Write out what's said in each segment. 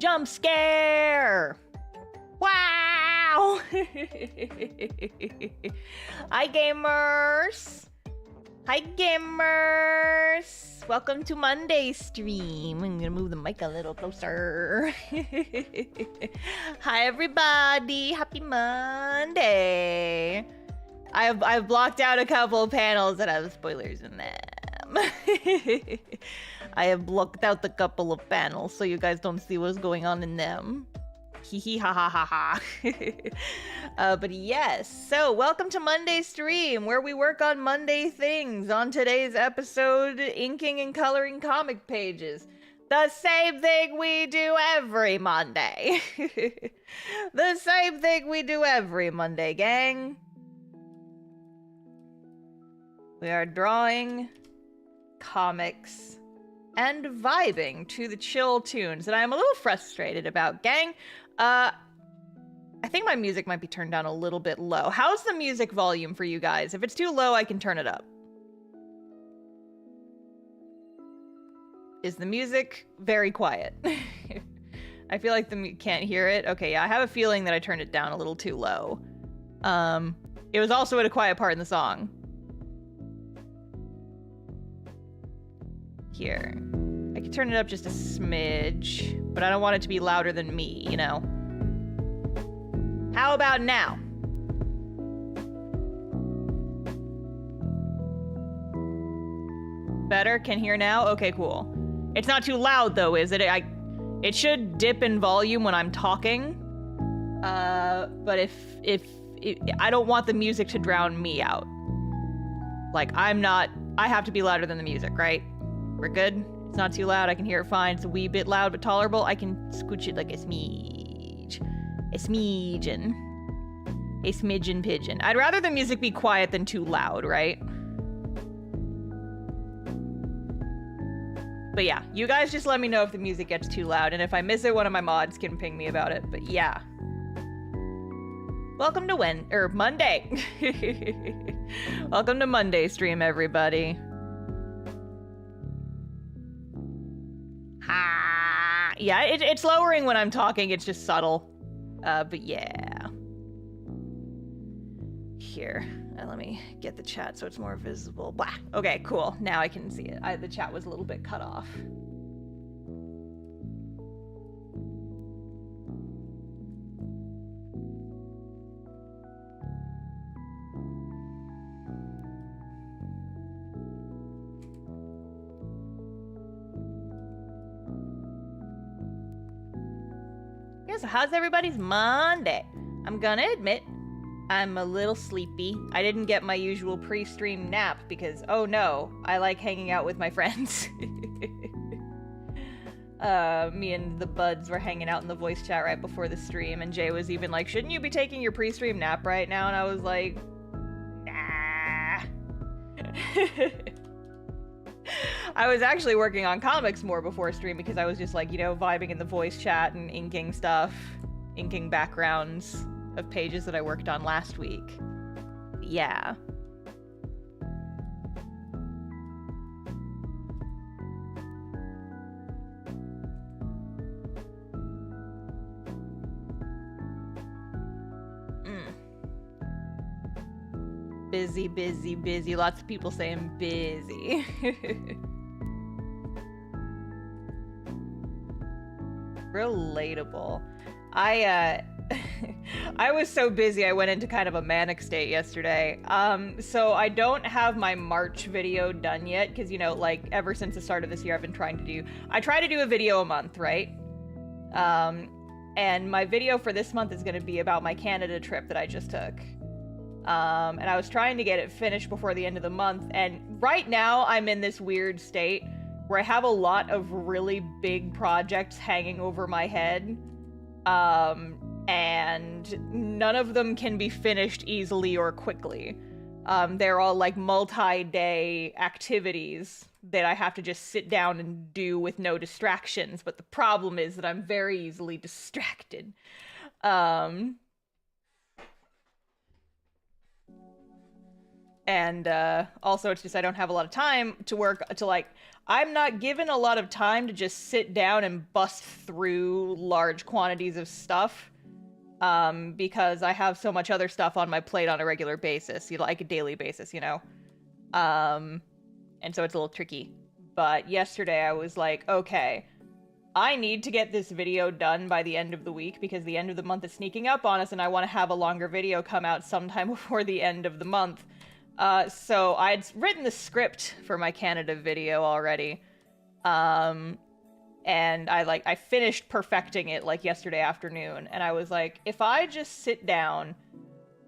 Jump scare! Wow! Hi, gamers! Hi, gamers! Welcome to Monday stream. I'm gonna move the mic a little closer. Hi, everybody! Happy Monday! I've blocked out a couple of panels that have spoilers in them. I have blocked out the couple of panels so you guys don't see what's going on in them. Hee hee ha ha ha ha. But yes, so welcome to Monday stream, where we work on Monday things. On today's episode, inking and coloring comic pages. The same thing we do every Monday. The same thing we do every Monday, gang. We are drawing comics and vibing to the chill tunes that I'm a little frustrated about, gang. I think my music might be turned down a little bit low. How's the music volume for you guys? If it's too low, I can turn it up. Is the music very quiet? I feel like can't hear it. Okay, yeah, I have a feeling that I turned it down a little too low. It was also at a quiet part in the song. Here. I can turn it up just a smidge, but I don't want it to be louder than me, you know? How about now? Better? Can hear now? Okay, cool. It's not too loud though, is it? It should dip in volume when I'm talking. But if I don't want the music to drown me out. Like, I have to be louder than the music, right? We're good? It's not too loud. I can hear it fine. It's a wee bit loud but tolerable. I can scooch it like a smidge. A smidgen. A smidgen pigeon. I'd rather the music be quiet than too loud, right? But yeah, you guys just let me know if the music gets too loud, and if I miss it, one of my mods can ping me about it. But yeah. Welcome to Monday. Welcome to Monday stream, everybody. Yeah, it's lowering when I'm talking. It's just subtle. But yeah. Here, let me get the chat so it's more visible. Blah. Okay, cool. Now I can see it. The chat was a little bit cut off. So how's everybody's Monday? I'm gonna admit, I'm a little sleepy. I didn't get my usual pre-stream nap because, oh no, I like hanging out with my friends. Me and the buds were hanging out in the voice chat right before the stream, and Jay was even like, shouldn't you be taking your pre-stream nap right now? And I was like, nah. I was actually working on comics more before stream because I was just like, you know, vibing in the voice chat and inking stuff, inking backgrounds of pages that I worked on last week. Yeah. Busy, busy, busy. Lots of people saying busy. Relatable. I was so busy I went into kind of a manic state yesterday. So I don't have my March video done yet because, you know, like ever since the start of this year I've been trying to do a video a month, right? And my video for this month is going to be about my Canada trip that I just took. And I was trying to get it finished before the end of the month, and right now I'm in this weird state where I have a lot of really big projects hanging over my head, and none of them can be finished easily or quickly. They're all like multi-day activities that I have to just sit down and do with no distractions, but the problem is that I'm very easily distracted. And also it's just I don't have a lot of time to work to like I'm not given a lot of time to just sit down and bust through large quantities of stuff, because I have so much other stuff on my plate on a regular basis, like a daily basis, you know? And so it's a little tricky. But yesterday I was like, okay, I need to get this video done by the end of the week because the end of the month is sneaking up on us and I want to have a longer video come out sometime before the end of the month. So I'd written the script for my Canada video already. And I finished perfecting it like yesterday afternoon. And I was like, if I just sit down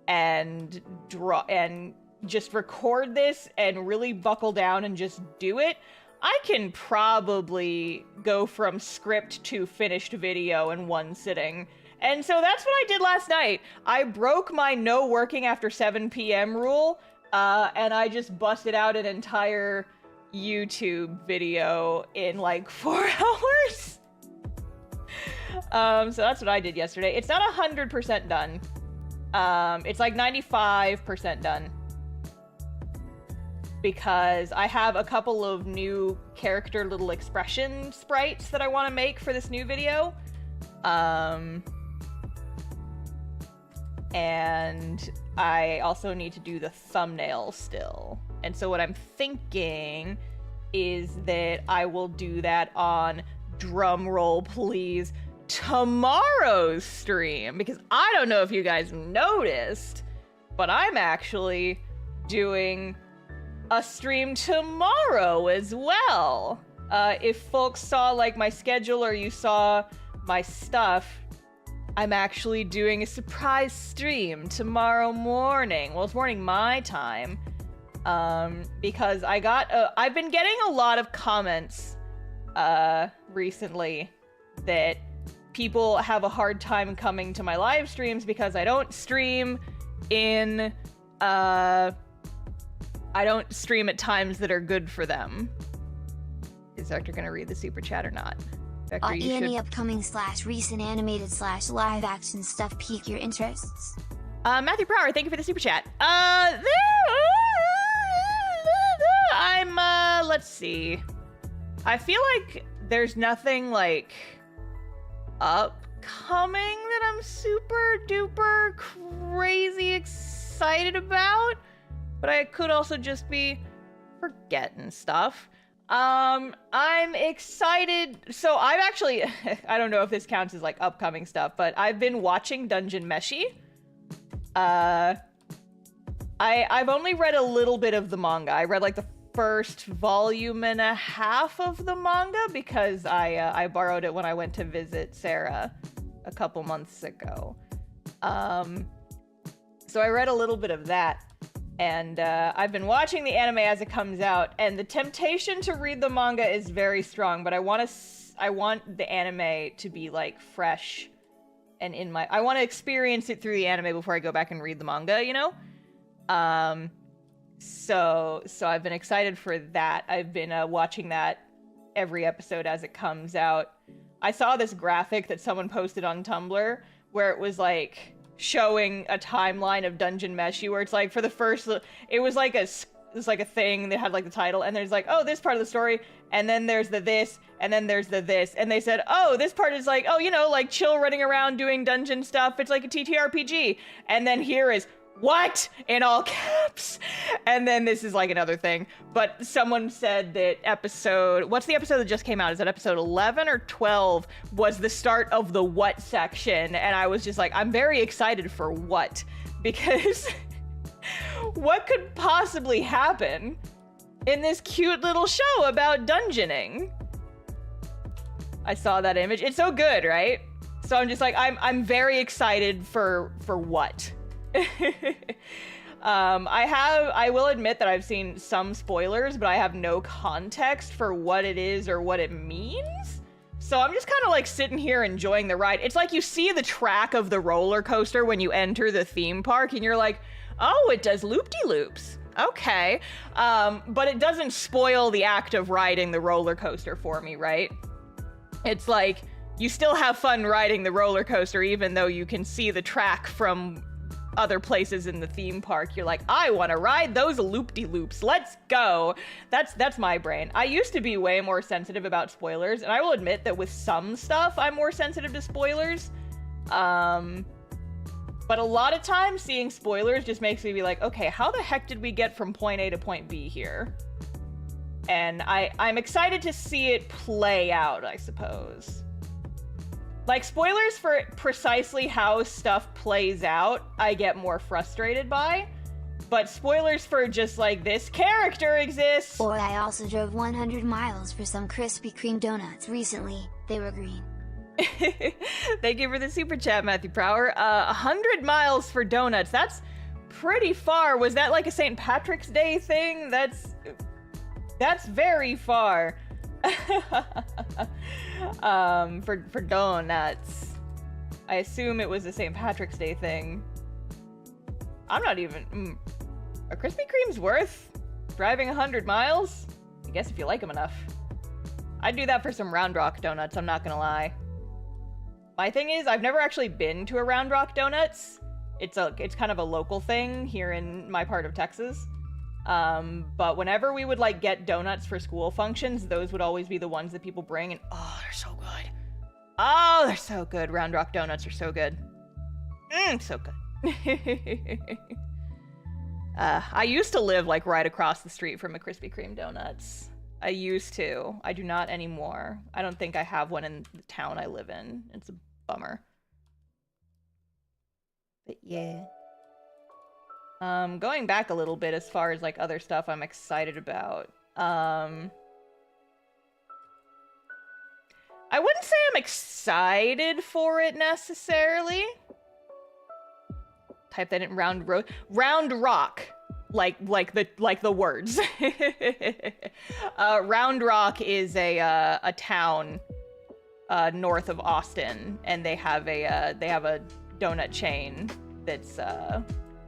and draw and just record this and really buckle down and just do it, I can probably go from script to finished video in one sitting. And so that's what I did last night. I broke my no working after 7 p.m. rule, and I just busted out an entire YouTube video in like 4 hours. So that's what I did yesterday. It's not 100% done. It's like 95% done. Because I have a couple of new character little expression sprites that I want to make for this new video. And I also need to do the thumbnail still. And so what I'm thinking is that I will do that on, drum roll please, tomorrow's stream. Because I don't know if you guys noticed, but I'm actually doing a stream tomorrow as well. If folks saw like my schedule or you saw my stuff, I'm actually doing a surprise stream tomorrow morning. Well, it's morning my time, because I've been getting a lot of comments recently that people have a hard time coming to my live streams because I don't stream at times that are good for them. Is Vector gonna read the super chat or not? Vector, you any should... upcoming / recent animated / live action stuff pique your interests? Matthew Prower, thank you for the super chat. Let's see. I feel like there's nothing like upcoming that I'm super duper crazy excited about. But I could also just be forgetting stuff. I'm excited. So I've actually, I don't know if this counts as like upcoming stuff, but I've been watching Dungeon Meshi. I've only read a little bit of the manga. I read like the first volume and a half of the manga because I borrowed it when I went to visit Sarah a couple months ago. So I read a little bit of that. And I've been watching the anime as it comes out, and the temptation to read the manga is very strong, but I want the anime to be like fresh and I want to experience it through the anime before I go back and read the manga, you know? So I've been excited for that. I've been watching that every episode as it comes out. I saw this graphic that someone posted on Tumblr where it was like showing a timeline of Dungeon Meshi where it's like for the first, it was like a thing that had like the title, and there's like, oh, this part of the story, and then there's the this, and then there's the this, and they said, oh, this part is like, oh, you know, like chill running around doing dungeon stuff, it's like a TTRPG, and then here is what in all caps, and then this is like another thing. But someone said that what's the episode that just came out, is that episode 11 or 12, was the start of the what section, and I was just like, I'm very excited for what, because what could possibly happen in this cute little show about dungeoning? I saw that image. It's so good, right? So I'm just like, I'm very excited for what. I will admit that I've seen some spoilers, but I have no context for what it is or what it means. So I'm just kind of like sitting here enjoying the ride. It's like you see the track of the roller coaster when you enter the theme park and you're like, oh, it does loop-de-loops. Okay. But it doesn't spoil the act of riding the roller coaster for me, right? It's like you still have fun riding the roller coaster even though you can see the track from other places in the theme park. You're like, I want to ride those loop-de-loops. Let's go. That's my brain. I used to be way more sensitive about spoilers, and I will admit that with some stuff, I'm more sensitive to spoilers. But a lot of times seeing spoilers just makes me be like, okay, how the heck did we get from point A to point B here? And I'm excited to see it play out, I suppose. Like, spoilers for precisely how stuff plays out, I get more frustrated by. But spoilers for just, like, this character exists! Or I also drove 100 miles for some Krispy Kreme donuts recently. They were green. Thank you for the super chat, Matthew Prower. 100 miles for donuts. That's pretty far. Was that like a St. Patrick's Day thing? That's very far. For donuts. I assume it was a St. Patrick's Day thing. I'm not even... Are Krispy Kremes worth driving 100 miles? I guess if you like them enough. I'd do that for some Round Rock donuts, I'm not gonna lie. My thing is, I've never actually been to a Round Rock Donuts. It's kind of a local thing here in my part of Texas. But whenever we would like get donuts for school functions, those would always be the ones that people bring, and oh, they're so good. Oh, they're so good. Round Rock Donuts are so good. So good. I used to live like right across the street from a Krispy Kreme Donuts. I used to. I do not anymore. I don't think I have one in the town I live in. It's a bummer. But yeah. Going back a little bit as far as like other stuff I'm excited about. I wouldn't say I'm excited for it necessarily. Type that in Round Rock. Like the words. Round Rock is a town north of Austin, and they have a donut chain that's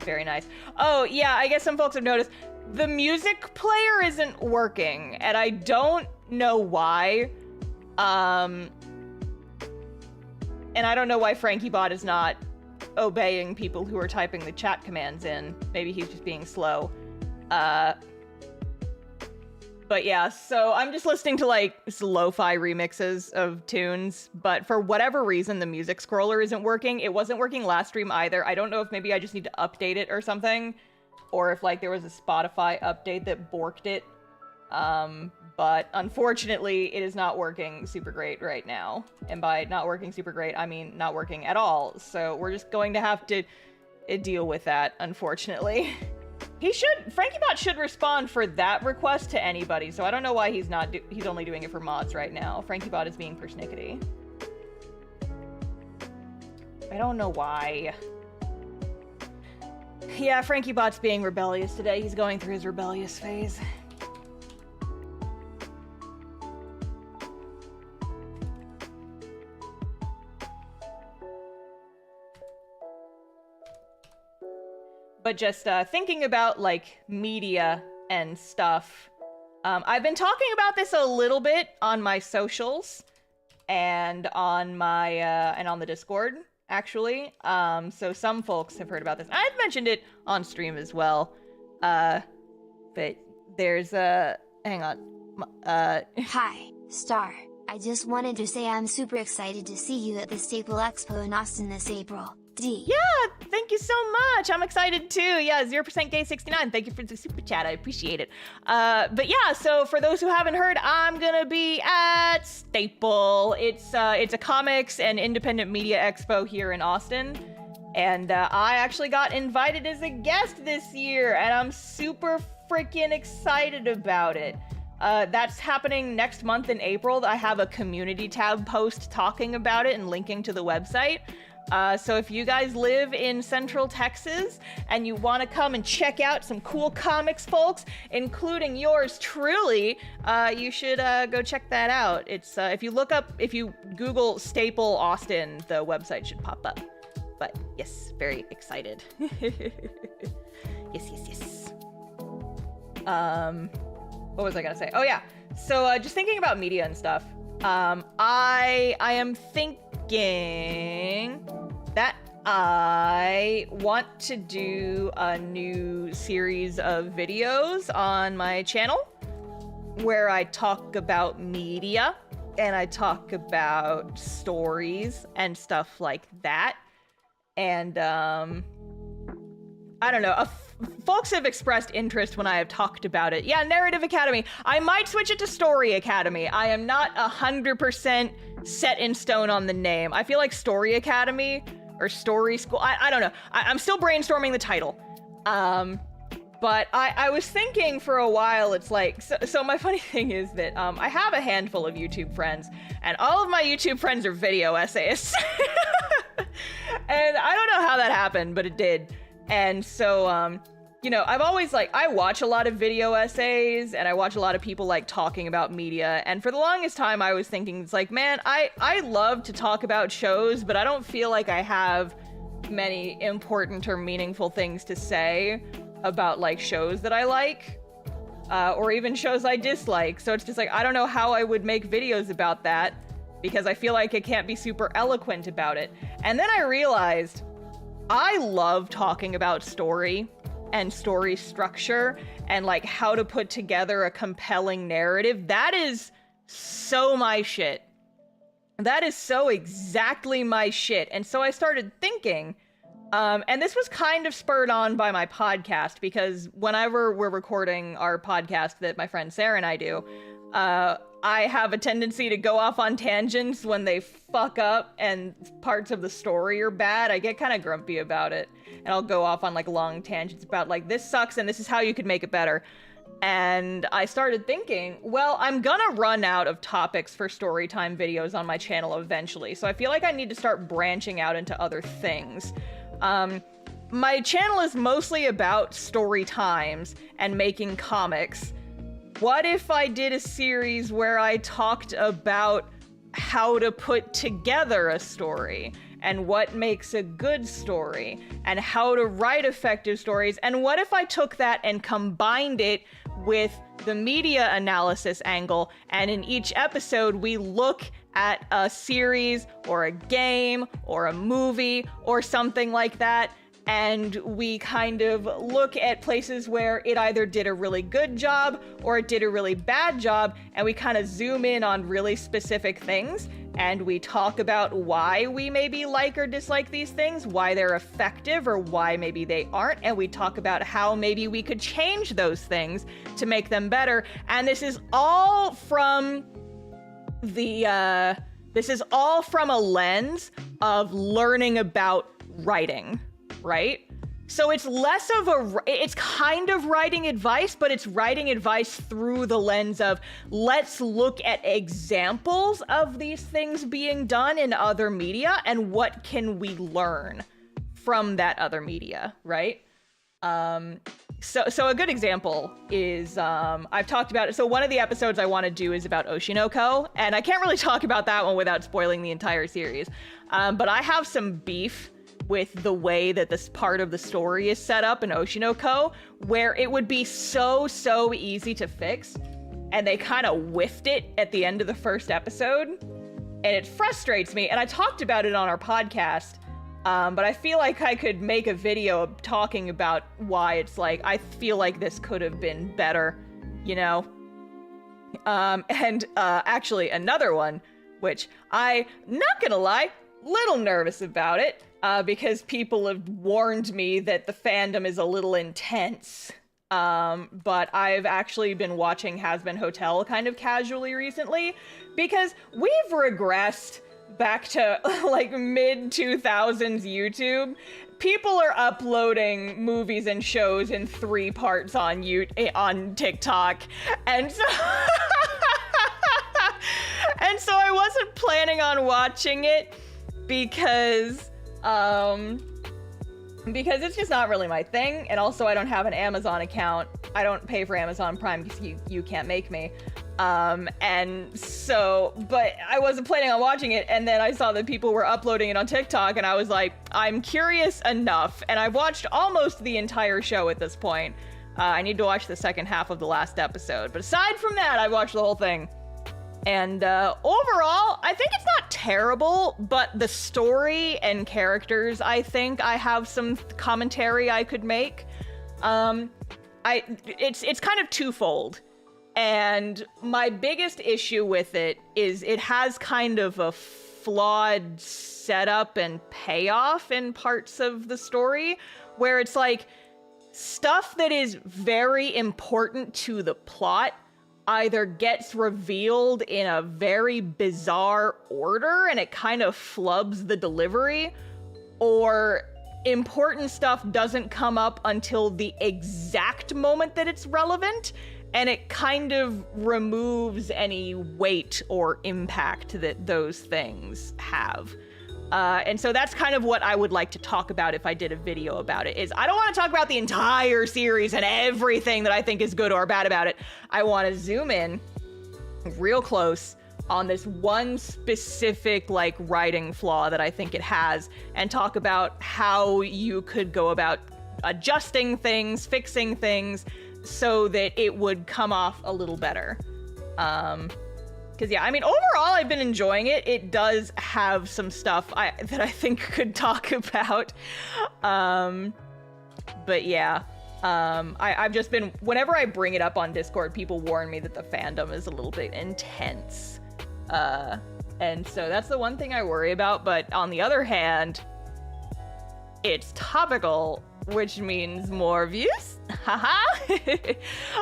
very nice. Oh yeah, I guess some folks have noticed the music player isn't working, and I don't know why. And I don't know why FrankieBot is not obeying people who are typing the chat commands in. Maybe he's just being slow. But yeah, so I'm just listening to like lo-fi remixes of tunes, but for whatever reason the music scroller isn't working. It wasn't working last stream either. I don't know if maybe I just need to update it or something, or if like there was a Spotify update that borked it. But unfortunately it is not working super great right now. And by not working super great, I mean not working at all. So we're just going to have to deal with that, unfortunately. FrankieBot should respond for that request to anybody, so I don't know why he's only doing it for mods right now. FrankieBot is being persnickety. I don't know why. Yeah, FrankieBot's being rebellious today. He's going through his rebellious phase. But just thinking about like media and stuff, I've been talking about this a little bit on my socials and on my and on the Discord actually. So some folks have heard about this. I've mentioned it on stream as well. But there's hang on. Hi, Star. I just wanted to say I'm super excited to see you at the Staple Expo in Austin this April. Yeah, thank you so much. I'm excited too. Yeah, 0% Gay 69. Thank you for the super chat. I appreciate it. But yeah, so for those who haven't heard, I'm gonna be at Staple. It's a comics and independent media expo here in Austin. And I actually got invited as a guest this year, and I'm super freaking excited about it. That's happening next month in April. I have a community tab post talking about it and linking to the website. So if you guys live in Central Texas and you want to come and check out some cool comics, folks, including yours truly, you should go check that out. It's if you Google Staple Austin, the website should pop up. But yes, very excited. Yes. What was I gonna say? Oh yeah. So just thinking about media and stuff. I am thinking that I want to do a new series of videos on my channel where I talk about media and I talk about stories and stuff like that. And I don't know, folks have expressed interest when I have talked about it. Yeah, Narrative Academy. I might switch it to Story Academy. I am not 100% set in stone on the name. I feel like Story Academy or Story School, I don't know. I'm still brainstorming the title. But I was thinking for a while, it's like, so my funny thing is that I have a handful of YouTube friends, and all of my YouTube friends are video essayists. And I don't know how that happened, but it did. And so, you know, I've always I watch a lot of video essays and I watch a lot of people talking about media. And for the longest time I was thinking, it's like, man, I love to talk about shows, but I don't feel like I have many important or meaningful things to say about shows that I like, or even shows I dislike. So it's just I don't know how I would make videos about that because I feel like I can't be super eloquent about it. And then I realized I love talking about story and story structure and how to put together a compelling narrative. That is so my shit. That is so exactly my shit. And so I started thinking, and this was kind of spurred on by my podcast, because whenever we're recording our podcast that my friend Sarah and I do, I have a tendency to go off on tangents when they fuck up and parts of the story are bad. I get kind of grumpy about it, and I'll go off on long tangents about this sucks and this is how you could make it better. And I started thinking, well, I'm gonna run out of topics for storytime videos on my channel eventually, so I feel like I need to start branching out into other things. My channel is mostly about story times and making comics. What if I did a series where I talked about how to put together a story and what makes a good story and how to write effective stories? And what if I took that and combined it with the media analysis angle, and in each episode we look at a series or a game or a movie or something like that, and we kind of look at places where it either did a really good job or it did a really bad job, and we kind of zoom in on really specific things, and we talk about why we maybe like or dislike these things, why they're effective or why maybe they aren't, and we talk about how maybe we could change those things to make them better. And this is all from a lens of learning about writing. Right? So it's less of it's kind of writing advice, but it's writing advice through the lens of, let's look at examples of these things being done in other media and what can we learn from that other media, right? So a good example is, I've talked about it. So one of the episodes I want to do is about Chroneco, and I can't really talk about that one without spoiling the entire series. But I have some beef with the way that this part of the story is set up in Chroneco, where it would be so easy to fix, and they kind of whiffed it at the end of the first episode, and it frustrates me. And I talked about it on our podcast, but I feel like I could make a video talking about why it's I feel like this could have been better, you know? Actually another one, which not gonna lie, little nervous about it, because people have warned me that the fandom is a little intense. But I've actually been watching Has Been Hotel kind of casually recently, because we've regressed back to mid-2000s YouTube. People are uploading movies and shows in 3 parts on TikTok, and so and so I wasn't planning on watching it because it's just not really my thing, and also I don't have an Amazon account. I don't pay for Amazon Prime because you can't make me. And so, but I wasn't planning on watching it, and then I saw that people were uploading it on TikTok, and I was like, I'm curious enough, and I've watched almost the entire show at this point. I need to watch the second half of the last episode, but aside from that, I watched the whole thing. And overall, I think it's not terrible, but the story and characters, I think I have some commentary I could make. It's kind of twofold. And my biggest issue with it is it has kind of a flawed setup and payoff in parts of the story, where it's like stuff that is very important to the plot either gets revealed in a very bizarre order and it kind of flubs the delivery, or important stuff doesn't come up until the exact moment that it's relevant, and it kind of removes any weight or impact that those things have. And so that's kind of what I would like to talk about if I did a video about it, is I don't want to talk about the entire series and everything that I think is good or bad about it. I want to zoom in real close on this one specific like writing flaw that I think it has, and talk about how you could go about adjusting things, fixing things, so that it would come off a little better. Because yeah, I mean, overall, I've been enjoying it. It does have some stuff that I think could talk about. But yeah, I've just been, whenever I bring it up on Discord, people warn me that the fandom is a little bit intense. And so that's the one thing I worry about. But on the other hand, it's topical, which means more views. Haha.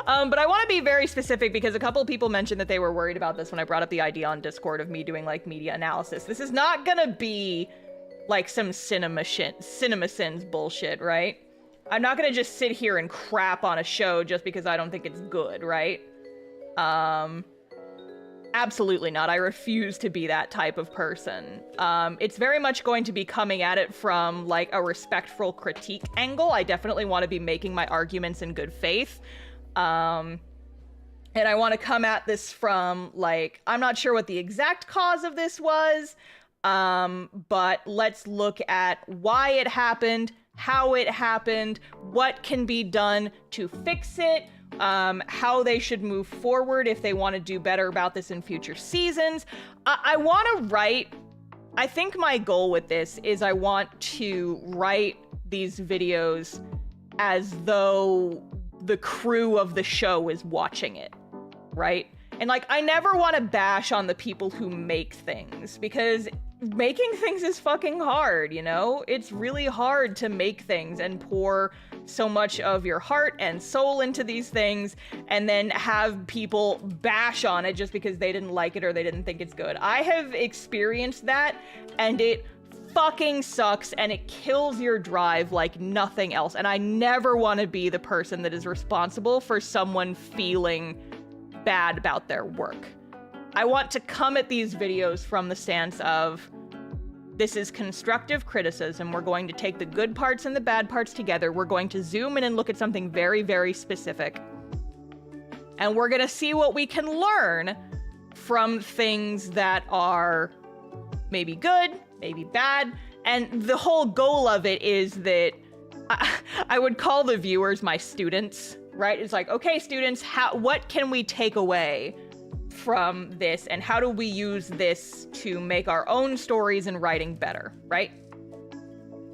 But I want to be very specific because a couple people mentioned that they were worried about this when I brought up the idea on Discord of me doing like media analysis. This is not gonna be like some CinemaSins bullshit, right? I'm not gonna just sit here and crap on a show just because I don't think it's good, right? Absolutely not. I refuse to be that type of person. It's very much going to be coming at it from like a respectful critique angle. I definitely want to be making my arguments in good faith. And I want to come at this from like, I'm not sure what the exact cause of this was, but let's look at why it happened, how it happened, what can be done to fix it, how they should move forward if they want to do better about this in future seasons. I want to write, I think my goal with this is I want to write these videos as though the crew of the show is watching it, right? And like, I never want to bash on the people who make things, because making things is fucking hard, you know? It's really hard to make things and pour so much of your heart and soul into these things and then have people bash on it just because they didn't like it or they didn't think it's good. I have experienced that, and it fucking sucks, and it kills your drive like nothing else. And I never want to be the person that is responsible for someone feeling bad about their work. I want to come at these videos from the stance of, this is constructive criticism. We're going to take the good parts and the bad parts together. We're going to zoom in and look at something very, very specific. And we're going to see what we can learn from things that are maybe good, maybe bad. And the whole goal of it is that I would call the viewers my students, right? It's like, okay, students, what can we take away from this, and how do we use this to make our own stories and writing better, right?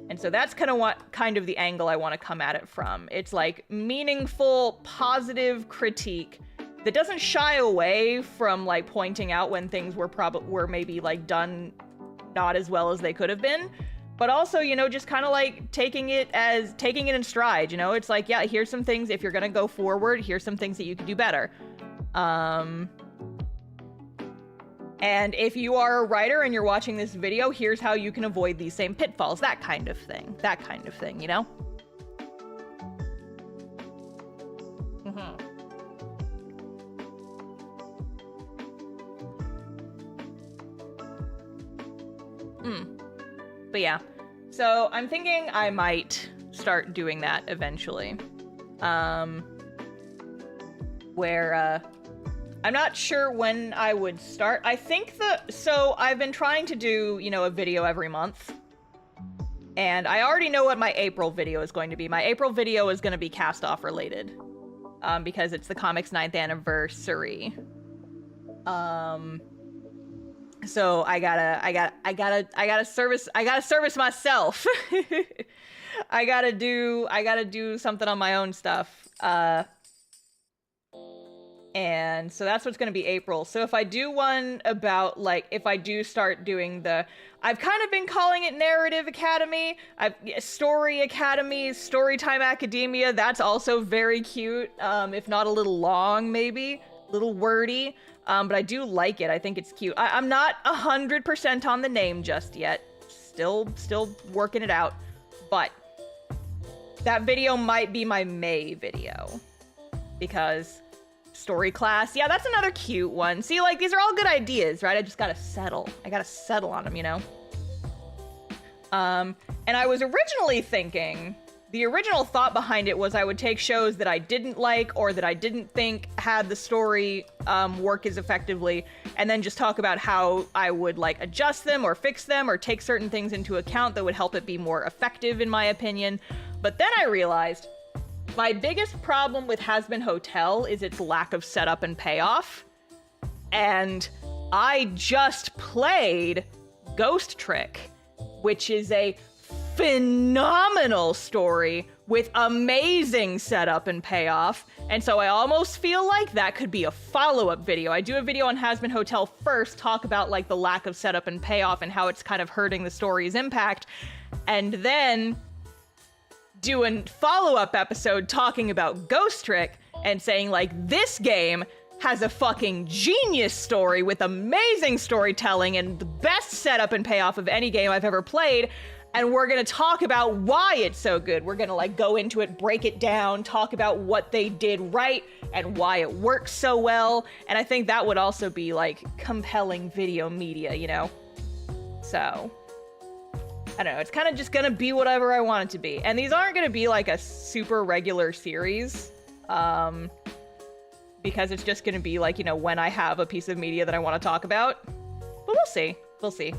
And so that's kind of the angle I want to come at it from. It's like meaningful, positive critique that doesn't shy away from like pointing out when things were maybe like done not as well as they could have been, but also, you know, just kind of like taking it in stride, you know? It's like, yeah, here's some things, if you're gonna go forward, here's some things that you could do better. And if you are a writer and you're watching this video, here's how you can avoid these same pitfalls, that kind of thing, you know? But yeah, so I'm thinking I might start doing that eventually. Where, I'm not sure when I would start. I think so I've been trying to do, you know, a video every month. And I already know what my April video is going to be. My April video is going to be Castoff related. Because it's the comic's 9th anniversary. So I gotta service myself. I gotta do something on my own stuff. And so that's what's gonna be April. So if I do one about, like, if I do start doing I've kind of been calling it Narrative Academy, Story Academy, Storytime Academia, that's also very cute, if not a little long, maybe, a little wordy, but I do like it, I think it's cute. I'm not 100% on the name just yet, still working it out, but that video might be my May video, because story class. Yeah, that's another cute one. See, like, these are all good ideas, right? I just gotta settle. I gotta settle on them, you know? And I was originally thinking, the original thought behind it was I would take shows that I didn't like or that I didn't think had the story work as effectively, and then just talk about how I would, like, adjust them or fix them or take certain things into account that would help it be more effective, in my opinion. But then I realized my biggest problem with Has Been Hotel is its lack of setup and payoff. And I just played Ghost Trick, which is a phenomenal story with amazing setup and payoff. And so I almost feel like that could be a follow-up video. I do a video on Has Been Hotel first, talk about, like, the lack of setup and payoff and how it's kind of hurting the story's impact. And then do a follow-up episode talking about Ghost Trick and saying, like, this game has a fucking genius story with amazing storytelling and the best setup and payoff of any game I've ever played, and we're gonna talk about why it's so good. We're gonna, like, go into it, break it down, talk about what they did right and why it works so well, and I think that would also be, like, compelling video media, you know? So I don't know, it's kind of just gonna be whatever I want it to be. And these aren't gonna be, like, a super regular series, because it's just gonna be, like, you know, when I have a piece of media that I want to talk about. But we'll see. We'll see.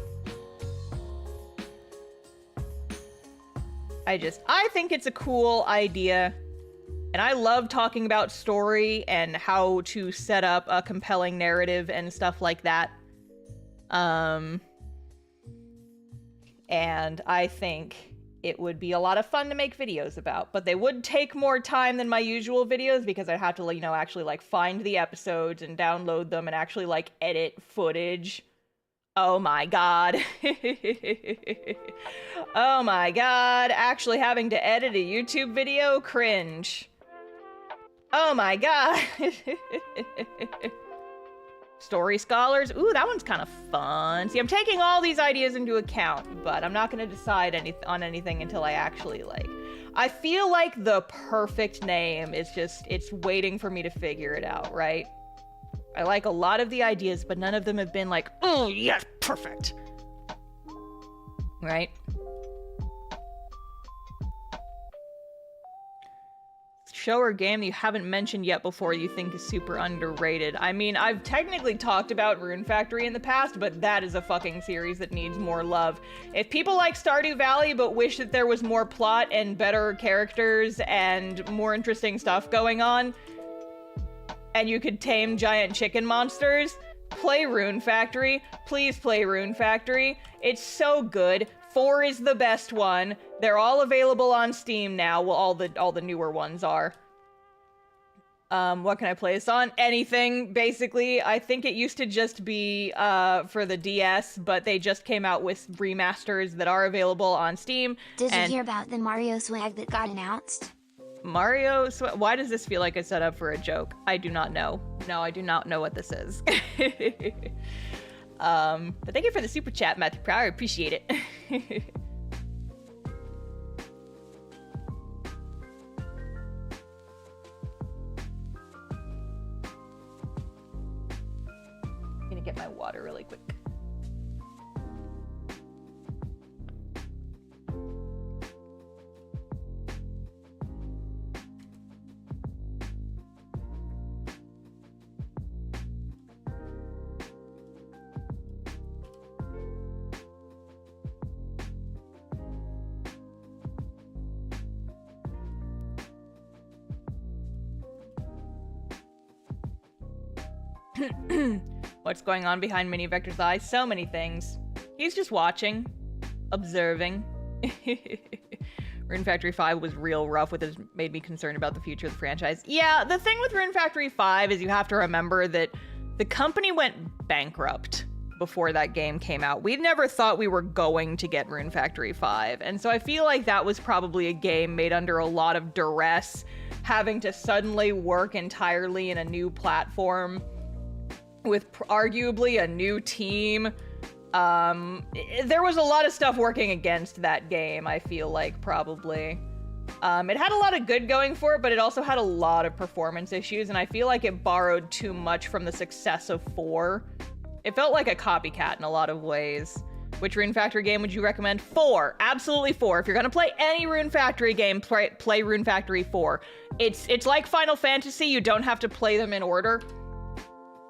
I think it's a cool idea, and I love talking about story and how to set up a compelling narrative and stuff like that. And I think it would be a lot of fun to make videos about, but they would take more time than my usual videos because I'd have to, you know, actually, like, find the episodes and download them and actually, like, edit footage. Oh my god. Oh my god, actually having to edit a YouTube video? Cringe. Oh my god. Story Scholars. Ooh, that one's kind of fun. See, I'm taking all these ideas into account, but I'm not going to decide on anything until I actually, like... I feel like the perfect name is just, it's waiting for me to figure it out, right? I like a lot of the ideas, but none of them have been like, oh, yes, perfect. Right? Show or game that you haven't mentioned yet before you think is super underrated. I mean, I've technically talked about Rune Factory in the past, but that is a fucking series that needs more love. If people like Stardew Valley but wish that there was more plot and better characters and more interesting stuff going on, and you could tame giant chicken monsters, play Rune Factory. Please play Rune Factory. It's so good. 4 is the best one. They're all available on Steam now. Well, all the newer ones are. What can I play this on? Anything, basically. I think it used to just be for the DS, but they just came out with remasters that are available on Steam. Did you hear about the Mario swag that got announced? Mario swag? Why does this feel like it's set up for a joke? I do not know. No, I do not know what this is. But thank you for the super chat, Matthew Prower. I appreciate it. I'm gonna get my water really quick. What's going on behind Mini Vector's eyes? So many things. He's just watching, observing. Rune Factory 5 was real rough, with it made me concerned about the future of the franchise. Yeah, the thing with Rune Factory 5 is you have to remember that the company went bankrupt before that game came out. We never thought we were going to get Rune Factory 5, and so I feel like that was probably a game made under a lot of duress, having to suddenly work entirely in a new platform with arguably a new team. There was a lot of stuff working against that game, I feel like, probably. It had a lot of good going for it, but it also had a lot of performance issues, and I feel like it borrowed too much from the success of 4. It felt like a copycat in a lot of ways. Which Rune Factory game would you recommend? 4. Absolutely 4. If you're gonna play any Rune Factory game, play Rune Factory 4. It's like Final Fantasy, you don't have to play them in order.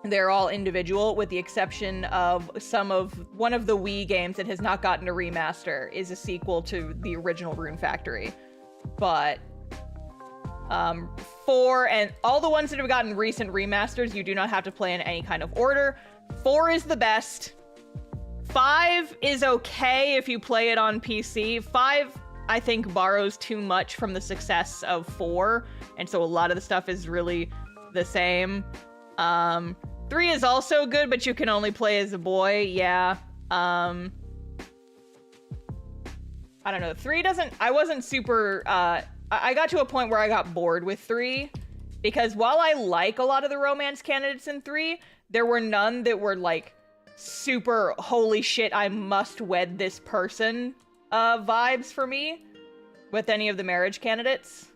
They're all individual, with the exception of one of the Wii games that has not gotten a remaster is a sequel to the original Rune Factory. But 4 and all the ones that have gotten recent remasters, you do not have to play in any kind of order. 4 is the best. 5 is okay if you play it on PC. 5, I think, borrows too much from the success of 4, and so a lot of the stuff is really the same. 3 is also good, but you can only play as a boy, yeah. I don't know, 3 doesn't... I wasn't super... I got to a point where I got bored with 3, because while I like a lot of the romance candidates in 3, there were none that were, like, super holy shit, I must wed this person vibes for me with any of the marriage candidates.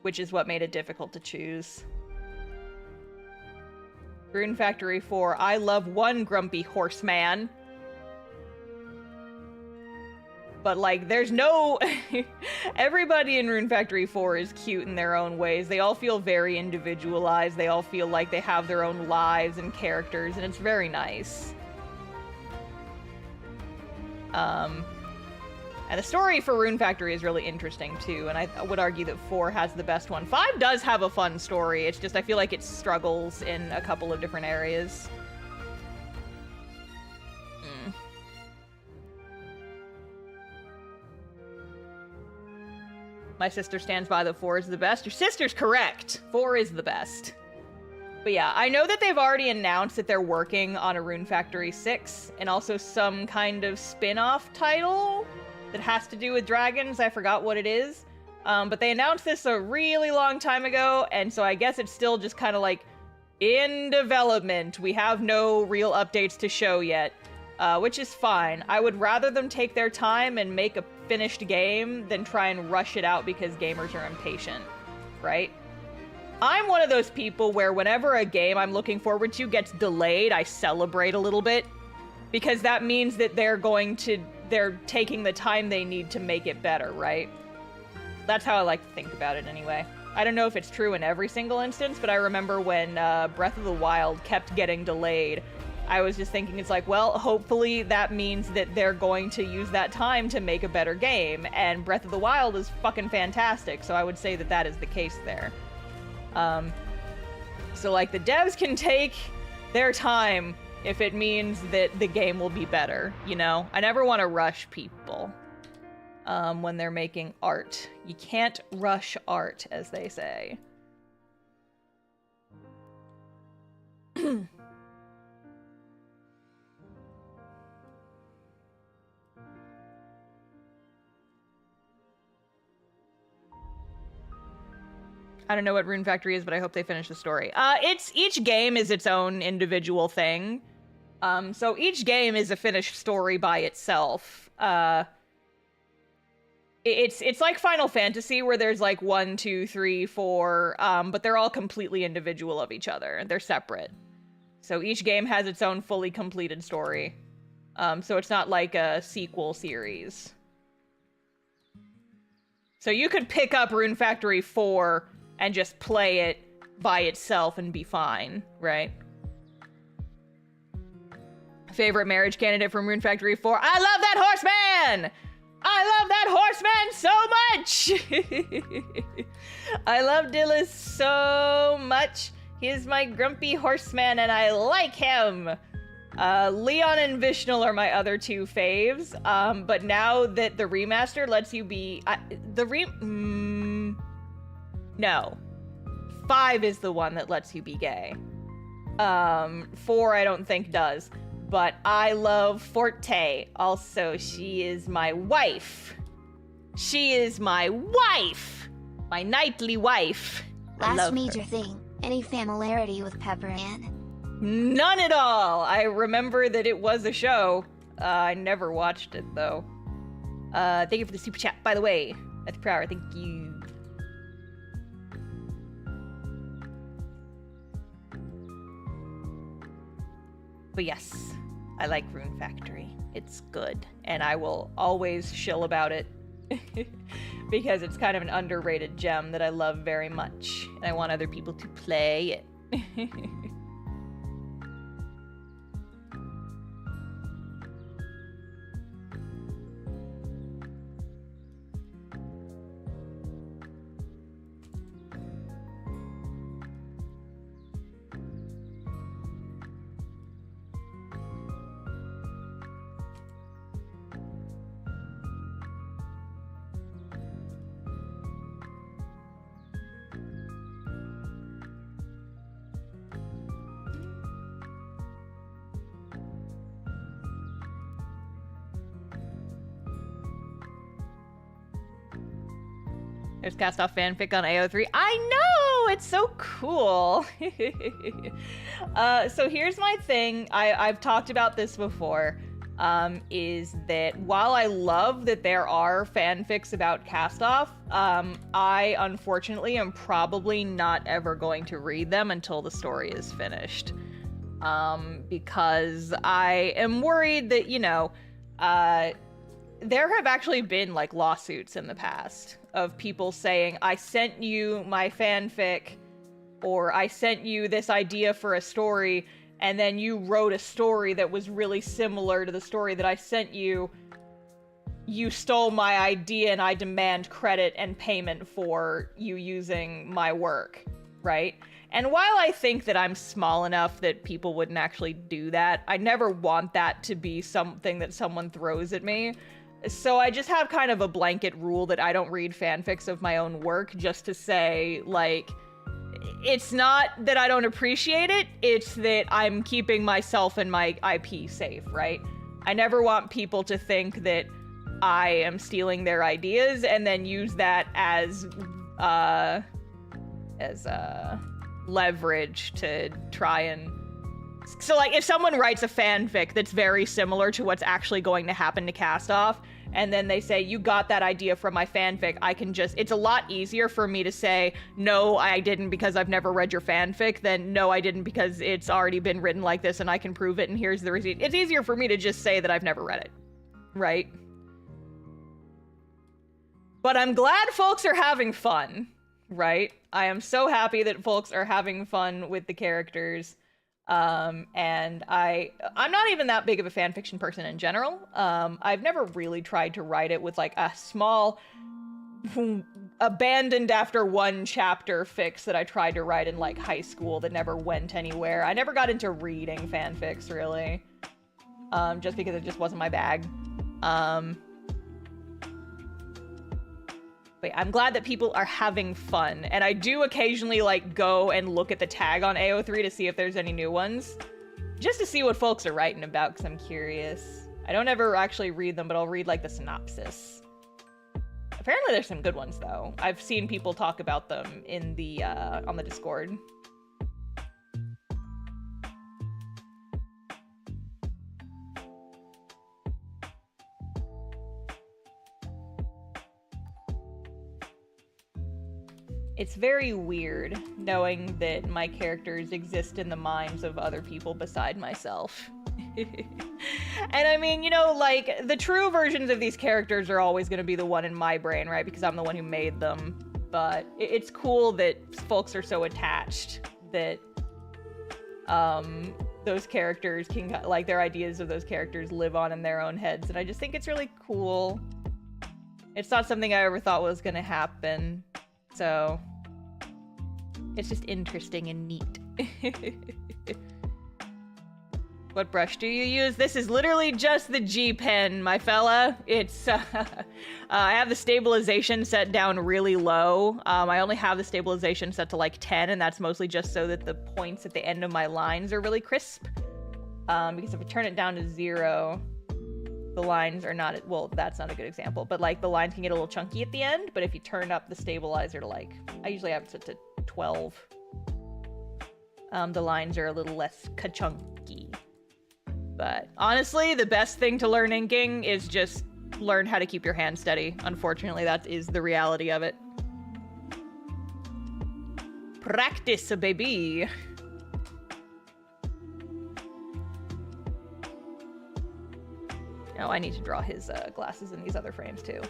Which is what made it difficult to choose. Rune Factory 4, I love one grumpy horseman. But, like, there's no... Everybody in Rune Factory 4 is cute in their own ways. They all feel very individualized. They all feel like they have their own lives and characters, and it's very nice. And the story for Rune Factory is really interesting, too, and I would argue that 4 has the best one. 5 does have a fun story, it's just I feel like it struggles in a couple of different areas. My sister stands by that 4 is the best. Your sister's correct. 4 is the best. But yeah, I know that they've already announced that they're working on a Rune Factory 6 and also some kind of spin-off title that has to do with dragons. I forgot what it is. But they announced this a really long time ago, and so I guess it's still just kind of like in development. We have no real updates to show yet, which is fine. I would rather them take their time and make a finished game than try and rush it out because gamers are impatient, right? I'm one of those people where whenever a game I'm looking forward to gets delayed, I celebrate a little bit, because that means that they're taking the time they need to make it better, right? That's how I like to think about it anyway. I don't know if it's true in every single instance, but I remember when Breath of the Wild kept getting delayed, I was just thinking, it's like, well, hopefully that means that they're going to use that time to make a better game, and Breath of the Wild is fucking fantastic, so I would say that that is the case there. So, like, the devs can take their time if it means that the game will be better, you know? I never want to rush people when they're making art. You can't rush art, as they say. I don't know what Rune Factory is, but I hope they finish the story. Each game is its own individual thing. So each game is a finished story by itself. It's like Final Fantasy, where there's like 1, 2, 3, 4, but they're all completely individual of each other. They're separate. So each game has its own fully completed story. So it's not like a sequel series. So you could pick up Rune Factory 4 and just play it by itself and be fine, right? Favorite marriage candidate from Rune Factory 4? I love that horseman! I love that horseman so much! I love Dillis so much. He's my grumpy horseman, and I like him. Leon and Vishnal are my other two faves. But now that the remaster lets you be... No. 5 is the one that lets you be gay. 4 I don't think does. But I love Forte. Also, she is my wife. She is my wife! My knightly wife. Last major thing. Any familiarity with Pepper Ann? None at all! I remember that it was a show. I never watched it, though. Thank you for the super chat, by the way. That's Prower, thank you. But yes, I like Rune Factory. It's good, and I will always shill about it. Because it's kind of an underrated gem that I love very much, and I want other people to play it. There's Castoff fanfic on AO3. I know! It's so cool! So here's my thing. I've talked about this before. Is that while I love that there are fanfics about Castoff, I unfortunately am probably not ever going to read them until the story is finished. Because I am worried that, you know, there have actually been like lawsuits in the past of people saying, I sent you my fanfic, or I sent you this idea for a story, and then you wrote a story that was really similar to the story that I sent you. You stole my idea and I demand credit and payment for you using my work, right? And while I think that I'm small enough that people wouldn't actually do that, I never want that to be something that someone throws at me. So I just have kind of a blanket rule that I don't read fanfics of my own work, just to say, like, it's not that I don't appreciate it, it's that I'm keeping myself and my IP safe, right? I never want people to think that I am stealing their ideas and then use that as leverage to try and... So, like, if someone writes a fanfic that's very similar to what's actually going to happen to Castoff, and then they say, you got that idea from my fanfic, I can just... It's a lot easier for me to say, no, I didn't because I've never read your fanfic, than no, I didn't because it's already been written like this and I can prove it and here's the receipt. It's easier for me to just say that I've never read it, right? But I'm glad folks are having fun, right? I am so happy that folks are having fun with the characters. And I'm not even that big of a fanfiction person in general. I've never really tried to write it with like a small abandoned after one chapter fix that I tried to write in like high school that never went anywhere. I never got into reading fanfics really. Just because it just wasn't my bag. But I'm glad that people are having fun, and I do occasionally like go and look at the tag on AO3 to see if there's any new ones, just to see what folks are writing about, because I'm curious. I don't ever actually read them, but I'll read like the synopsis. Apparently there's some good ones though. I've seen people talk about them in the on the Discord. It's very weird knowing that my characters exist in the minds of other people beside myself. And I mean, you know, like, the true versions of these characters are always going to be the one in my brain, right? Because I'm the one who made them. But it's cool that folks are so attached that those characters can, like, their ideas of those characters live on in their own heads. And I just think it's really cool. It's not something I ever thought was going to happen. So, it's just interesting and neat. What brush do you use? This is literally just the G pen, my fella. It's, I have the stabilization set down really low. I only have the stabilization set to like 10, and that's mostly just so that the points at the end of my lines are really crisp. Because if I turn it down to 0, the lines are not, well, that's not a good example, but like the lines can get a little chunky at the end, but if you turn up the stabilizer to like, I usually have it set to 12, the lines are a little less ka-chunky. But honestly, the best thing to learn inking is just learn how to keep your hand steady. Unfortunately, that is the reality of it. Practice, baby. Oh, I need to draw his glasses in these other frames too.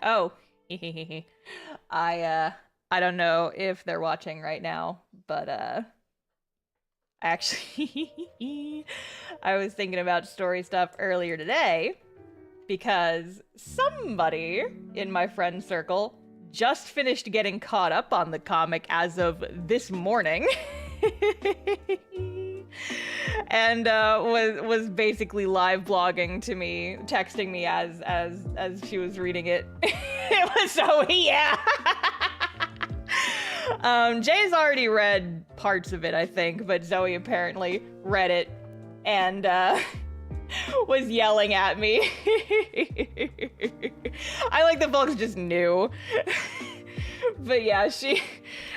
Oh, I don't know if they're watching right now, but actually I was thinking about story stuff earlier today because somebody in my friend circle just finished getting caught up on the comic as of this morning. And was basically live blogging to me, texting me as she was reading it. It was so, yeah. Jay's already read parts of it, I think, but Zoe apparently read it and was yelling at me. I like the folks just knew. But yeah,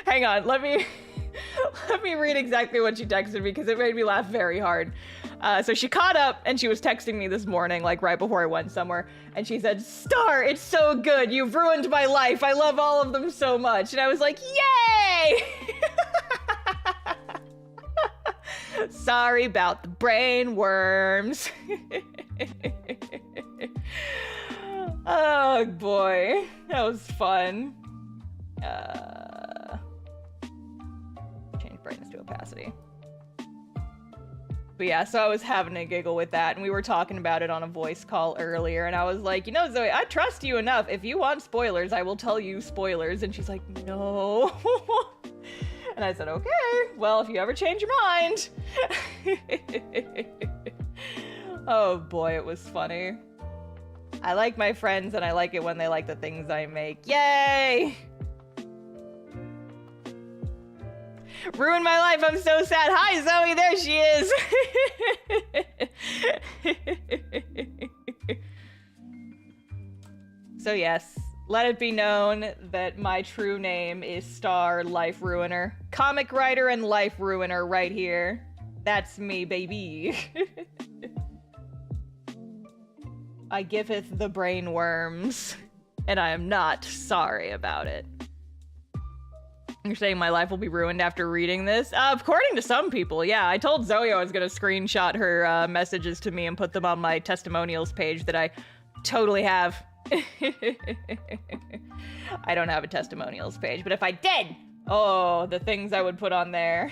hang on, let me read exactly what she texted me because it made me laugh very hard. So she caught up and she was texting me this morning, like right before I went somewhere. And she said, "Star, it's so good. You've ruined my life. I love all of them so much." And I was like, yay! Sorry about the brain worms. Oh boy, that was fun. Change brightness to opacity. But yeah, so I was having a giggle with that, and we were talking about it on a voice call earlier, and I was like, you know, Zoe, I trust you enough. If you want spoilers, I will tell you spoilers. And she's like, no. And I said, okay, well, if you ever change your mind. Oh boy, it was funny. I like my friends, and I like it when they like the things I make. Yay! Ruin my life, I'm so sad. Hi, Zoe, there she is. So yes, let it be known that my true name is Star Life Ruiner. Comic writer and life ruiner right here. That's me, baby. I giveth the brain worms, and I am not sorry about it. You're saying my life will be ruined after reading this? According to some people, yeah. I told Zoe I was gonna screenshot her messages to me and put them on my testimonials page that I totally have. I don't have a testimonials page, but if I did, oh, the things I would put on there.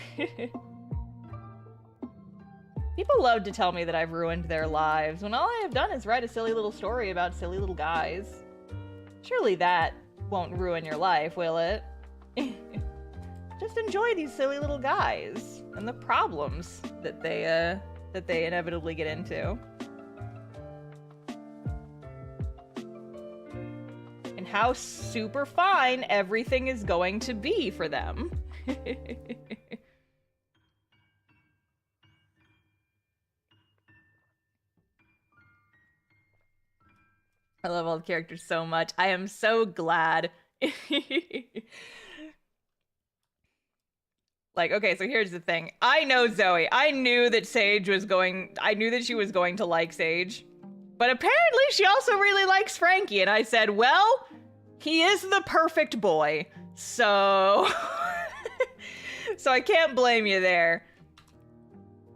People love to tell me that I've ruined their lives when all I have done is write a silly little story about silly little guys. Surely that won't ruin your life, will it? Just enjoy these silly little guys and the problems that they inevitably get into. And how super fine everything is going to be for them. I love all the characters so much. I am so glad. Like, okay, so here's the thing. I know Zoe. I knew that she was going to like Sage. But apparently she also really likes Frankie. And I said, well, he is the perfect boy. So... so I can't blame you there.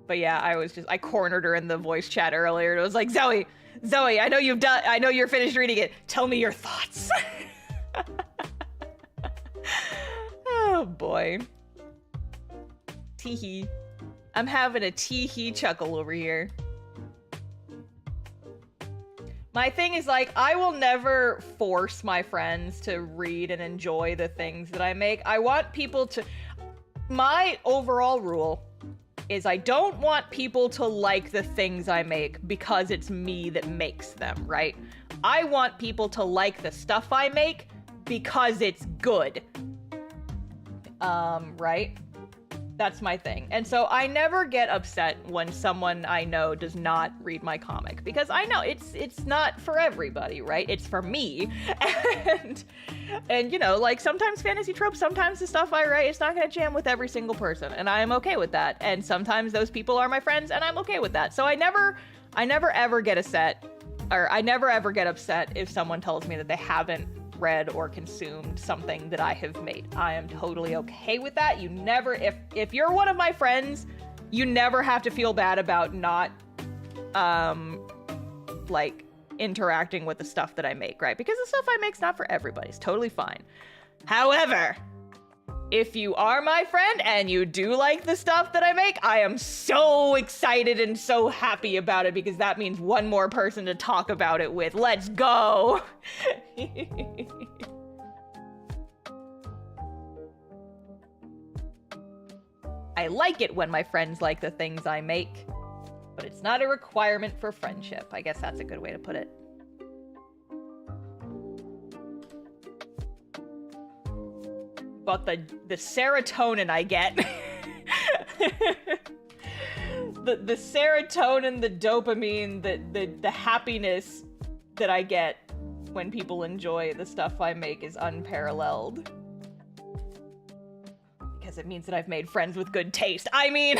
But yeah, I cornered her in the voice chat earlier. It was like, Zoe, I know you're finished reading it. Tell me your thoughts. Oh boy. Teehee. I'm having a tee-hee chuckle over here. My thing is, like, I will never force my friends to read and enjoy the things that I make. I want people to... My overall rule is I don't want people to like the things I make because it's me that makes them, right? I want people to like the stuff I make because it's good. Right? That's my thing. And so I never get upset when someone I know does not read my comic, because I know it's not for everybody, right? It's for me. And you know, like, sometimes fantasy tropes, sometimes the stuff I write, it's not gonna jam with every single person, and I am okay with that. And sometimes those people are my friends, and I'm okay with that. So I never ever get upset if someone tells me that they haven't read or consumed something that I have made. I am totally okay with that. You never, if you're one of my friends, you never have to feel bad about not, like, interacting with the stuff that I make, right? Because the stuff I make's not for everybody. It's totally fine. However, if you are my friend and you do like the stuff that I make, I am so excited and so happy about it, because that means one more person to talk about it with. Let's go! I like it when my friends like the things I make, but it's not a requirement for friendship. I guess that's a good way to put it. But the serotonin I get, the serotonin, the dopamine, the happiness that I get when people enjoy the stuff I make is unparalleled. Because it means that I've made friends with good taste. I mean...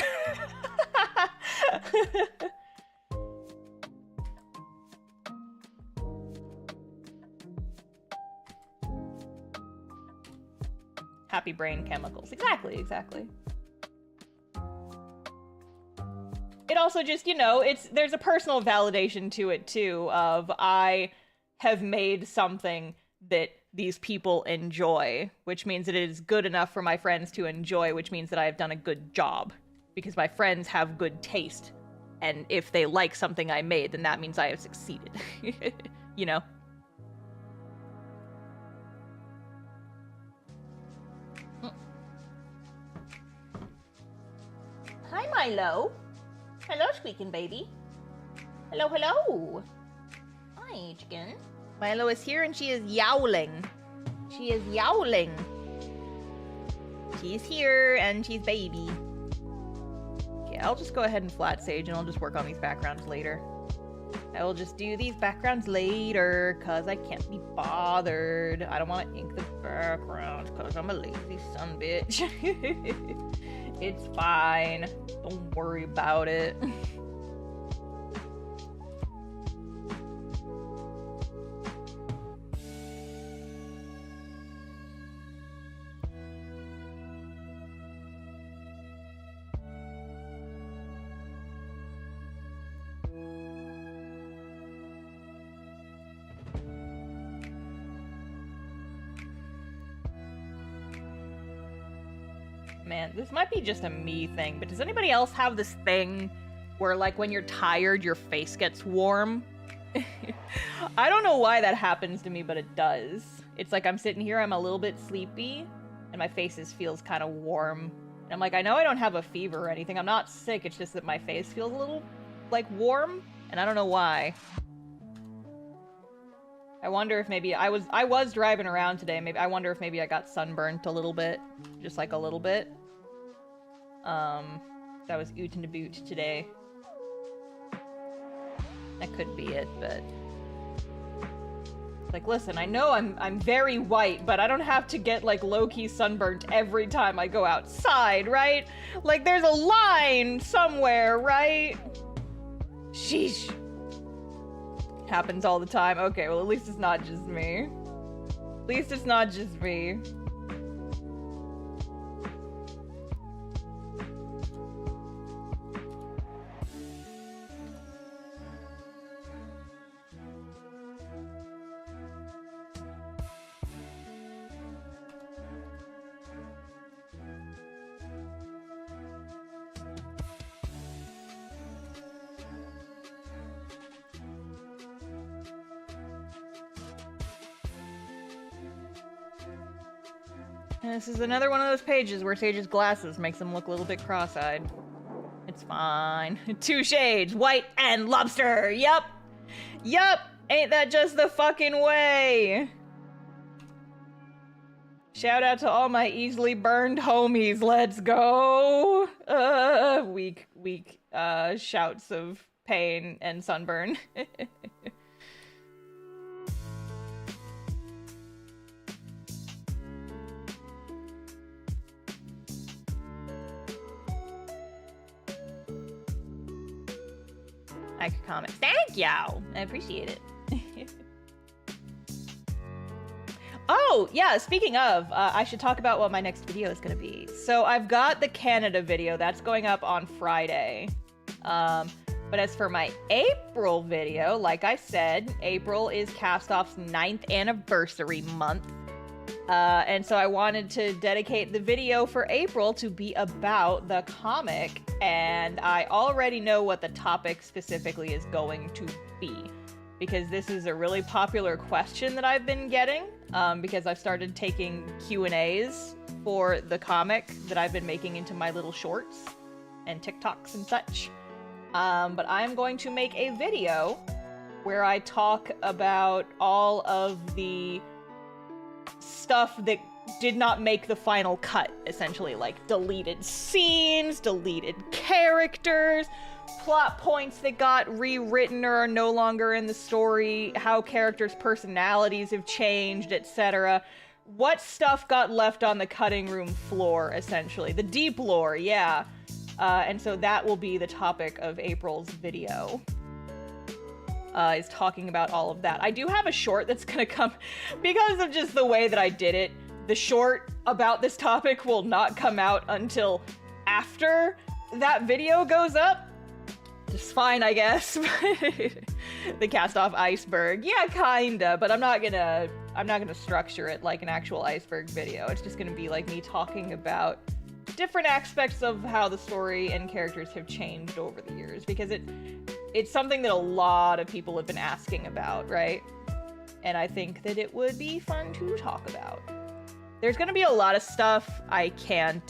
Happy brain chemicals. Exactly. It also just, you know, there's a personal validation to it too, of I have made something that these people enjoy, which means that it is good enough for my friends to enjoy, which means that I have done a good job, because my friends have good taste. And if they like something I made, then that means I have succeeded. You know? Hi, Milo. Hello, squeaking baby. Hello. Hi, chicken. Milo is here and she is yowling. She's here and she's baby. Okay, I'll just go ahead and flat sage and I'll just work on these backgrounds later. I will just do these backgrounds later because I can't be bothered. I don't want to ink the backgrounds because I'm a lazy sumbitch. It's fine. Don't worry about it. Man, this might be just a me thing, but does anybody else have this thing where, like, when you're tired, your face gets warm? I don't know why that happens to me, but it does. It's like I'm sitting here, I'm a little bit sleepy, and my face feels kind of warm. And I'm like, I know I don't have a fever or anything. I'm not sick, it's just that my face feels a little, like, warm, and I don't know why. I wonder if maybe I was driving around today. Maybe I wonder if maybe I got sunburnt a little bit, just like a little bit. That was oot in the boot today. That could be it, but like, listen, I know I'm very white, but I don't have to get like low-key sunburnt every time I go outside, right? Like, there's a line somewhere, right? Sheesh. Happens all the time. Okay, well, at least it's not just me. At least it's not just me. This is another one of those pages where Sage's glasses makes him look a little bit cross-eyed. It's fine. 2 shades, white and lobster. Yup. Yup. Ain't that just the fucking way? Shout out to all my easily burned homies. Let's go. Weak shouts of pain and sunburn. I could comment. Thank you. I appreciate it. Oh, yeah, speaking of, I should talk about what my next video is going to be. So I've got the Canada video. That's going up on Friday. But as for my April video, like I said, April is Castoff's 9th anniversary month. And so I wanted to dedicate the video for April to be about the comic. And I already know what the topic specifically is going to be, because this is a really popular question that I've been getting, because I've started taking Q&As for the comic that I've been making into my little shorts and TikToks and such. But I'm going to make a video where I talk about all of the stuff that did not make the final cut, essentially, like deleted scenes, deleted characters, plot points that got rewritten or are no longer in the story, how characters' personalities have changed, etc. What stuff got left on the cutting room floor, essentially. The deep lore, yeah. And so that will be the topic of April's video. Is talking about all of that. I do have a short that's gonna come, because of just the way that I did it, the short about this topic will not come out until after that video goes up. Just fine, I guess. The Castoff iceberg. Yeah, kinda, but I'm not gonna structure it like an actual iceberg video. It's just gonna be like me talking about different aspects of how the story and characters have changed over the years, because it's something that a lot of people have been asking about, right? And I think that it would be fun to talk about. There's gonna be a lot of stuff I can't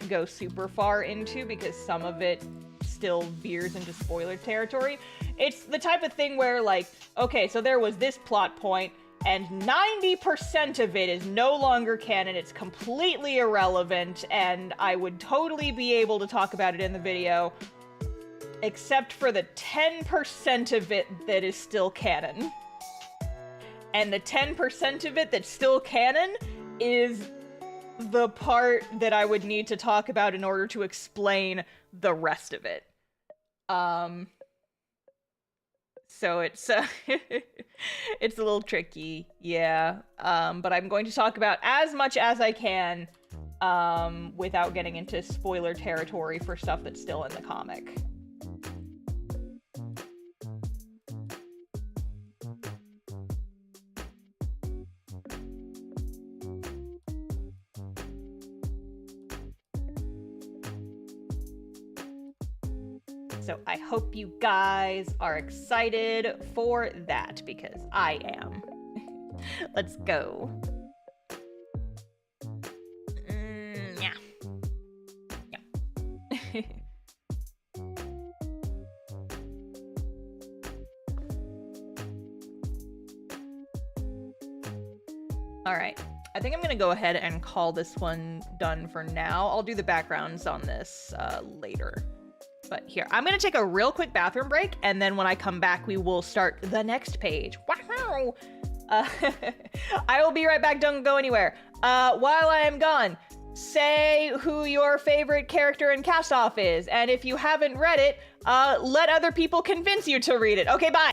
go super far into, because some of it still veers into spoiler territory. It's the type of thing where, like, okay, so there was this plot point, and 90% of it is no longer canon, it's completely irrelevant, and I would totally be able to talk about it in the video, except for the 10% of it that is still canon. And the 10% of it that's still canon is the part that I would need to talk about in order to explain the rest of it. So it's it's a little tricky, yeah. But I'm going to talk about as much as I can without getting into spoiler territory for stuff that's still in the comic. So I hope you guys are excited for that, because I am. Let's go. Yeah. Yeah. All right. I think I'm gonna go ahead and call this one done for now. I'll do the backgrounds on this later. But here, I'm gonna take a real quick bathroom break, and then when I come back, we will start the next page. Wow! I will be right back, don't go anywhere. While I am gone, say who your favorite character in Castoff is, and if you haven't read it, let other people convince you to read it. Okay, bye!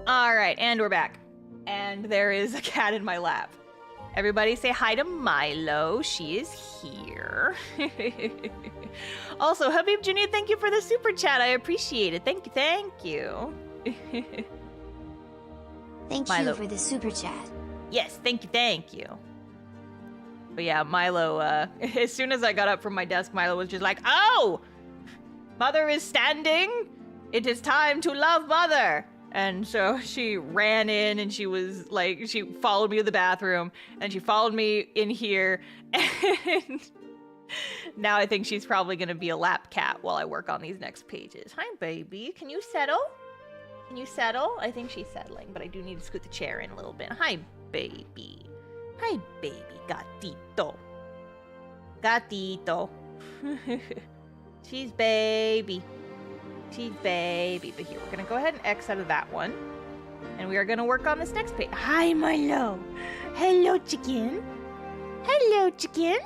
All right, and we're back. And there is a cat in my lap. Everybody say hi to Milo. She is here. Also, Habib Junior, thank you for the super chat. I appreciate it. Thank you, thank you. Thank Milo. you for the super chat. Yes, thank you, thank you. But yeah, Milo, as soon as I got up from my desk, Milo was just like, oh! Mother is standing! It is time to love Mother! And so she ran in and she was like, she followed me to the bathroom and she followed me in here. And now I think she's probably going to be a lap cat while I work on these next pages. Hi, baby. Can you settle? Can you settle? I think she's settling, but I do need to scoot the chair in a little bit. Hi, baby. Hi, baby. Gatito. Gatito. She's baby. She's baby. But here, we're going to go ahead and X out of that one. And we are going to work on this next page. Hi, Milo. Hello, chicken. Hello, chicken.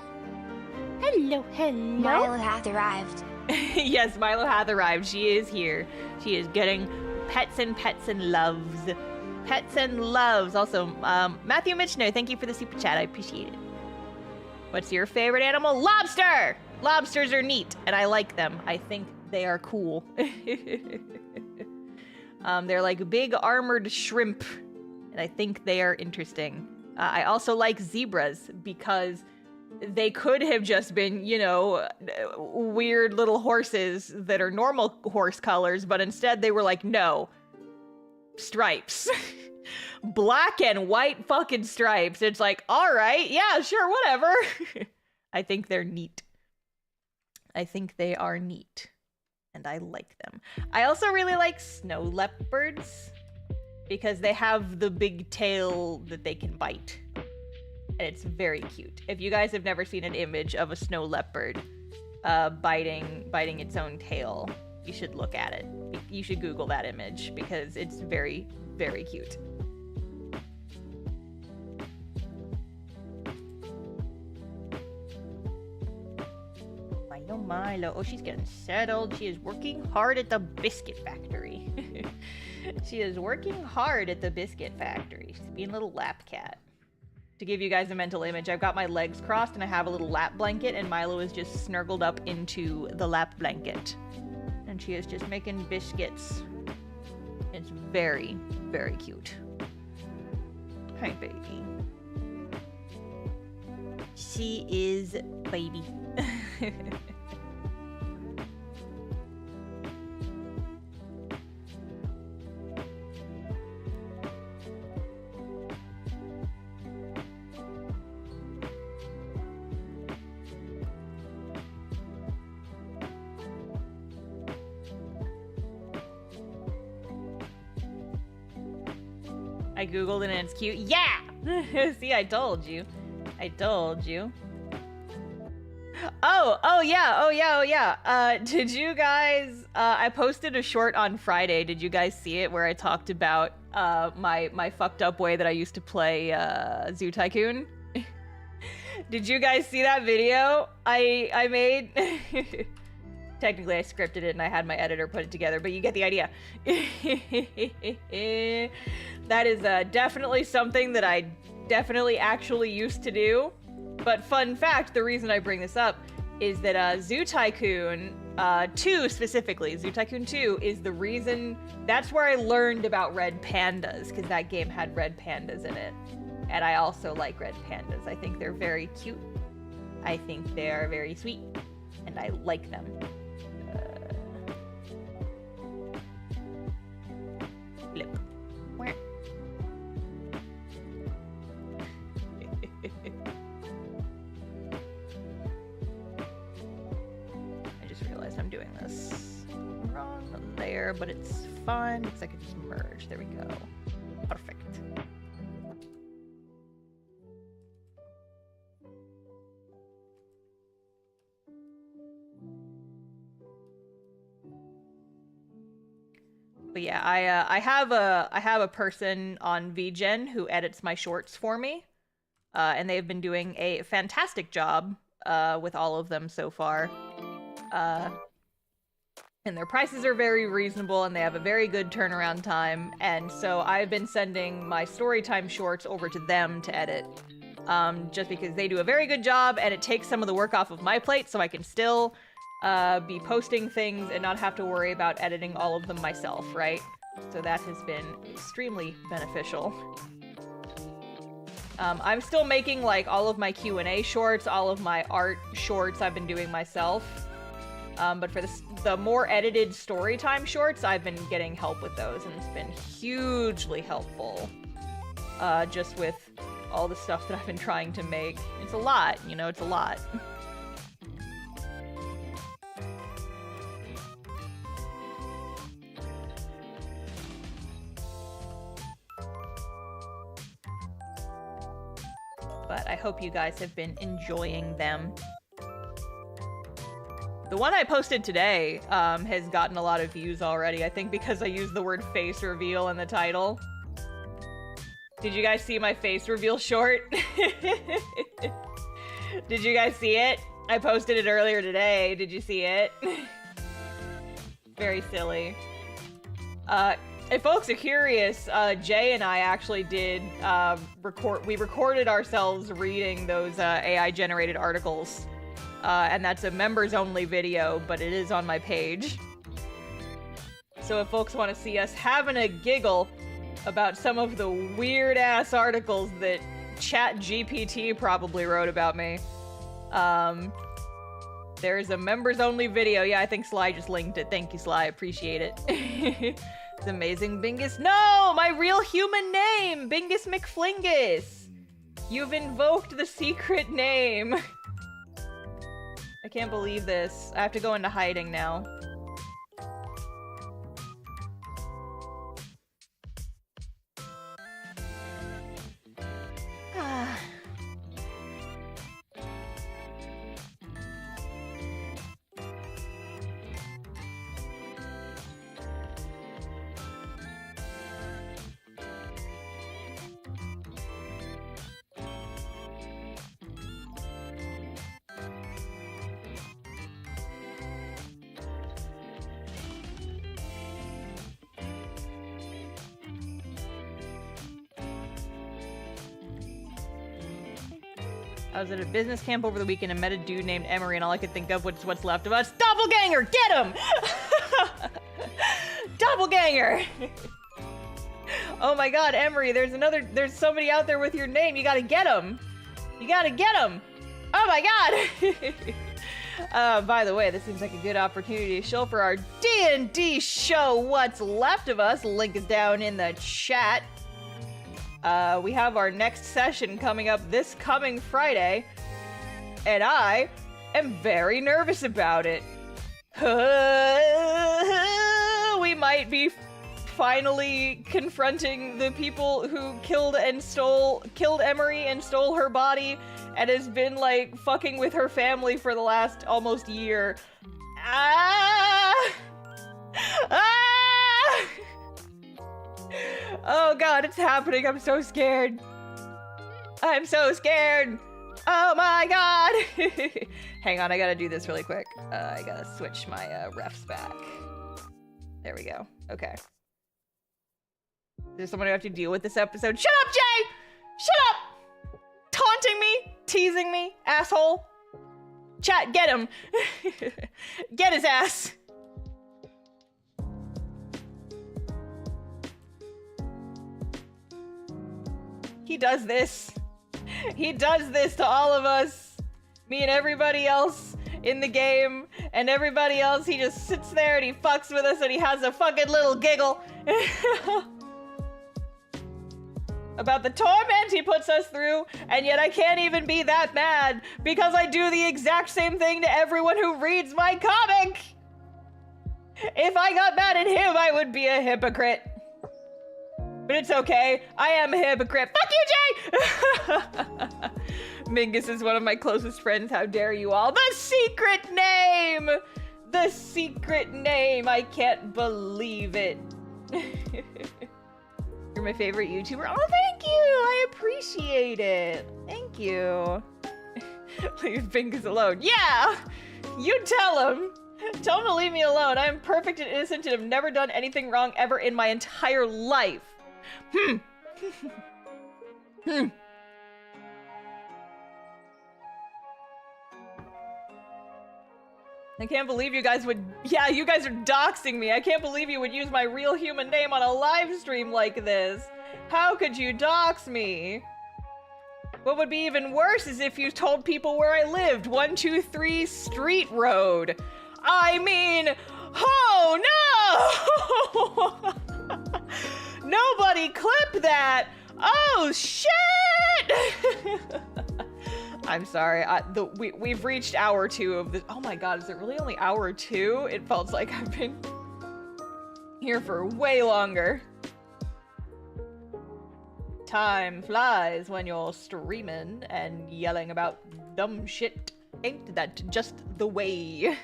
Hello, hello. Milo hath arrived. Yes, Milo hath arrived. She is here. She is getting pets and loves. Pets and loves. Also, Matthew Mitchner, thank you for the super chat. I appreciate it. What's your favorite animal? Lobster! Lobsters are neat, and I like them. I think they are cool. They're like big armored shrimp, and I think they are interesting. I also like zebras because they could have just been, you know, weird little horses that are normal horse colors, but instead they were like, no, stripes. Black and white fucking stripes. It's like, all right, yeah, sure, whatever. I think they're neat. I think they are neat. And I like them. I also really like snow leopards because they have the big tail that they can bite. And it's very cute. If you guys have never seen an image of a snow leopard biting its own tail, you should look at it. You should Google that image because it's very, very cute. Milo. Oh, she's getting settled. She is working hard at the biscuit factory. She is working hard at the biscuit factory. She's being a little lap cat. To give you guys a mental image, I've got my legs crossed and I have a little lap blanket and Milo is just snuggled up into the lap blanket. And she is just making biscuits. It's very, very cute. Hi, baby. She is baby. I googled it and it's cute. Yeah! See, I told you. I told you. Oh yeah. Did you guys, I posted a short on Friday. Did you guys see it where I talked about my fucked up way that I used to play Zoo Tycoon? Did you guys see that video I made? Technically, I scripted it and I had my editor put it together, but you get the idea. That is definitely something that I definitely actually used to do. But fun fact, the reason I bring this up is that Zoo Tycoon 2 specifically, Zoo Tycoon 2 is the reason, that's where I learned about red pandas, because that game had red pandas in it. And I also like red pandas. I think they're very cute. I think they are very sweet. And I like them. Flip. doing this wrong there, but it's fine because I could just merge. There we go. Perfect. But yeah, I have a person on VGen who edits my shorts for me, and they've been doing a fantastic job with all of them so far. And their prices are very reasonable, and they have a very good turnaround time. And so I've been sending my storytime shorts over to them to edit, just because they do a very good job, and it takes some of the work off of my plate, so I can still be posting things and not have to worry about editing all of them myself, right? So that has been extremely beneficial. I'm still making like all of my Q&A shorts, all of my art shorts I've been doing myself. But for the more edited storytime shorts, I've been getting help with those, and it's been hugely helpful. Just with all the stuff that I've been trying to make. It's a lot, you know, it's a lot. But I hope you guys have been enjoying them. The one I posted today has gotten a lot of views already, I think because I used the word face reveal in the title. Did you guys see my face reveal short? Did you guys see it? I posted it earlier today. Did you see it? Very silly. If folks are curious, Jay and I actually did we recorded ourselves reading those AI-generated articles. And that's a members-only video, but it is on my page. So if folks want to see us having a giggle about some of the weird-ass articles that ChatGPT probably wrote about me, there's a members-only video. Yeah, I think Sly just linked it. Thank you, Sly. I appreciate it. It's amazing, Bingus. No! My real human name! Bingus McFlingus! You've invoked the secret name. I can't believe this. I have to go into hiding now. I was at a business camp over the weekend and met a dude named Emery, and all I could think of was what's left of us. Doppelganger! Get him! Doppelganger! Oh my god, Emery, there's somebody out there with your name. You gotta get him! You gotta get him! Oh my god! By the way, this seems like a good opportunity to show for our D&D show What's Left of Us. Link is down in the chat. We have our next session coming up this coming Friday, and I am very nervous about it. We might be finally confronting the people who killed Emery and stole her body, and has been like fucking with her family for the last almost year. Oh god, it's happening. I'm so scared. I'm so scared. Oh my god. Hang on, I gotta do this really quick. I gotta switch my refs back. There we go. Okay. There's someone who have to deal with this episode. Shut up, Jay! Shut up! Taunting me, teasing me, asshole. Chat, get him. Get his ass. He does this. He does this to all of us. Me and everybody else in the game. And everybody else, he just sits there and he fucks with us and he has a fucking little giggle. About the torment he puts us through. And yet I can't even be that mad because I do the exact same thing to everyone who reads my comic. If I got mad at him, I would be a hypocrite. But it's okay. I am a hypocrite. Fuck you, Jay! Mingus is one of my closest friends. How dare you all? The secret name! The secret name. I can't believe it. You're my favorite YouTuber. Oh, thank you. I appreciate it. Thank you. Leave Mingus alone. Yeah! You tell him. Tell him to leave me alone. I am perfect and innocent and have never done anything wrong ever in my entire life. I can't believe you guys would... Yeah, you guys are doxing me. I can't believe you would use my real human name on a live stream like this. How could you dox me? What would be even worse is if you told people where I lived. 123 Street Road. I mean, oh no! Nobody clip that! Oh shit! I'm sorry. We've reached hour 2 of this. Oh my god, is it really only hour 2? It felt like I've been here for way longer. Time flies when you're streaming and yelling about dumb shit. Ain't that just the way?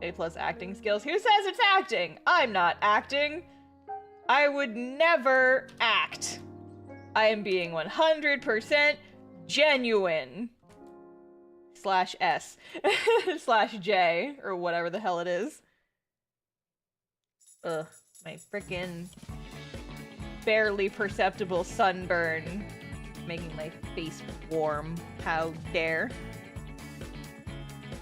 A+ acting skills. Who says it's acting? I'm not acting. I would never act. I am being 100% genuine. /S. /J. Or whatever the hell it is. Ugh. My frickin' barely perceptible sunburn. Making my face warm. How dare.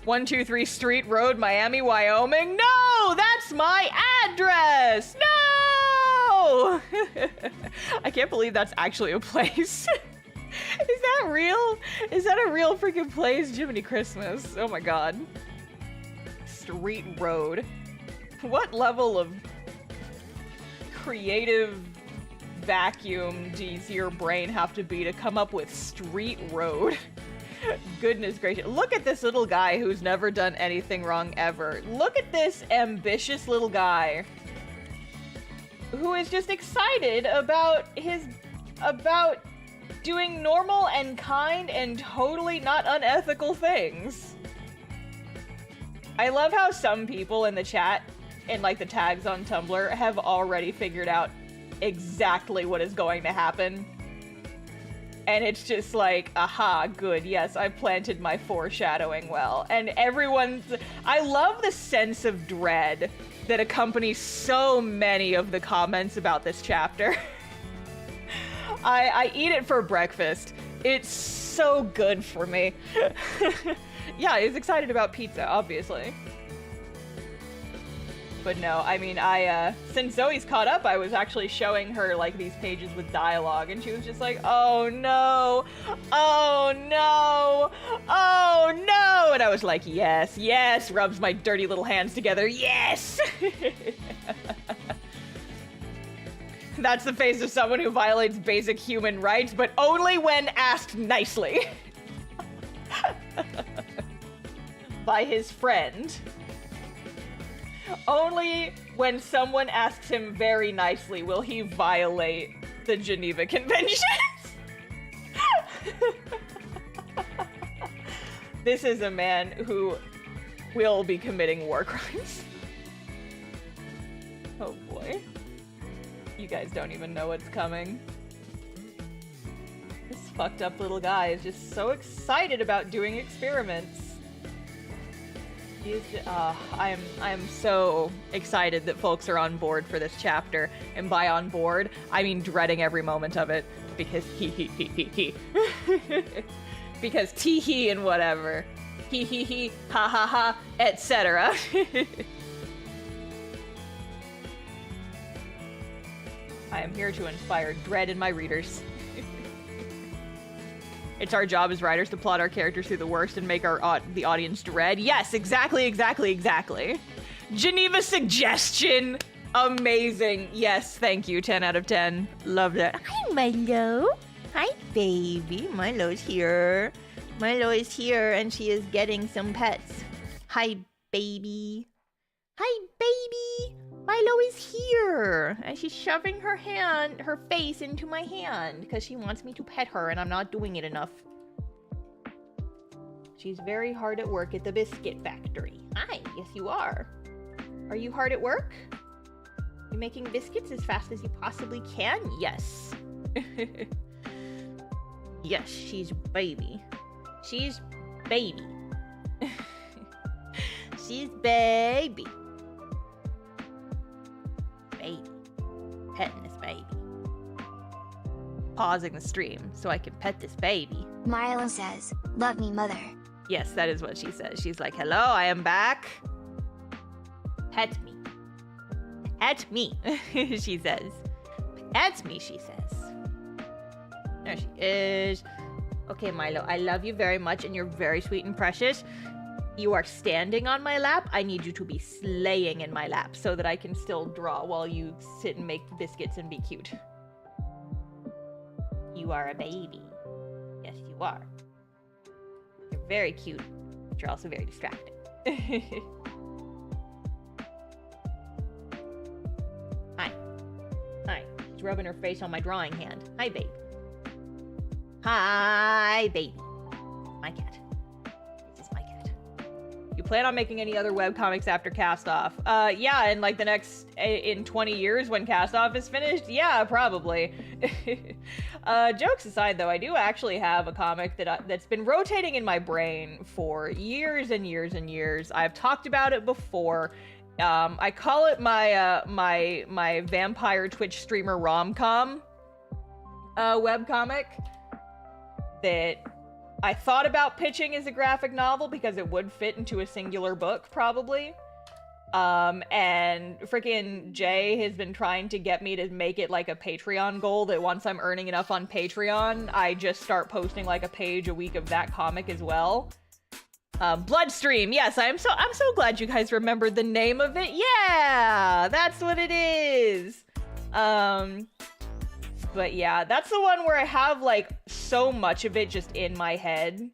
123 Street Road, Miami, Wyoming? No! That's my address! No! I can't believe that's actually a place. Is that real? Is that a real freaking place? Jiminy Christmas. Oh my god. Street Road. What level of creative vacuum does your brain have to be to come up with Street Road? Goodness gracious. Look at this little guy who's never done anything wrong ever. Look at this ambitious little guy who is just excited about doing normal and kind and totally not unethical things. I love how some people in the chat and like the tags on Tumblr have already figured out exactly what is going to happen. And it's just like, aha, good, yes, I planted my foreshadowing well. And I love the sense of dread that accompanies so many of the comments about this chapter. I eat it for breakfast. It's so good for me. Yeah, he's excited about pizza, obviously. But no, I mean, since Zoe's caught up, I was actually showing her, like, these pages with dialogue, and she was just like, oh no, oh no, oh no, and I was like, yes, yes, rubs my dirty little hands together, yes! That's the face of someone who violates basic human rights, but only when asked nicely. By his friend. Only when someone asks him very nicely will he violate the Geneva Conventions. This is a man who will be committing war crimes. Oh boy. You guys don't even know what's coming. This fucked up little guy is just so excited about doing experiments. I am so excited that folks are on board for this chapter, and by on board, I mean dreading every moment of it, because he. Because tee-hee and whatever. He, ha ha ha, etc. I am here to inspire dread in my readers. It's our job as writers to plot our characters through the worst and make the audience dread. Yes, exactly. Geneva suggestion. Amazing. Yes, thank you. 10 out of 10. Love that. Hi, Milo. Hi, baby. Milo's here. Milo is here and she is getting some pets. Hi, baby. Hi, baby. Milo is here. And she's shoving her face into my hand because she wants me to pet her and I'm not doing it enough. She's very hard at work at the biscuit factory. Hi, yes you are. Are you hard at work? You making biscuits as fast as you possibly can? Yes. Yes, she's baby. She's baby. She's baby. Baby. Petting this baby. Pausing the stream so I can pet this baby. Milo says, "Love me, mother." Yes, that is what she says. She's like, "Hello, I am back. Pet me. Pet me," she says. Pet me, she says. There she is. Okay, Milo, I love you very much and you're very sweet and precious. You are standing on my lap. I need you to be slaying in my lap so that I can still draw while you sit and make biscuits and be cute. You are a baby. Yes, you are. You're very cute, but you're also very distracting. Hi. Hi. She's rubbing her face on my drawing hand. Hi, babe. Hi, baby. My cat. This is my cat. You plan on making any other webcomics after Castoff? Yeah, in like the next, in 20 years when Castoff is finished? Yeah, probably. Jokes aside though, I do actually have a comic that's been rotating in my brain for years and years and years. I've talked about it before. I call it my, my vampire Twitch streamer rom-com, webcomic. That I thought about pitching as a graphic novel because it would fit into a singular book, probably. And freaking Jay has been trying to get me to make it like a Patreon goal that once I'm earning enough on Patreon, I just start posting like a page a week of that comic as well. Bloodstream, yes, I'm so glad you guys remembered the name of it. Yeah, that's what it is. But yeah, that's the one where I have like so much of it just in my head.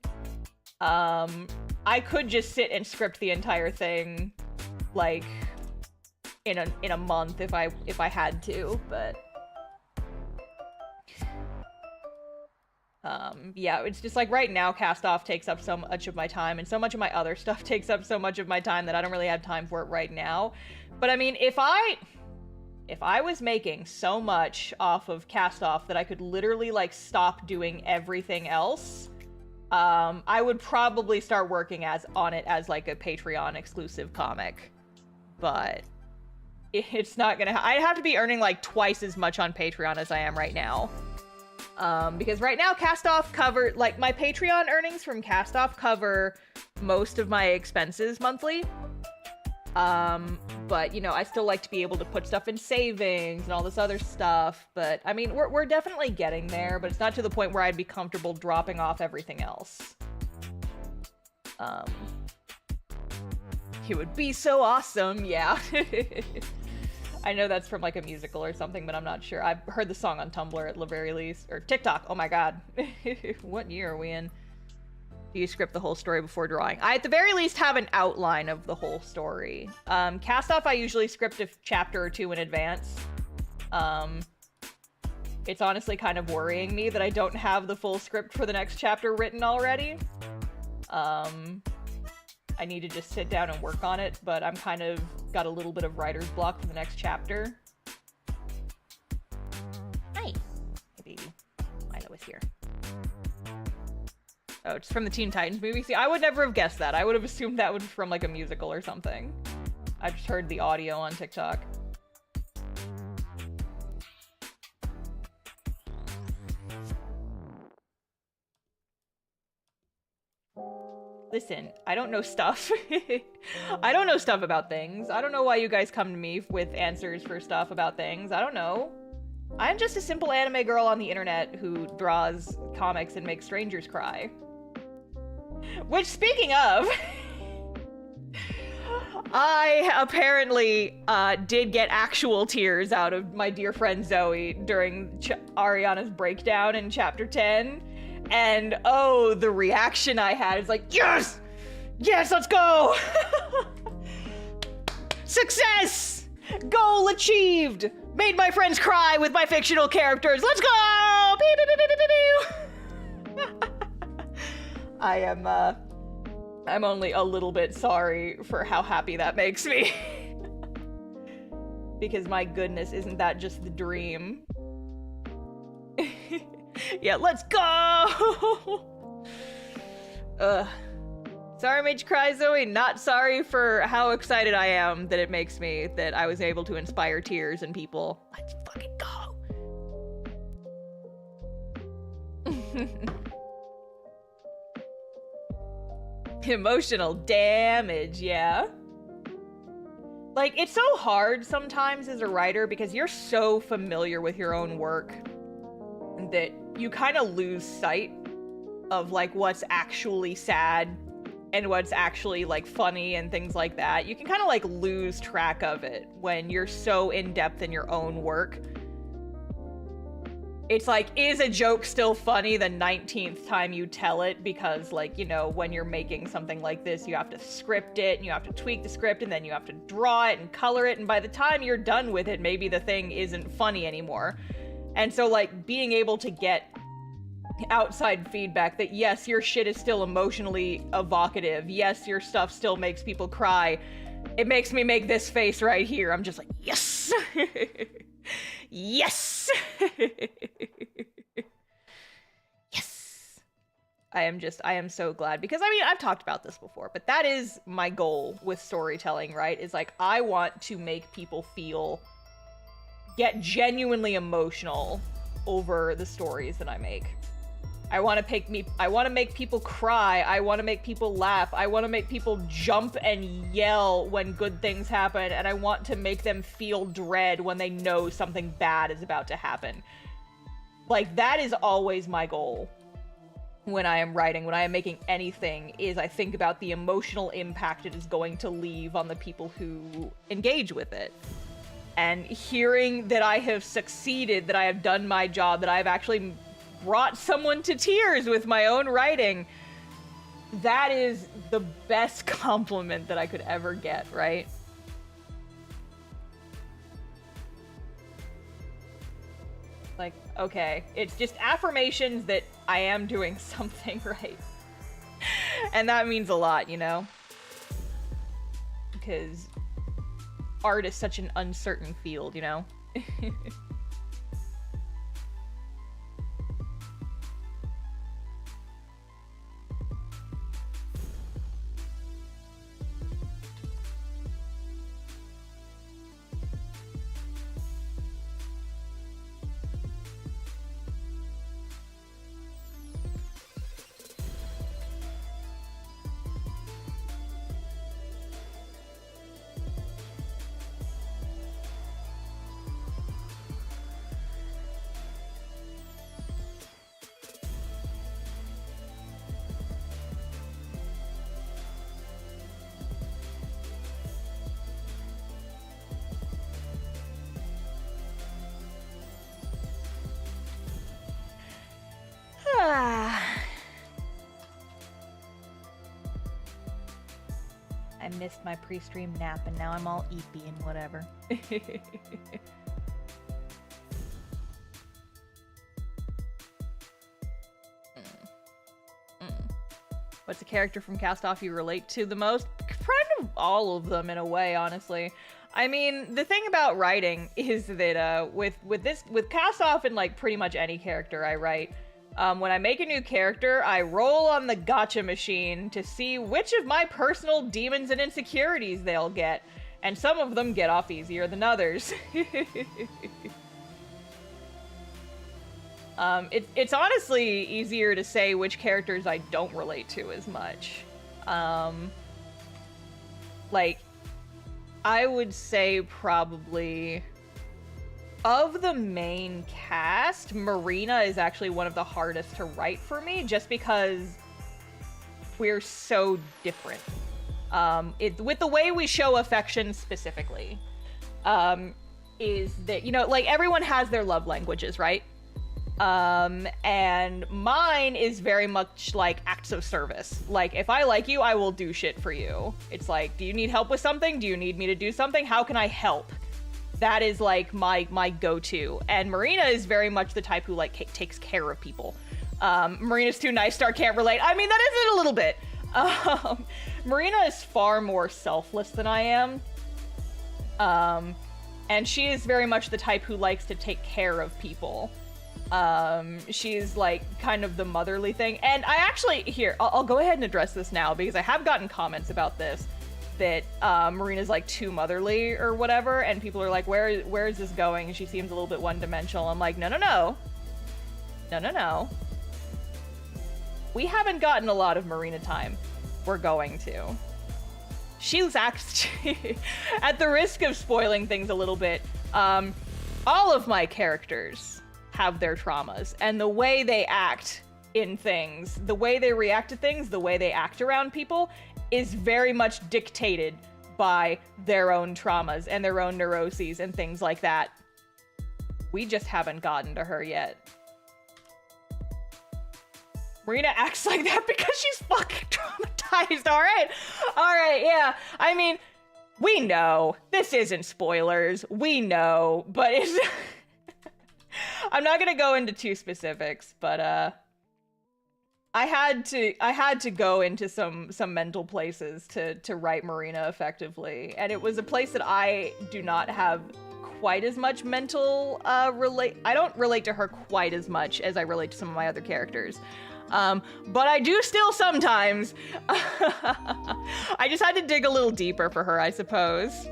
I could just sit and script the entire thing like in a month if I had to, but yeah, it's just like right now Castoff takes up so much of my time and so much of my other stuff takes up so much of my time that I don't really have time for it right now. But I mean, if I was making so much off of Castoff that I could literally like stop doing everything else, I would probably start working on it as like a Patreon exclusive comic. But it's not gonna. I'd have to be earning like twice as much on Patreon as I am right now. Because right now Castoff covered, like, my Patreon earnings from Castoff cover most of my expenses monthly. But, you know, I still like to be able to put stuff in savings and all this other stuff. But, I mean, we're definitely getting there, but it's not to the point where I'd be comfortable dropping off everything else. It would be so awesome, yeah. I know that's from, like, a musical or something, but I'm not sure. I've heard the song on Tumblr at the very least. Or TikTok, oh my god. What year are we in? Do you script the whole story before drawing? I, at the very least, have an outline of the whole story. Castoff, I usually script a chapter or two in advance. It's honestly kind of worrying me that I don't have the full script for the next chapter written already. I need to just sit down and work on it, but I'm kind of got a little bit of writer's block for the next chapter. Hi. Hey, baby. Milo is here. Oh, it's from the Teen Titans movie? See, I would never have guessed that. I would have assumed that was from, like, a musical or something. I just heard the audio on TikTok. Listen, I don't know stuff. I don't know stuff about things. I don't know why you guys come to me with answers for stuff about things. I don't know. I'm just a simple anime girl on the internet who draws comics and makes strangers cry. Which, speaking of, I apparently did get actual tears out of my dear friend Zoe during Ariana's breakdown in chapter 10. And oh, the reaction I had is like, yes! Yes, let's go! Success! Goal achieved! Made my friends cry with my fictional characters. Let's go! Pew, pew, pew, pew, pew, pew. I'm only a little bit sorry for how happy that makes me. Because my goodness, isn't that just the dream? Yeah, let's go! Sorry made you cry, Zoe. Not sorry for how excited I am that it makes me that I was able to inspire tears in people. Let's fucking go! Emotional damage, yeah. Like, it's so hard sometimes as a writer because you're so familiar with your own work that you kind of lose sight of, like, what's actually sad and what's actually, like, funny and things like that. You can kind of, like, lose track of it when you're so in-depth in your own work. It's like, is a joke still funny the 19th time you tell it? Because, like, you know, when you're making something like this, you have to script it, and you have to tweak the script, and then you have to draw it and color it, and by the time you're done with it, maybe the thing isn't funny anymore. And so, like, being able to get outside feedback that, yes, your shit is still emotionally evocative, yes, your stuff still makes people cry, it makes me make this face right here. I'm just like, yes! Yes! Yes! I am so glad, because, I mean, I've talked about this before, but that is my goal with storytelling, right? Is like, I want to make people get genuinely emotional over the stories that I make. I want to make people cry. I want to make people laugh. I want to make people jump and yell when good things happen, and I want to make them feel dread when they know something bad is about to happen. Like, that is always my goal when I am writing, when I am making anything, is I think about the emotional impact it is going to leave on the people who engage with it. And hearing that I have succeeded, that I have done my job, that I've actually brought someone to tears with my own writing, that is the best compliment that I could ever get, right? Like, okay, it's just affirmations that I am doing something right. And that means a lot, you know? Because art is such an uncertain field, you know? I missed my pre-stream nap and now I'm all eepy and whatever. What's a character from Castoff you relate to the most? Kind of all of them in a way, honestly. I mean, the thing about writing is that with Castoff and like pretty much any character I write, when I make a new character, I roll on the gotcha machine to see which of my personal demons and insecurities they'll get. And some of them get off easier than others. It's honestly easier to say which characters I don't relate to as much. Like, I would say probably, of the main cast, Marina is actually one of the hardest to write for me, just because we're so different. With the way we show affection specifically, is that, you know, like, everyone has their love languages, right? And mine is very much like acts of service. Like, if I like you, I will do shit for you. It's like, do you need help with something? Do you need me to do something? How can I help? That is like my go-to. And Marina is very much the type who like takes care of people. Marina's too nice, Star can't relate. I mean, that is it a little bit. Marina is far more selfless than I am. And she is very much the type who likes to take care of people. She's like kind of the motherly thing. And I actually, here, I'll go ahead and address this now because I have gotten comments about this, that Marina's like too motherly or whatever. And people are like, where is this going? And she seems a little bit one-dimensional. I'm like, no. We haven't gotten a lot of Marina time. We're going to. She's actually, at the risk of spoiling things a little bit, all of my characters have their traumas, and the way they act in things, the way they react to things, the way they act around people is very much dictated by their own traumas and their own neuroses and things like that. We just haven't gotten to her yet. Marina acts like that because she's fucking traumatized, all right, yeah. I mean, we know. This isn't spoilers. We know, but it's... I'm not gonna go into too specifics, but I had to go into some mental places to write Marina effectively, and it was a place that I do not have quite as much mental I don't relate to her quite as much as I relate to some of my other characters. But I do still sometimes. I just had to dig a little deeper for her, I suppose.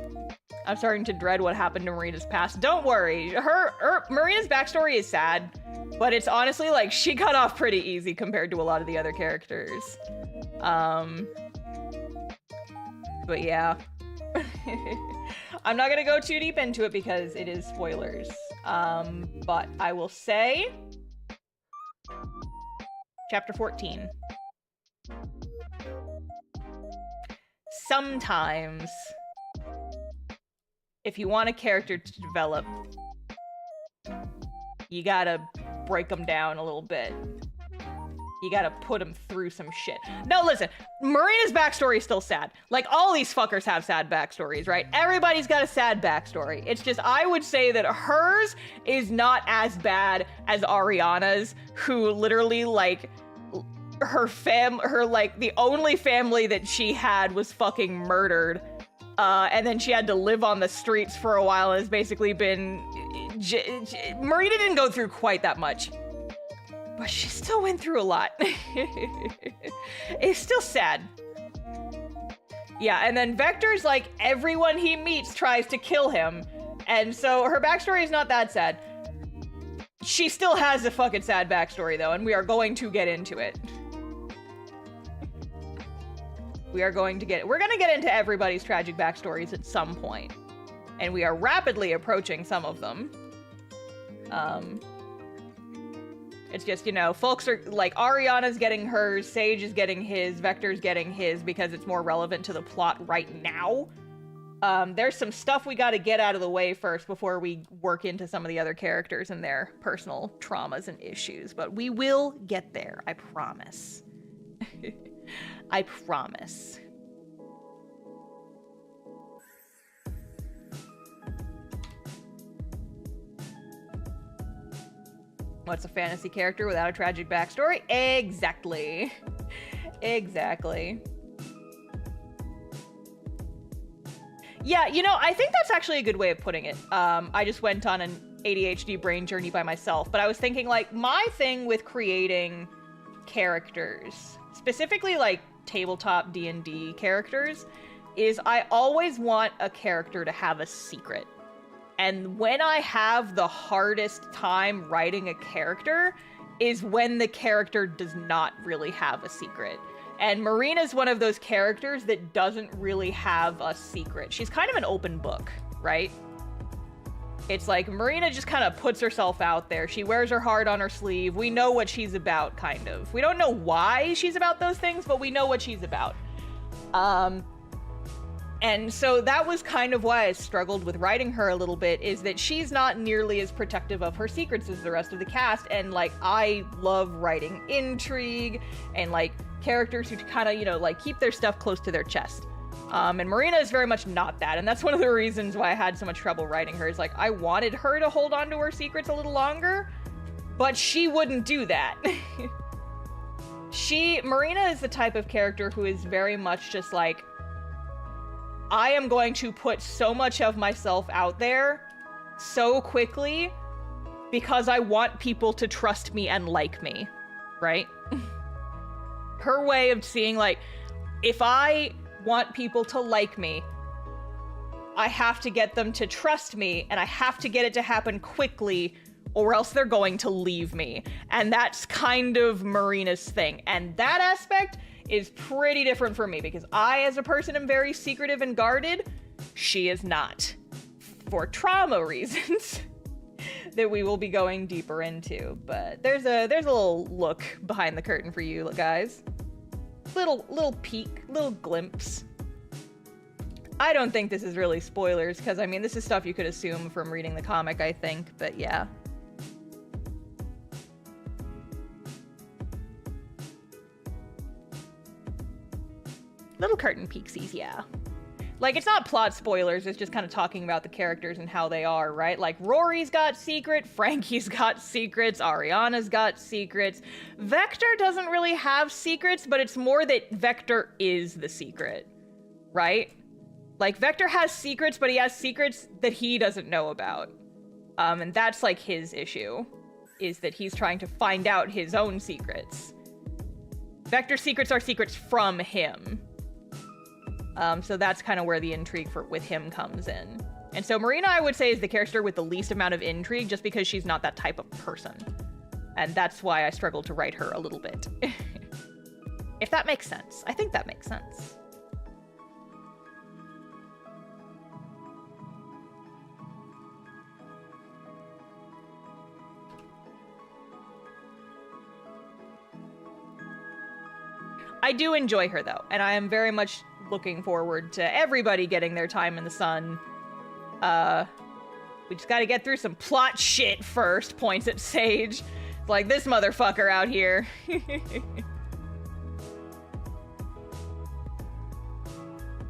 I'm starting to dread what happened to Marina's past. Don't worry, Marina's backstory is sad, but it's honestly like she got off pretty easy compared to a lot of the other characters. But yeah. I'm not gonna go too deep into it because it is spoilers. But I will say, Chapter 14. Sometimes, if you want a character to develop, you gotta break them down a little bit. You gotta put them through some shit. Now listen, Marina's backstory is still sad. Like, all these fuckers have sad backstories, right? Everybody's got a sad backstory. It's just, I would say that hers is not as bad as Ariana's, who literally, like, the only family that she had was fucking murdered. And then she had to live on the streets for a while and has basically been... Marina didn't go through quite that much. But she still went through a lot. It's still sad. Yeah, and then Vector's like, everyone he meets tries to kill him. And so her backstory is not that sad. She still has a fucking sad backstory though, and we are going to get into it. We're gonna get into everybody's tragic backstories at some point. And we are rapidly approaching some of them. It's just, you know, folks are, like, Ariana's getting hers, Sage is getting his, Vector's getting his because it's more relevant to the plot right now. There's some stuff we gotta get out of the way first before we work into some of the other characters and their personal traumas and issues. But we will get there, I promise. I promise. What's a fantasy character without a tragic backstory? Exactly. Exactly. Yeah, you know, I think that's actually a good way of putting it. I just went on an ADHD brain journey by myself, but I was thinking, like, my thing with creating characters, specifically like tabletop D&D characters, is I always want a character to have a secret. And when I have the hardest time writing a character is when the character does not really have a secret. And Marina's one of those characters that doesn't really have a secret. She's kind of an open book, right? It's like Marina just kind of puts herself out there. She wears her heart on her sleeve. We know what she's about, kind of. We don't know why she's about those things, but we know what she's about. And so that was kind of why I struggled with writing her a little bit, is that she's not nearly as protective of her secrets as the rest of the cast. And like, I love writing intrigue and like characters who kind of, you know, like keep their stuff close to their chest. And Marina is very much not that. And that's one of the reasons why I had so much trouble writing her, is like, I wanted her to hold on to her secrets a little longer, but she wouldn't do that. Marina is the type of character who is very much just like, I am going to put so much of myself out there so quickly because I want people to trust me and like me, right? Her way of seeing, like, if I want people to like me, I have to get them to trust me, and I have to get it to happen quickly, or else they're going to leave me. And that's kind of Marina's thing. And that aspect is pretty different for me, because I, as a person, am very secretive and guarded. She is not. For trauma reasons that we will be going deeper into. But there's a little look behind the curtain for you guys. Little peek, little glimpse. I don't think this is really spoilers, because I mean, this is stuff you could assume from reading the comic, I think, but yeah. Little curtain peeksies, yeah. Like, it's not plot spoilers, it's just kind of talking about the characters and how they are, right? Like, Rory's got secret, Frankie's got secrets, Ariana's got secrets. Vector doesn't really have secrets, but it's more that Vector is the secret, right? Like, Vector has secrets, but he has secrets that he doesn't know about. And that's, like, his issue, is that he's trying to find out his own secrets. Vector's secrets are secrets from him. So that's kind of where the intrigue with him comes in. And so Marina, I would say, is the character with the least amount of intrigue, just because she's not that type of person. And that's why I struggled to write her a little bit. If that makes sense. I think that makes sense. I do enjoy her, though, and I am very much looking forward to everybody getting their time in the sun. We just gotta get through some plot shit first, points at Sage. It's like, this motherfucker out here.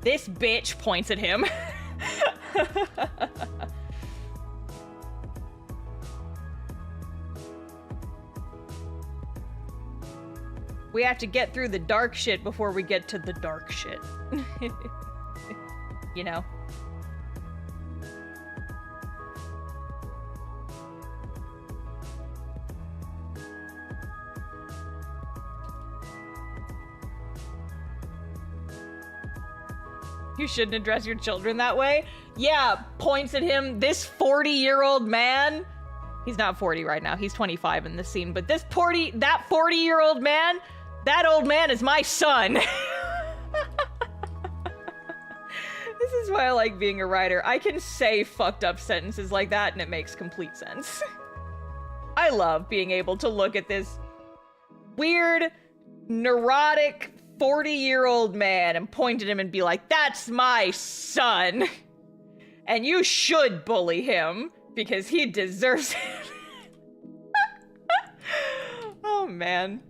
This bitch, points at him. We have to get through the dark shit before we get to the dark shit. You know? You shouldn't address your children that way. Yeah, points at him, this 40-year-old man. He's not 40 right now, he's 25 in this scene, but that 40-year-old man, that old man is my son. This is why I like being a writer. I can say fucked up sentences like that and it makes complete sense. I love being able to look at this weird, neurotic 40-year-old man and point at him and be like, that's my son. And you should bully him because he deserves it. Oh man.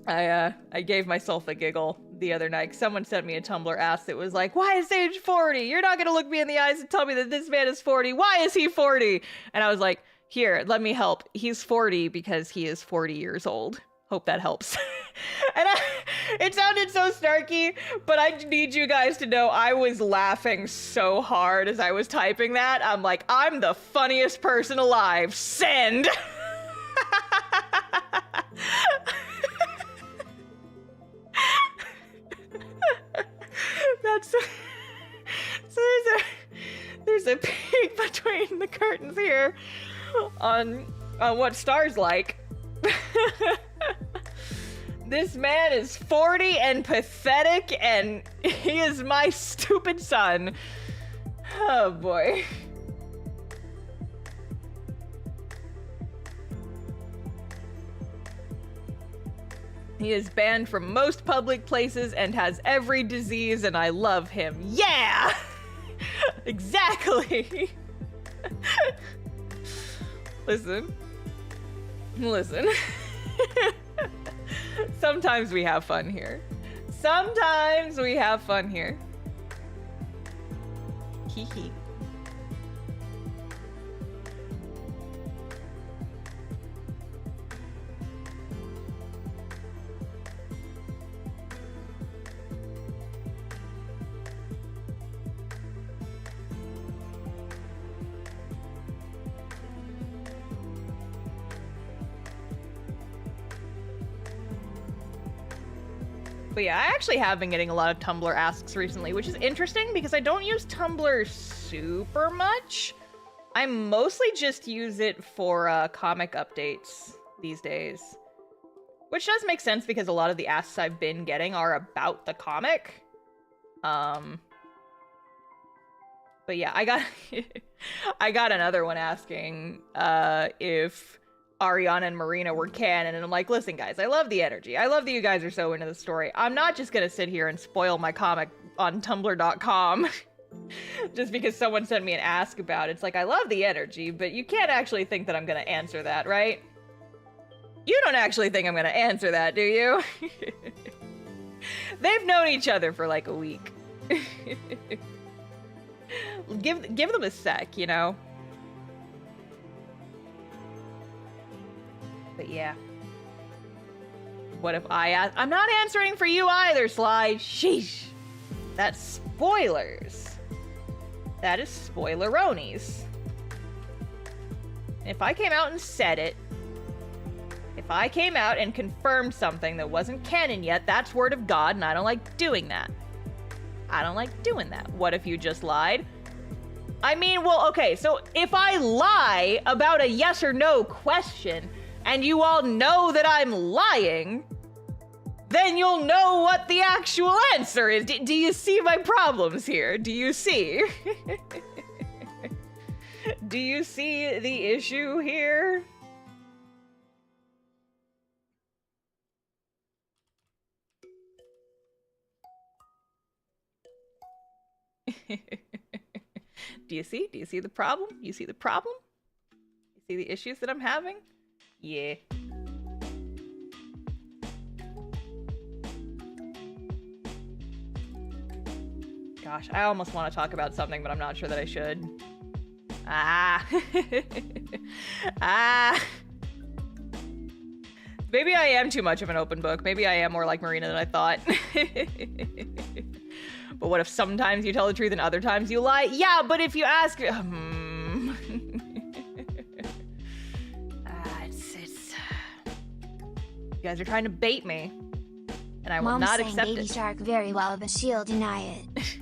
I gave myself a giggle the other night. Someone sent me a Tumblr ask that was like, why is Sage 40? You're not gonna look me in the eyes and tell me that this man is 40. Why is he 40? And I was like, here, let me help. He's 40 because he is 40 years old. Hope that helps. And it sounded so snarky, but I need you guys to know I was laughing so hard as I was typing that. I'm like, I'm the funniest person alive. Send! So there's a peek between the curtains here on what Star's like. This man is 40 and pathetic, and he is my stupid son. Oh boy. He is banned from most public places and has every disease, and I love him. Yeah! Exactly! Listen. Sometimes we have fun here. Hee hee. But yeah, I actually have been getting a lot of Tumblr asks recently, which is interesting because I don't use Tumblr super much. I mostly just use it for comic updates these days. Which does make sense because a lot of the asks I've been getting are about the comic. But yeah, I got I got another one asking if Ariana and Marina were canon, and I'm like, listen guys, I love the energy. I love that you guys are so into the story. I'm not just gonna sit here and spoil my comic on tumblr.com just because someone sent me an ask about it. It's like, I love the energy, but you can't actually think that I'm gonna answer that, right? You don't actually think I'm gonna answer that, do you? They've known each other for like a week. Give them a sec, you know? But yeah. What if I ask? I'm not answering for you either, Sly. Sheesh. That's spoilers. That is spoileronies. If I came out and said it, if I came out and confirmed something that wasn't canon yet, that's word of God, and I don't like doing that. I don't like doing that. What if you just lied? I mean, well, okay, so if I lie about a yes or no question, and you all know that I'm lying, then you'll know what the actual answer is. Do you see my problems here? Do you see? Do you see the issue here? Do you see? Do you see the problem? You see the problem? You see the issues that I'm having? Yeah. Gosh, I almost want to talk about something, but I'm not sure that I should. Ah. Ah. Maybe I am too much of an open book. Maybe I am more like Marina than I thought. But what if sometimes you tell the truth and other times you lie? Yeah, but if you ask... You guys are trying to bait me, and I will not accept it. Baby Shark very well, but she'll deny it.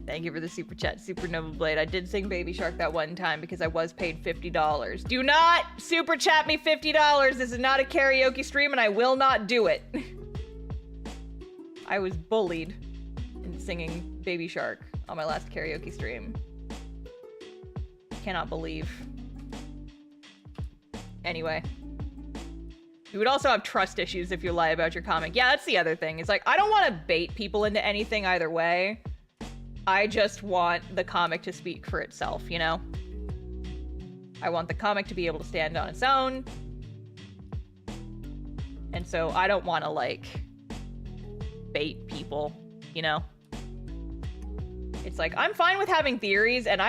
Thank you for the super chat, Supernova Blade. I did sing Baby Shark that one time because I was paid $50. Do not super chat me $50. This is not a karaoke stream, and I will not do it. I was bullied in singing Baby Shark on my last karaoke stream. Cannot believe. Anyway. You would also have trust issues if you lie about your comic. Yeah, that's the other thing. It's like, I don't want to bait people into anything either way. I just want the comic to speak for itself, you know? I want the comic to be able to stand on its own. And so I don't want to, like, bait people, you know? It's like, I'm fine with having theories, and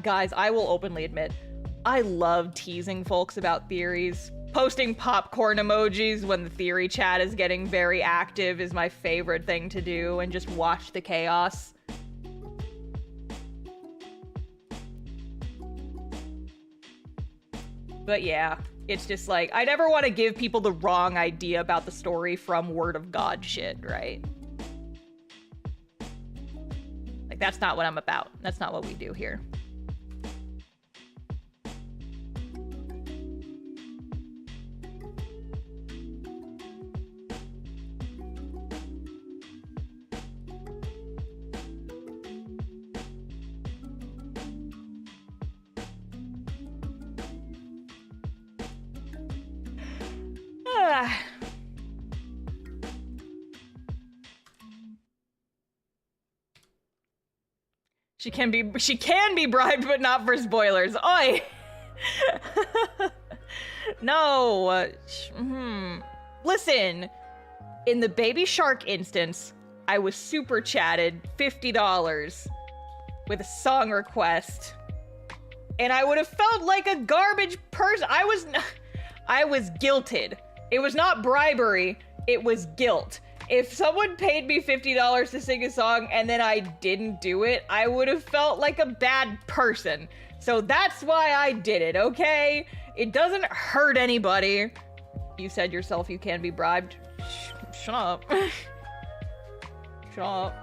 guys, I will openly admit, I love teasing folks about theories. Posting popcorn emojis when the theory chat is getting very active is my favorite thing to do, and just watch the chaos. But yeah, it's just like, I never want to give people the wrong idea about the story from word of God shit, right? Like, that's not what I'm about. That's not what we do here. She can be bribed, but not for spoilers. Oi! No. Listen, in the Baby Shark instance, I was super chatted $50 with a song request, and I would have felt like a garbage person. I was guilted. It was not bribery, it was guilt. If someone paid me $50 to sing a song and then I didn't do it, I would have felt like a bad person. So that's why I did it, okay? It doesn't hurt anybody. You said yourself you can be bribed. Shut up. Shut up.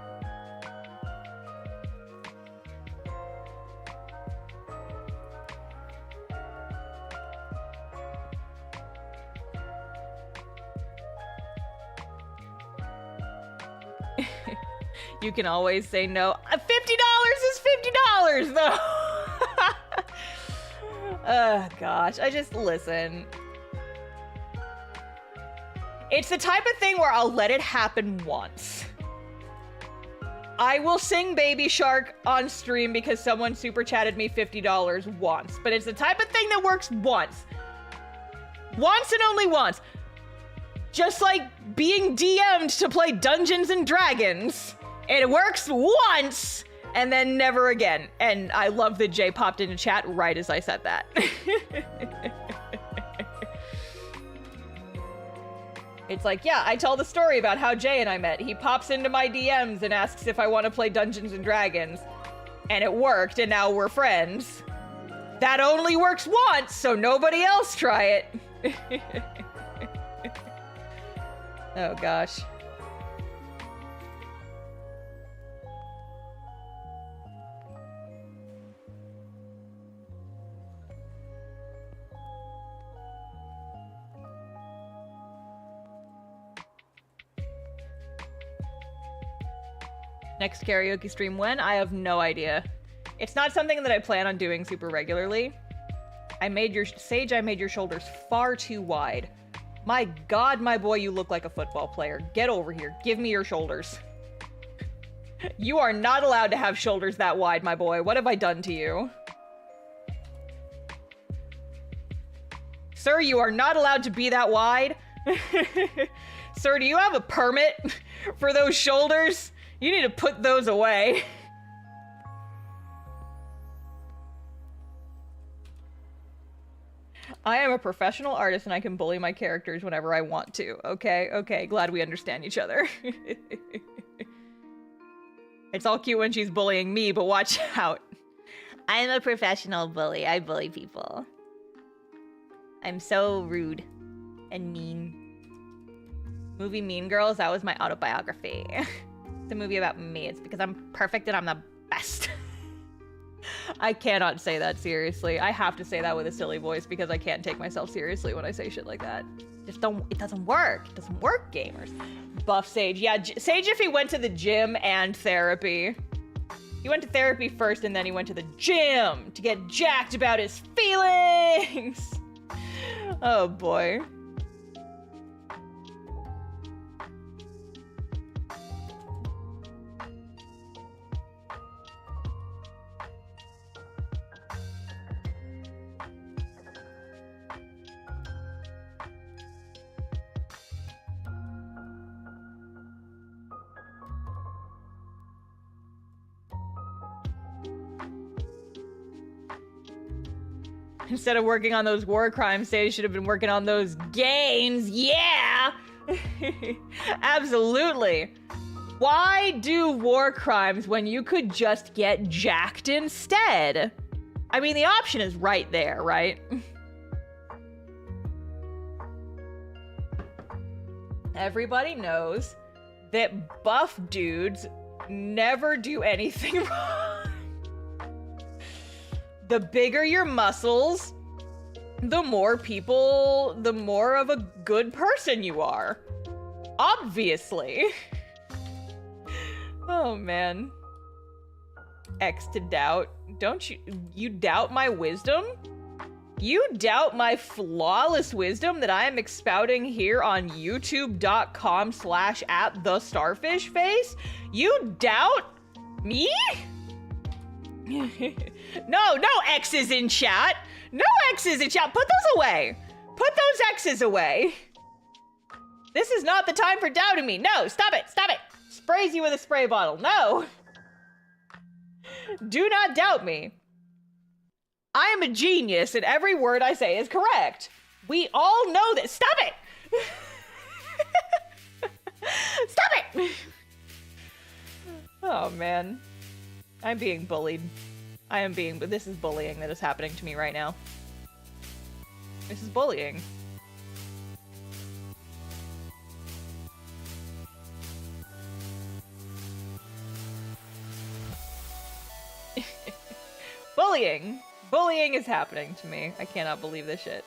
You can always say no. $50 is $50 though. Oh gosh, listen. It's the type of thing where I'll let it happen once. I will sing Baby Shark on stream because someone super chatted me $50 once, but it's the type of thing that works once. Once and only once. Just like being DM'd to play Dungeons and Dragons. It works once, and then never again. And I love that Jay popped into chat right as I said that. It's like, yeah, I tell the story about how Jay and I met. He pops into my DMs and asks if I want to play Dungeons and Dragons. And it worked, and now we're friends. That only works once, so nobody else try it. Oh gosh. Next karaoke stream when? I have no idea. It's not something that I plan on doing super regularly. Sage, I made your shoulders far too wide. My God, my boy, you look like a football player. Get over here. Give me your shoulders. You are not allowed to have shoulders that wide, my boy. What have I done to you? Sir, you are not allowed to be that wide. Sir, do you have a permit for those shoulders? You need to put those away. I am a professional artist and I can bully my characters whenever I want to. Okay, okay, glad we understand each other. It's all cute when she's bullying me, but watch out. I'm a professional bully. I bully people. I'm so rude and mean. Movie Mean Girls, that was my autobiography. It's a movie about me. It's because I'm perfect and I'm the best. I cannot say that seriously. I have to say that with a silly voice because I can't take myself seriously when I say shit like that. Just don't, it doesn't work. It doesn't work, gamers. Buff Sage. Yeah, Sage if he went to the gym and therapy. He went to therapy first and then he went to the gym to get jacked about his feelings. Oh boy. Instead of working on those war crimes, Sadie should have been working on those gains. Yeah! Absolutely. Why do war crimes when you could just get jacked instead? I mean, the option is right there, right? Everybody knows that buff dudes never do anything wrong. The bigger your muscles, the more of a good person you are. Obviously. Oh man. X to doubt. Don't you doubt my wisdom? You doubt my flawless wisdom that I am expouting here on youtube.com/@TheStarfishface? You doubt me? No X's in chat. No X's in chat. Put those away. Put those X's away. This is not the time for doubting me. No, stop it. Stop it. Sprays you with a spray bottle. No. Do not doubt me. I am a genius and every word I say is correct. We all know that. Stop it. Stop it. Oh, man. I'm being bullied. I am being, but this is bullying that is happening to me right now. This is bullying. Bullying. Bullying is happening to me. I cannot believe this shit.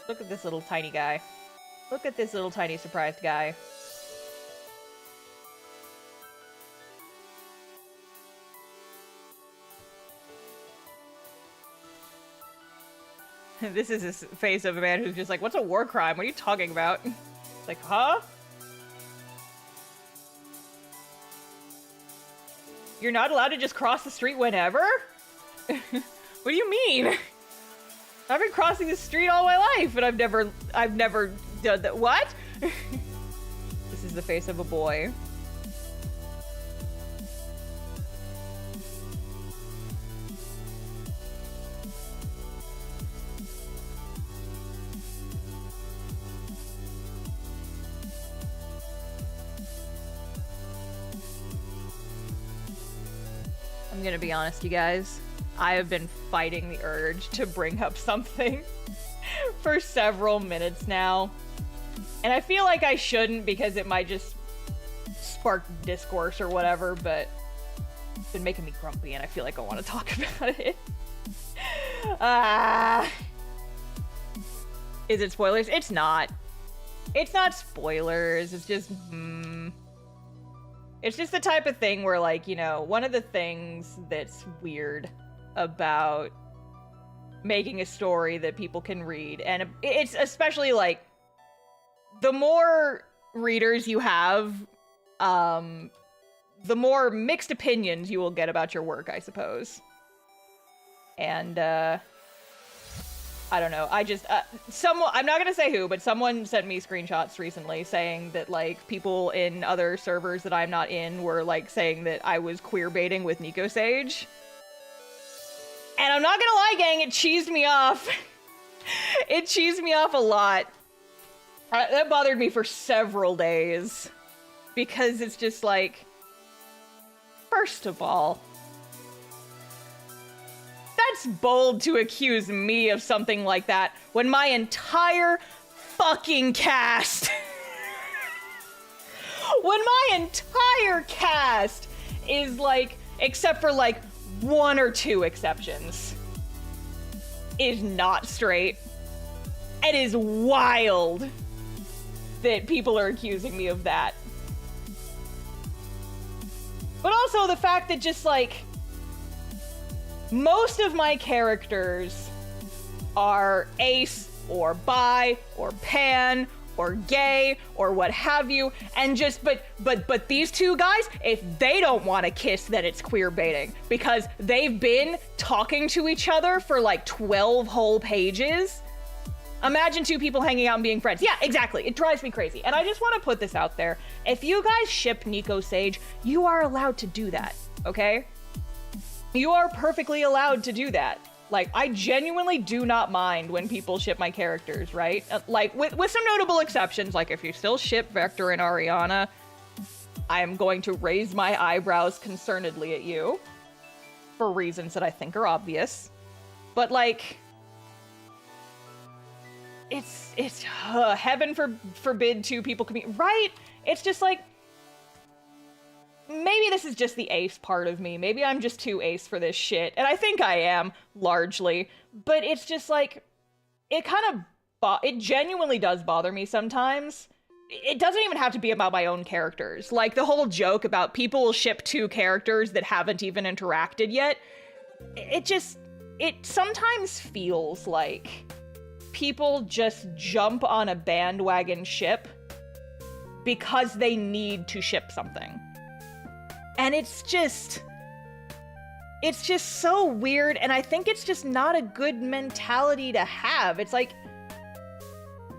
Look at this little tiny guy. Look at this little tiny surprised guy. This is his face of a man who's just like, what's a war crime? What are you talking about? It's like, huh? You're not allowed to just cross the street whenever? What do you mean? I've been crossing the street all my life, and I've never done that. What? This is the face of a boy. I'm gonna be honest, you guys. I have been fighting the urge to bring up something for several minutes now. And I feel like I shouldn't because it might just spark discourse or whatever, but it's been making me grumpy and I feel like I want to talk about it. Is it spoilers? It's not. It's not spoilers. It's just, It's just the type of thing where, like, you know, one of the things that's weird about making a story that people can read, and it's especially, like, the more readers you have, the more mixed opinions you will get about your work, I suppose. And, I don't know. I just, I'm not gonna say who, but someone sent me screenshots recently saying that, like, people in other servers that I'm not in were, like, saying that I was queer baiting with Nico Sage. And I'm not gonna lie, gang, it cheesed me off. It cheesed me off a lot. That bothered me for several days. Because it's just like, first of all, that's bold to accuse me of something like that when my entire fucking cast, when my entire cast is like, except for like 1 or 2 exceptions, is not straight. It is wild that people are accusing me of that. But also the fact that just like, most of my characters are ace or bi or pan or gay or what have you, and just but these two guys, if they don't want to kiss, then it's queer baiting because they've been talking to each other for like 12 whole pages. Imagine 2 people hanging out and being friends. Yeah, exactly. It drives me crazy. And I just want to put this out there. If you guys ship Nico Sage, you are allowed to do that, okay? You are perfectly allowed to do that. Like, I genuinely do not mind when people ship my characters, right? Like, with some notable exceptions, like if you still ship Vector and Ariana, I'm going to raise my eyebrows concernedly at you for reasons that I think are obvious. But like, it's heaven forbid 2 people can be, right? It's just like, maybe this is just the ace part of me. Maybe I'm just too ace for this shit. And I think I am, largely. But it's just like, it genuinely does bother me sometimes. It doesn't even have to be about my own characters. Like, the whole joke about people will ship 2 characters that haven't even interacted yet. It sometimes feels like people just jump on a bandwagon ship because they need to ship something. And it's just, it's just so weird, and I think it's just not a good mentality to have. It's like,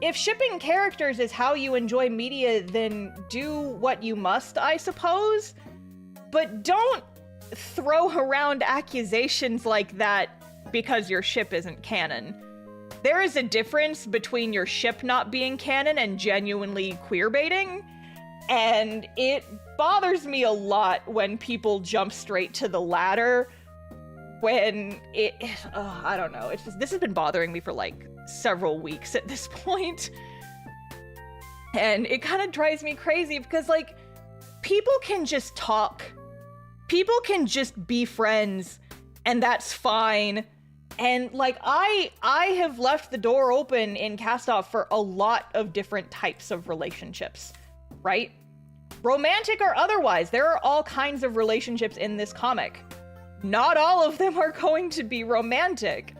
if shipping characters is how you enjoy media, then do what you must, I suppose. But don't throw around accusations like that because your ship isn't canon. There is a difference between your ship not being canon and genuinely queerbaiting, and it bothers me a lot when people jump straight to the latter when I don't know, it's just, this has been bothering me for like several weeks at this point. And it kind of drives me crazy because, like, people can just talk. People can just be friends, and that's fine. And, like, I have left the door open in Castoff for a lot of different types of relationships, right? Romantic or otherwise, there are all kinds of relationships in this comic. Not all of them are going to be romantic,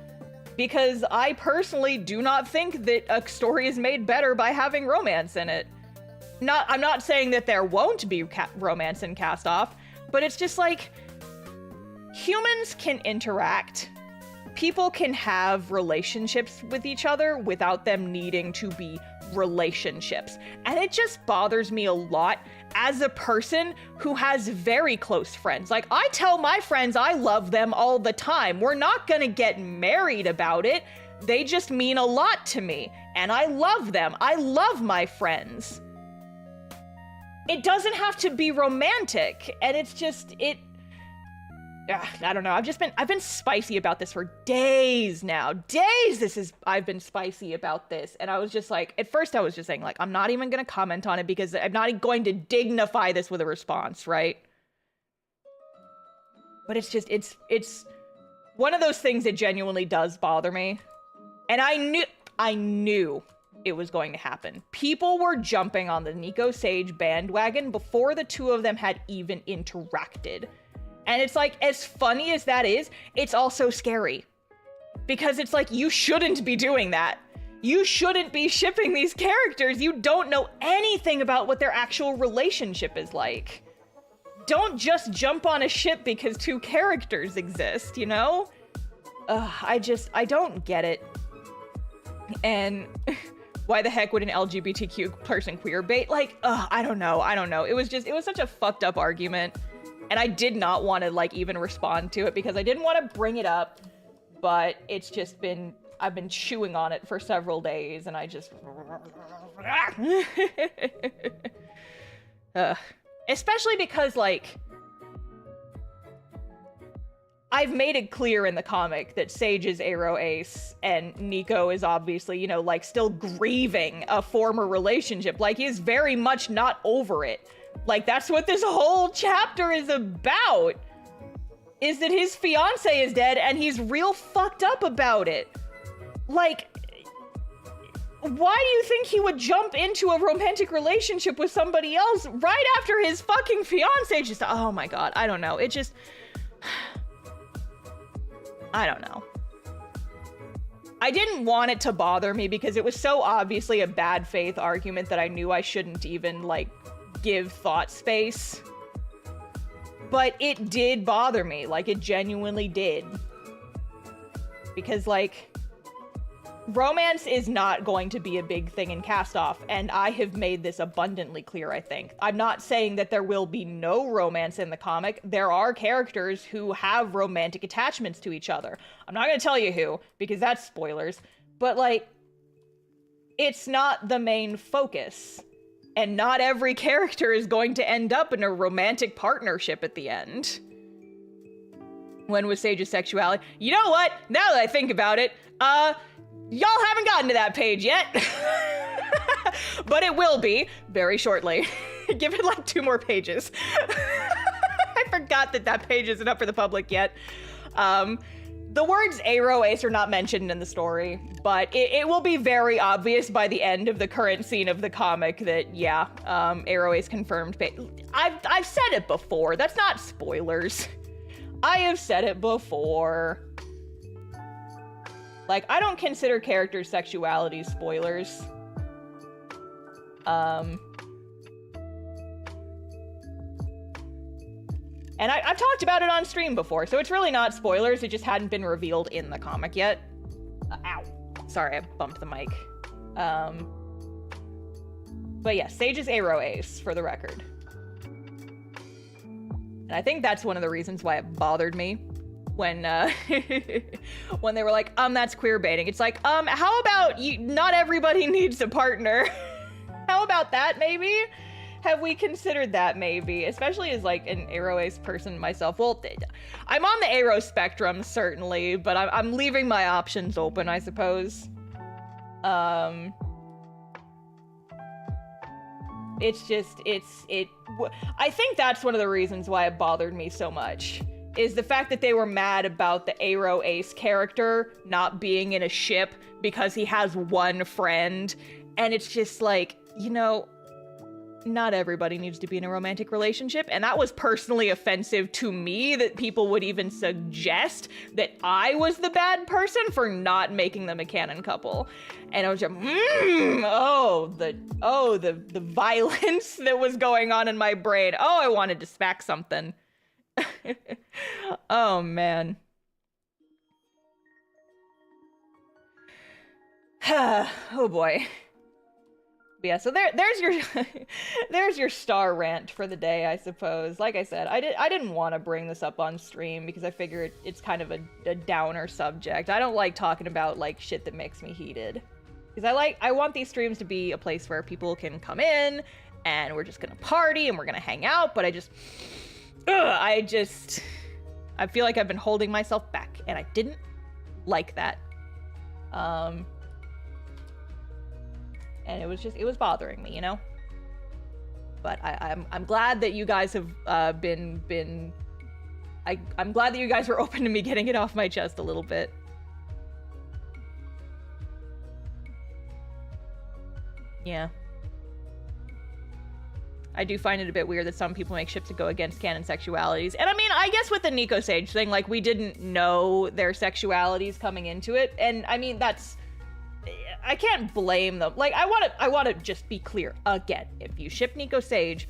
because I personally do not think that a story is made better by having romance in it. I'm not saying that there won't be romance in Castoff, but it's just like, humans can interact. People can have relationships with each other without them needing to be relationships. And it just bothers me a lot as a person who has very close friends. Like, I tell my friends I love them all the time. We're not gonna get married about it. They just mean a lot to me, and I love them. I love my friends. It doesn't have to be romantic, and it's just, I don't know. I've been spicy about this for days now. Days I've been spicy about this. And I was just like, at first I was just saying, like, I'm not even going to comment on it because I'm not going to dignify this with a response, right? But it's just, it's one of those things that genuinely does bother me. And I knew it was going to happen. People were jumping on the Nico Sage bandwagon before the two of them had even interacted. And it's like, as funny as that is, it's also scary. Because it's like, you shouldn't be doing that. You shouldn't be shipping these characters. You don't know anything about what their actual relationship is like. Don't just jump on a ship because two characters exist, you know? I don't get it. And why the heck would an LGBTQ person queer bait? Like, I don't know. It was such a fucked up argument. And I did not want to, like, even respond to it because I didn't want to bring it up, but it's just been, I've been chewing on it for several days, and I just... Especially because, like, I've made it clear in the comic that Sage is Aero Ace, and Nico is obviously, you know, like, still grieving a former relationship. Like, he's very much not over it. Like, that's what this whole chapter is about, is that his fiance is dead and he's real fucked up about it. Like, why do you think he would jump into a romantic relationship with somebody else right after his fucking fiance just, oh my god, I don't know. It just, I don't know. I didn't want it to bother me because it was so obviously a bad faith argument that I knew I shouldn't even, like, give thought space. But it did bother me. Like, it genuinely did. Because, like, romance is not going to be a big thing in Castoff, and I have made this abundantly clear, I think. I'm not saying that there will be no romance in the comic. There are characters who have romantic attachments to each other. I'm not going to tell you who, because that's spoilers. But, like, it's not the main focus. And not every character is going to end up in a romantic partnership at the end. When with Sage's sexuality. You know what? Now that I think about it, y'all haven't gotten to that page yet. But it will be very shortly. Give it like 2 more pages. I forgot that page isn't up for the public yet. The words Aero Ace are not mentioned in the story, but it will be very obvious by the end of the current scene of the comic that, yeah, Aero Ace confirmed. I've said it before. That's not spoilers. I have said it before. Like, I don't consider characters' sexuality spoilers. And I've talked about it on stream before, so it's really not spoilers. It just hadn't been revealed in the comic yet. Ow. Sorry, I bumped the mic. But yeah, Sage is Aero Ace, for the record. And I think that's one of the reasons why it bothered me when when they were like, that's queer baiting. It's like, how about you? Not everybody needs a partner. How about that, maybe? Have we considered that, maybe? Especially as, like, an Aero Ace person myself. Well, I'm on the Aero spectrum, certainly, but I'm leaving my options open, I suppose. It's just, I think that's one of the reasons why it bothered me so much, is the fact that they were mad about the Aero Ace character not being in a ship because he has one friend, and it's just like, you know, not everybody needs to be in a romantic relationship, and that was personally offensive to me that people would even suggest that I was the bad person for not making them a canon couple. And I was just, the violence that was going on in my brain. Oh, I wanted to smack something. Oh, man. Oh, boy. Yeah, so there's your star rant for the day, I suppose. Like I said, I didn't want to bring this up on stream because I figure it's kind of a downer subject. I don't like talking about, like, shit that makes me heated. Because I want these streams to be a place where people can come in and we're just gonna party and we're gonna hang out, but I feel like I've been holding myself back and I didn't like that. And it was bothering me, you know? But I'm glad that you guys have I'm glad that you guys were open to me getting it off my chest a little bit. Yeah. I do find it a bit weird that some people make ships that go against canon sexualities. And I mean, I guess with the Nico Sage thing, like, we didn't know their sexualities coming into it. And I mean, I can't blame them. Like, I want to just be clear again. If you ship Nico Sage,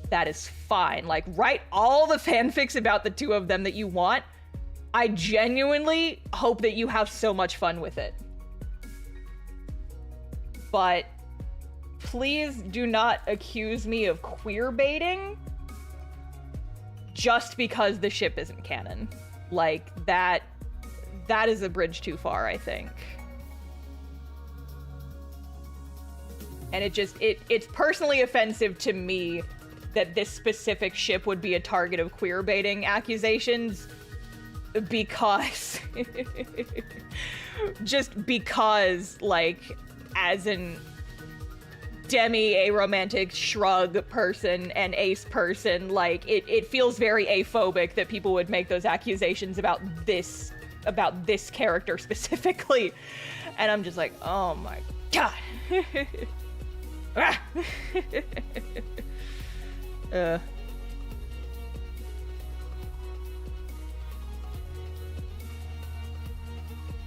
that is fine. Like, write all the fanfics about the two of them that you want. I genuinely hope that you have so much fun with it. But please do not accuse me of queer baiting just because the ship isn't canon. Like, that is a bridge too far, I think. And it's personally offensive to me that this specific ship would be a target of queer baiting accusations because just because, like, as an demi-aromantic shrug person and ace person, like, it feels very aphobic that people would make those accusations about this character specifically. And I'm just like, oh my god.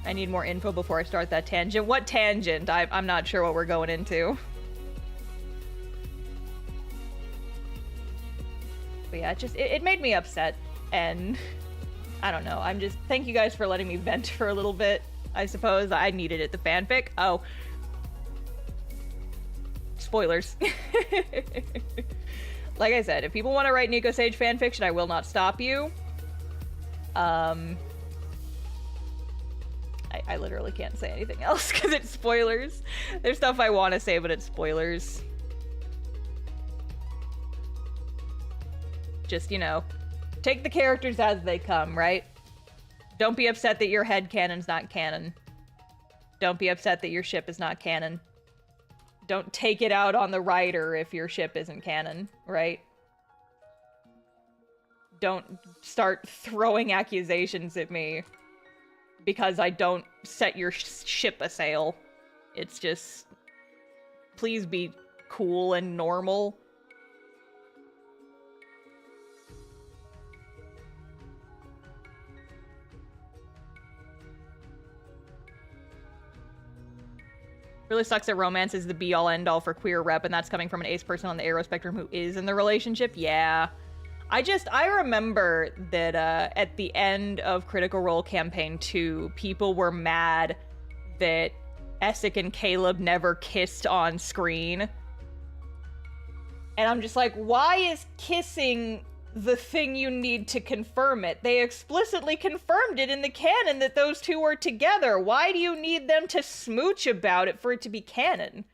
I need more info before I start that tangent. What tangent? I'm not sure what we're going into. But yeah, it made me upset, and I don't know. Thank you guys for letting me vent for a little bit, I suppose. I needed it, the fanfic. Oh. Spoilers. Like I said, if people want to write Nico Sage fanfiction, I will not stop you. I literally can't say anything else because it's spoilers. There's stuff I want to say, but it's spoilers. Just, you know, take the characters as they come, right? Don't be upset that your headcanon's not canon. Don't be upset that your ship is not canon. Don't take it out on the writer if your ship isn't canon, right? Don't start throwing accusations at me because I don't set your ship a sail. It's just, please be cool and normal. Really sucks that romance is the be-all end-all for queer rep, and that's coming from an ace person on the Aero spectrum who is in the relationship. Yeah. I remember that at the end of Critical Role Campaign 2, people were mad that Essek and Caleb never kissed on screen. And I'm just like, why is kissing the thing you need to confirm it? They explicitly confirmed it in the canon that those two were together. Why do you need them to smooch about it for it to be canon?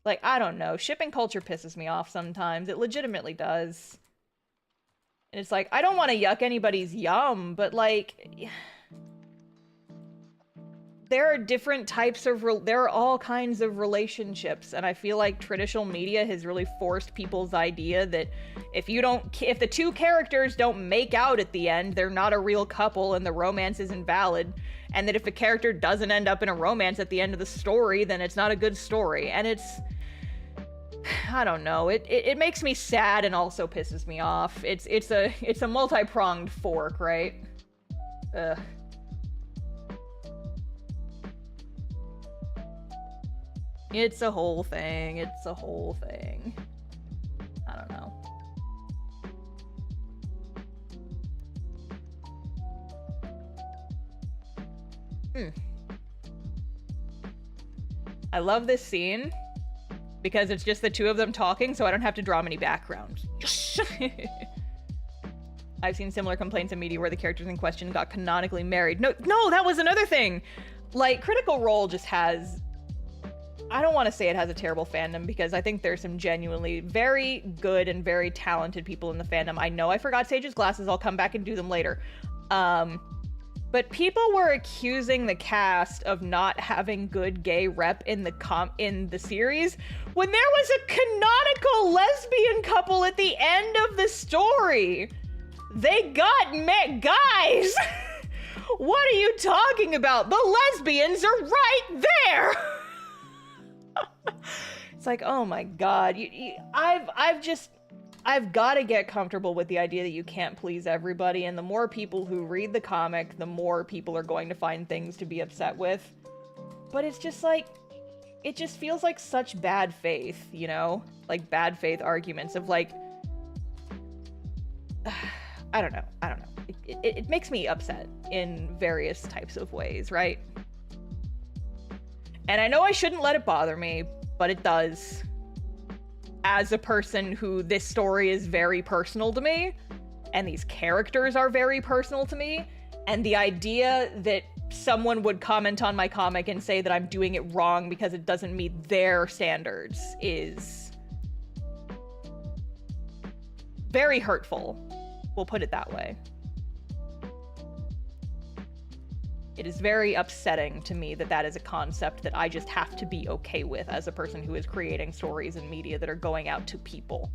Like, I don't know. Shipping culture pisses me off sometimes. It legitimately does. And it's like, I don't want to yuck anybody's yum, but like... there are different types of, there are all kinds of relationships, and I feel like traditional media has really forced people's idea that if the two characters don't make out at the end, they're not a real couple and the romance isn't valid, and that if a character doesn't end up in a romance at the end of the story, then it's not a good story, and it's, I don't know, it makes me sad and also pisses me off. It's a multi-pronged fork, right? Ugh. It's a whole thing. It's a whole thing. I don't know. I love this scene because it's just the two of them talking, so I don't have to draw many backgrounds. Yes! I've seen similar complaints in media where the characters in question got canonically married. No, that was another thing. Like, Critical Role just has... I don't want to say it has a terrible fandom because I think there's some genuinely very good and very talented people in the fandom. I know I forgot Sage's glasses. I'll come back and do them later. But people were accusing the cast of not having good gay rep in the series when there was a canonical lesbian couple at the end of the story. They got met, guys. What are you talking about? The lesbians are right there. It's like, oh my god, I've got to get comfortable with the idea that you can't please everybody, and the more people who read the comic, the more people are going to find things to be upset with. But it's just like, it just feels like such bad faith, you know? Like bad faith arguments of like, I don't know. It makes me upset in various types of ways, right? And I know I shouldn't let it bother me, but it does. As a person who this story is very personal to me, and these characters are very personal to me, and the idea that someone would comment on my comic and say that I'm doing it wrong because it doesn't meet their standards is very hurtful. We'll put it that way. It is very upsetting to me that that is a concept that I just have to be okay with as a person who is creating stories and media that are going out to people.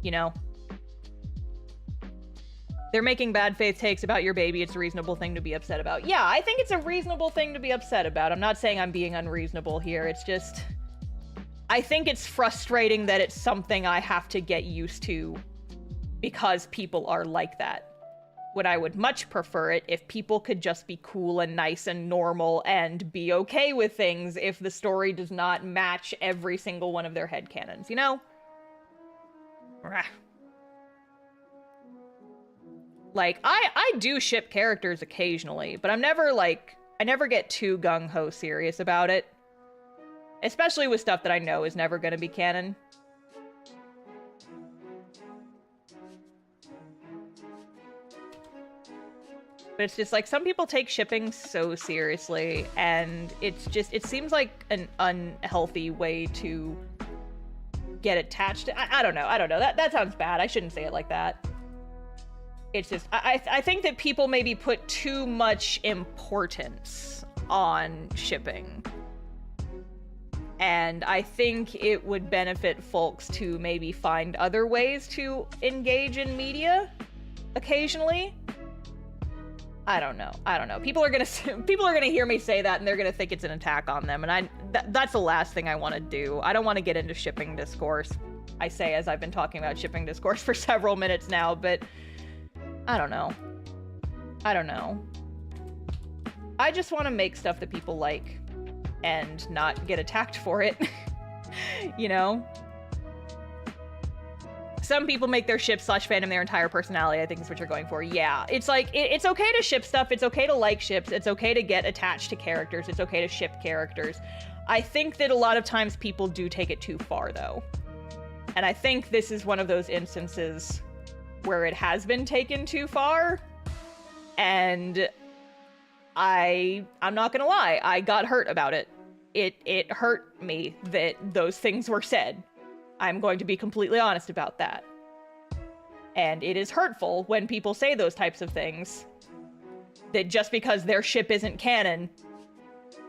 You know? They're making bad faith takes about your baby. It's a reasonable thing to be upset about. Yeah, I think it's a reasonable thing to be upset about. I'm not saying I'm being unreasonable here. It's just... I think it's frustrating that it's something I have to get used to because people are like that. When I would much prefer it if people could just be cool and nice and normal and be okay with things if the story does not match every single one of their headcanons, you know? Like, I do ship characters occasionally, but I'm never, like, I never get too gung-ho serious about it. Especially with stuff that I know is never gonna be canon. But it's just like, some people take shipping so seriously, and it's just, it seems like an unhealthy way to get attached to, I don't know, that sounds bad, I shouldn't say it like that. It's just, I think that people maybe put too much importance on shipping. And I think it would benefit folks to maybe find other ways to engage in media occasionally. I don't know. People are gonna hear me say that and they're gonna think it's an attack on them, and that's the last thing I want to do. I don't want to get into shipping discourse. I say as I've been talking about shipping discourse for several minutes now, but I don't know. I just want to make stuff that people like and not get attacked for it. You know? some people make their ship / fandom their entire personality, I think is what you're going for. Yeah, it's like, it's okay to ship stuff, it's okay to like ships, it's okay to get attached to characters, it's okay to ship characters. I think that a lot of times people do take it too far, though. And I think this is one of those instances where it has been taken too far, and I'm not gonna lie, I got hurt about it. It hurt me that those things were said. I'm going to be completely honest about that. And it is hurtful when people say those types of things, that just because their ship isn't canon,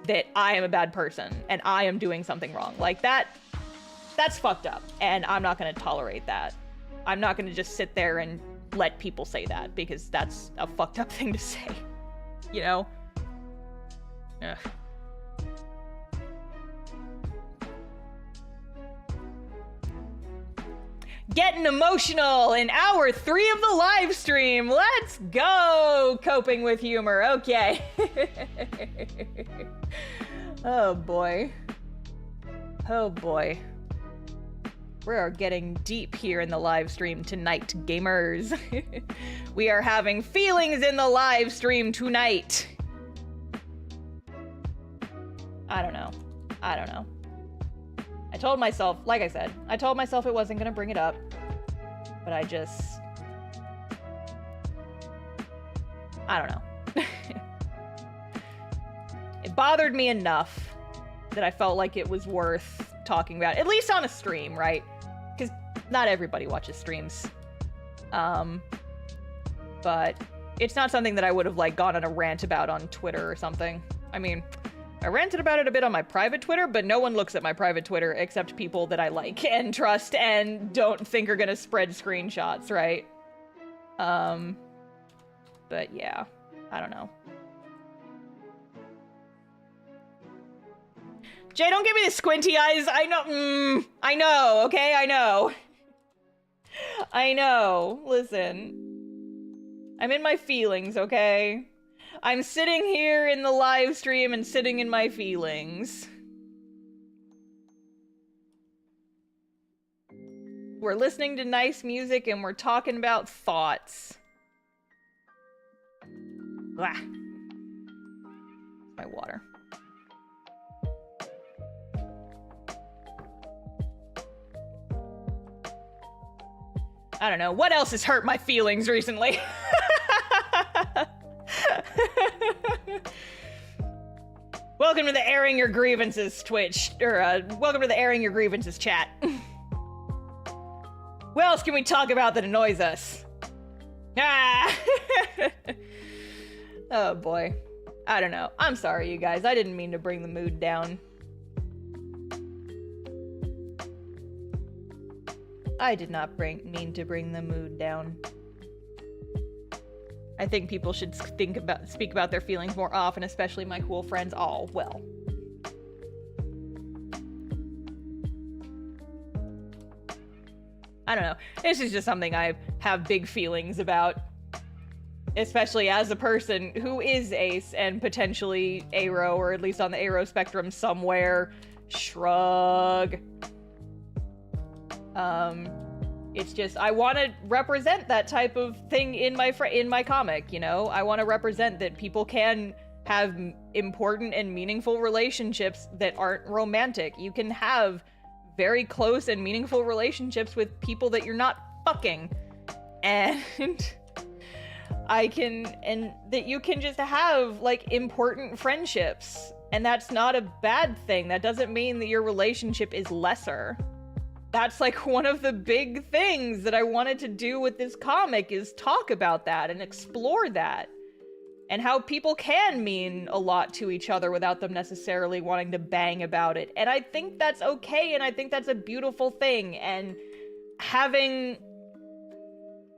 that I am a bad person and I am doing something wrong. Like that's fucked up, and I'm not gonna tolerate that. I'm not gonna just sit there and let people say that, because that's a fucked up thing to say, you know? Ugh. Getting emotional in hour 3 of the live stream. Let's go! Coping with humor. Okay. Oh boy. Oh boy. We are getting deep here in the live stream tonight, gamers. We are having feelings in the live stream tonight. I don't know. I don't know. I told myself, like I said, I told myself it wasn't gonna bring it up, but I don't know. It bothered me enough that I felt like it was worth talking about, at least on a stream, right? Because not everybody watches streams. But it's not something that I would have, like, gone on a rant about on Twitter or something. I mean, I ranted about it a bit on my private Twitter, but no one looks at my private Twitter except people that I like and trust and don't think are gonna spread screenshots, right? But yeah, I don't know. Jay, don't give me the squinty eyes. I know, okay? I know. I know. Listen. I'm in my feelings, okay? I'm sitting here in the live stream and sitting in my feelings. We're listening to nice music and we're talking about thoughts. Blah. My water. I don't know. What else has hurt my feelings recently? Welcome to the Airing Your Grievances Twitch, or welcome to the Airing Your Grievances chat. What else can we talk about that annoys us? Ah! Oh boy. I don't know. I'm sorry, you guys. I didn't mean to bring the mood down. I did not mean to bring the mood down. I think people should speak about their feelings more often, especially my cool friends. Oh, well. I don't know. This is just something I have big feelings about. Especially as a person who is ace and potentially aero, or at least on the aero spectrum somewhere. Shrug. It's just, I want to represent that type of thing in my comic, you know? I want to represent that people can have important and meaningful relationships that aren't romantic. You can have very close and meaningful relationships with people that you're not fucking. And that you can just have, like, important friendships. And that's not a bad thing. That doesn't mean that your relationship is lesser. That's, like, one of the big things that I wanted to do with this comic, is talk about that and explore that. And how people can mean a lot to each other without them necessarily wanting to bang about it. And I think that's okay, and I think that's a beautiful thing. And having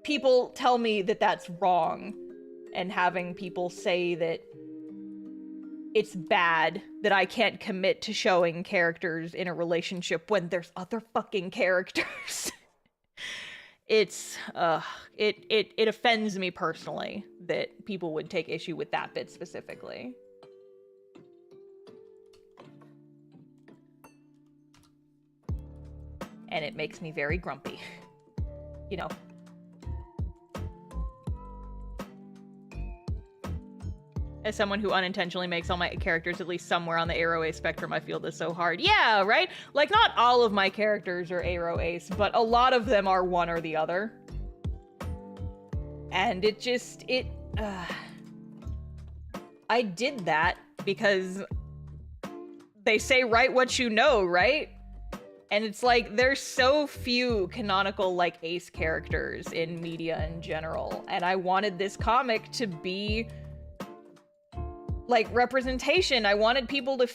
people tell me that that's wrong, and having people say that it's bad that I can't commit to showing characters in a relationship when there's other fucking characters. It offends me personally that people would take issue with that bit specifically. And it makes me very grumpy. you know. As someone who unintentionally makes all my characters at least somewhere on the Aro Ace spectrum, I feel this so hard. Yeah, right? Like, not all of my characters are Aro Ace, but a lot of them are one or the other. And it just, I did that because they say write what you know, right? And it's like, there's so few canonical, like, Ace characters in media in general. And I wanted this comic to be, like, representation. I wanted people to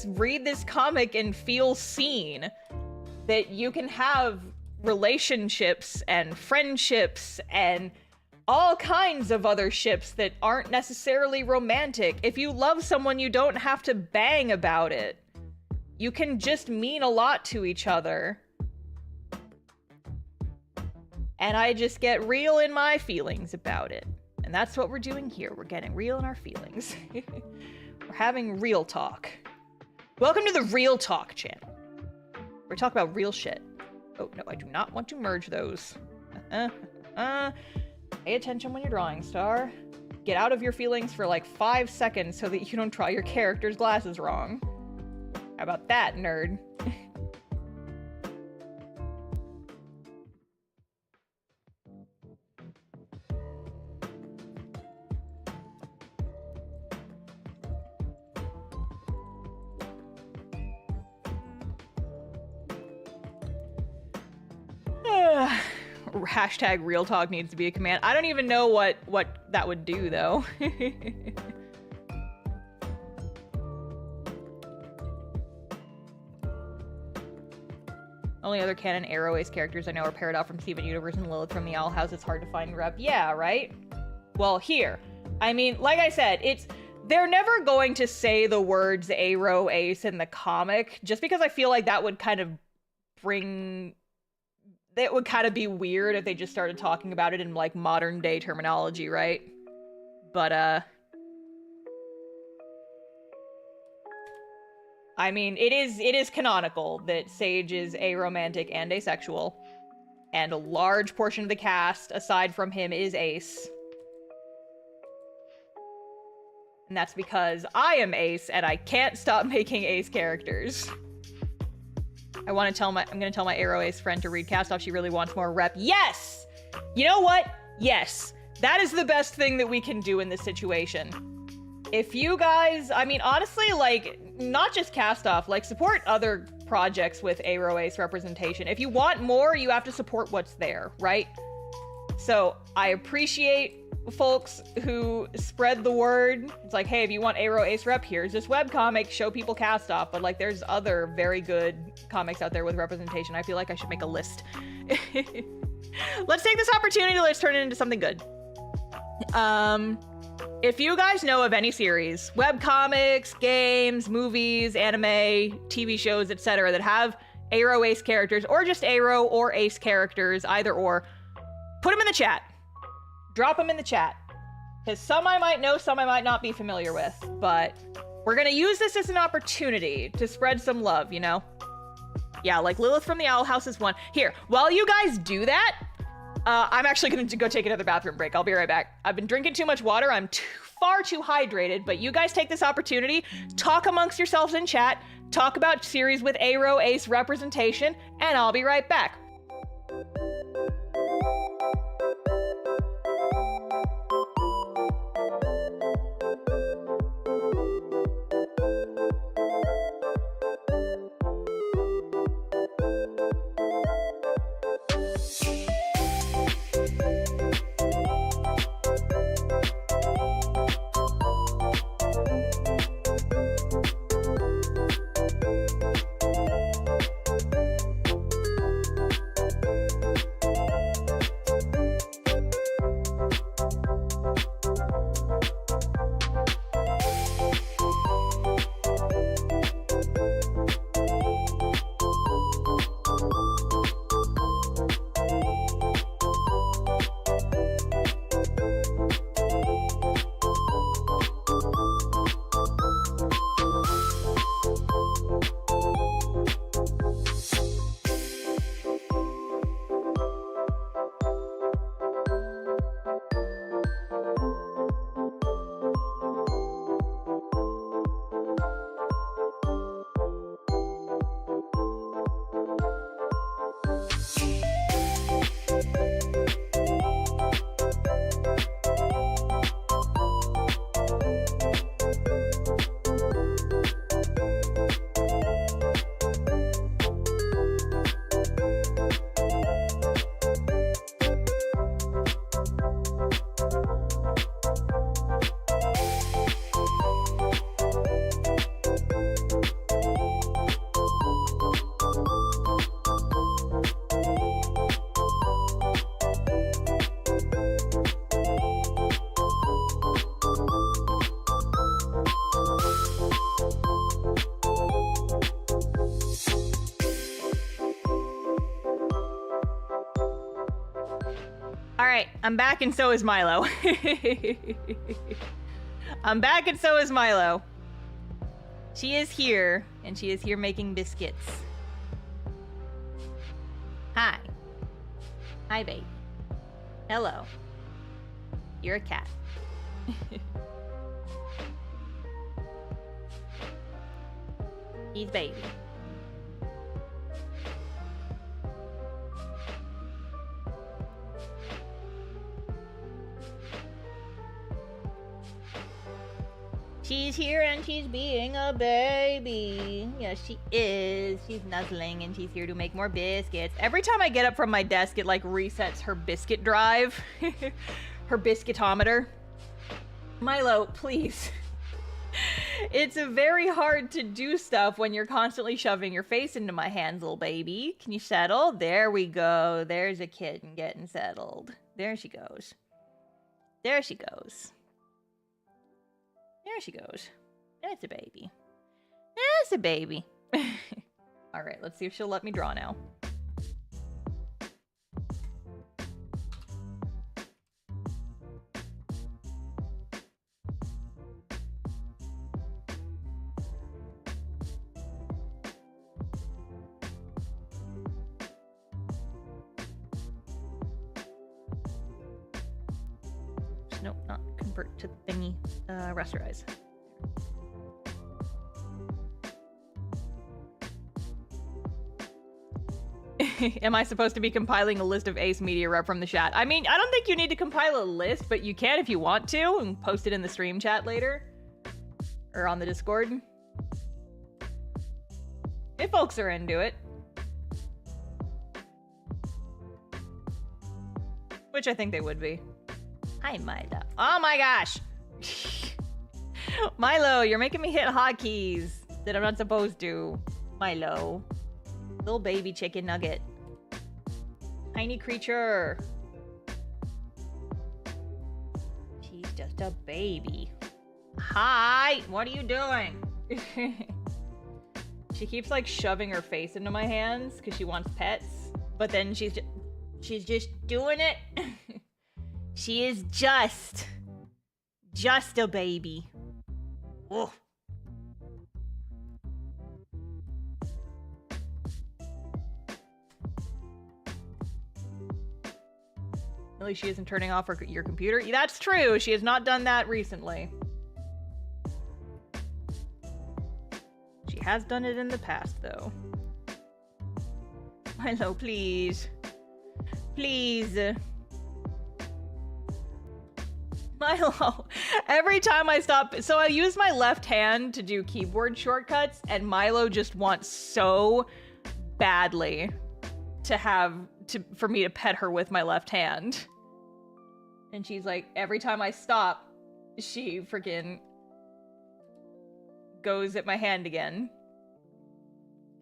read this comic and feel seen. That you can have relationships and friendships and all kinds of other ships that aren't necessarily romantic. If you love someone, you don't have to bang about it. You can just mean a lot to each other. And I just get real in my feelings about it. And that's what we're doing here. We're getting real in our feelings. We're having real talk. Welcome to the Real Talk channel. We're talking about real shit. Oh, no, I do not want to merge those. Pay attention when you're drawing, Star. Get out of your feelings for like 5 seconds so that you don't draw your character's glasses wrong. How about that, nerd? Hashtag real talk needs to be a command. I don't even know what that would do, though. Only other canon Aro Ace characters I know are paired out from Steven Universe and Lilith from the Owl House. It's hard to find rep. Yeah, right? Well, here. I mean, like I said, they're never going to say the words Aro Ace in the comic, just because I feel like that would kind of it would kind of be weird if they just started talking about it in, like, modern day terminology, right? But, I mean, it is canonical that Sage is aromantic and asexual, and a large portion of the cast, aside from him, is Ace. And that's because I am Ace, and I can't stop making Ace characters. I'm gonna tell my Aro Ace friend to read Castoff. She really wants more rep. Yes! You know what? Yes. That is the best thing that we can do in this situation. If you guys, I mean, honestly, like, not just Castoff, like, support other projects with Aro Ace representation. If you want more, you have to support what's there, right? So, I appreciate folks who spread the word. It's like, hey, if you want Aro Ace rep, here's this webcomic, show people Castoff. But, like, there's other very good comics out there with representation. I feel like I should make a list. Let's take this opportunity, let's turn it into something good. If you guys know of any series, webcomics, games, movies, anime, TV shows, etc., that have Aro Ace characters, or just Aro or Ace characters, either or, put them in the chat. Drop them in the chat. Because some I might know, some I might not be familiar with. But we're going to use this as an opportunity to spread some love, you know? Yeah, like Lilith from the Owl House is one. Here, while you guys do that, I'm actually going to go take another bathroom break. I'll be right back. I've been drinking too much water. I'm far too hydrated. But you guys take this opportunity, talk amongst yourselves in chat, talk about series with Aro Ace representation, and I'll be right back. I'm back and so is Milo. I'm back and so is Milo. She is here, and she is here making biscuits. Hi. Hi, babe. Hello. You're a cat. He's baby. She's here and she's being a baby. Yes, she is. She's nuzzling and she's here to make more biscuits. Every time I get up from my desk, it like resets her biscuit drive. Her biscuitometer. Milo, please. It's very hard to do stuff when you're constantly shoving your face into my hands, little baby. Can you settle? There we go. There's a kitten getting settled. There she goes. There she goes. There she goes. That's a baby. That's a baby. Alright, let's see if she'll let me draw now. Nope, not convert to thingy. Rasterize. Am I supposed to be compiling a list of Ace Media rep from the chat? I mean, I don't think you need to compile a list, but you can if you want to, and post it in the stream chat later. Or on the Discord. If folks are into it. Which I think they would be. Hi, Milo. Oh my gosh! Milo, you're making me hit hotkeys that I'm not supposed to. Milo. Little baby chicken nugget. Tiny creature. She's just a baby. Hi! What are you doing? She keeps like shoving her face into my hands because she wants pets. But then she's just doing it. She is just a baby. Ugh. At least she isn't turning off your computer. That's true. She has not done that recently. She has done it in the past, though. Milo, please. Please. Milo, every time I stop, so I use my left hand to do keyboard shortcuts, and Milo just wants so badly for me to pet her with my left hand. And she's like, every time I stop, she freaking goes at my hand again.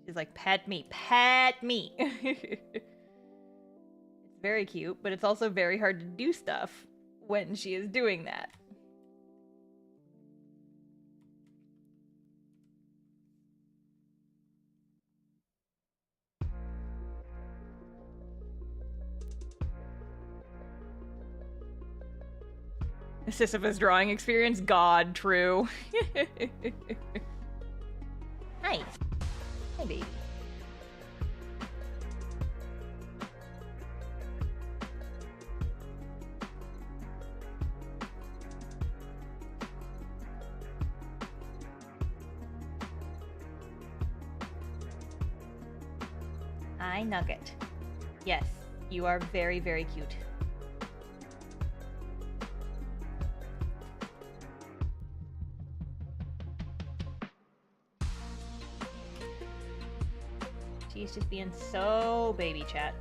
She's like, pet me, pet me. It's very cute, but it's also very hard to do stuff when she is doing that. Sisyphus drawing experience? God, true. Hi. Hi, baby. Hi, Nugget. Yes, you are very, very cute. She's just being so baby chat.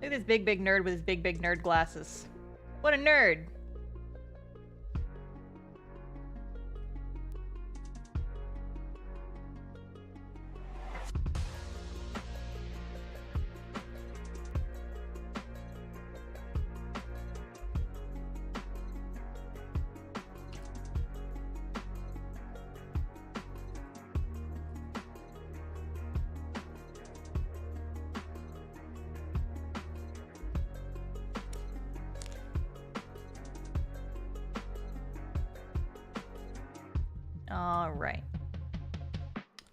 Look at this big nerd with his big nerd glasses. What a nerd. Alright.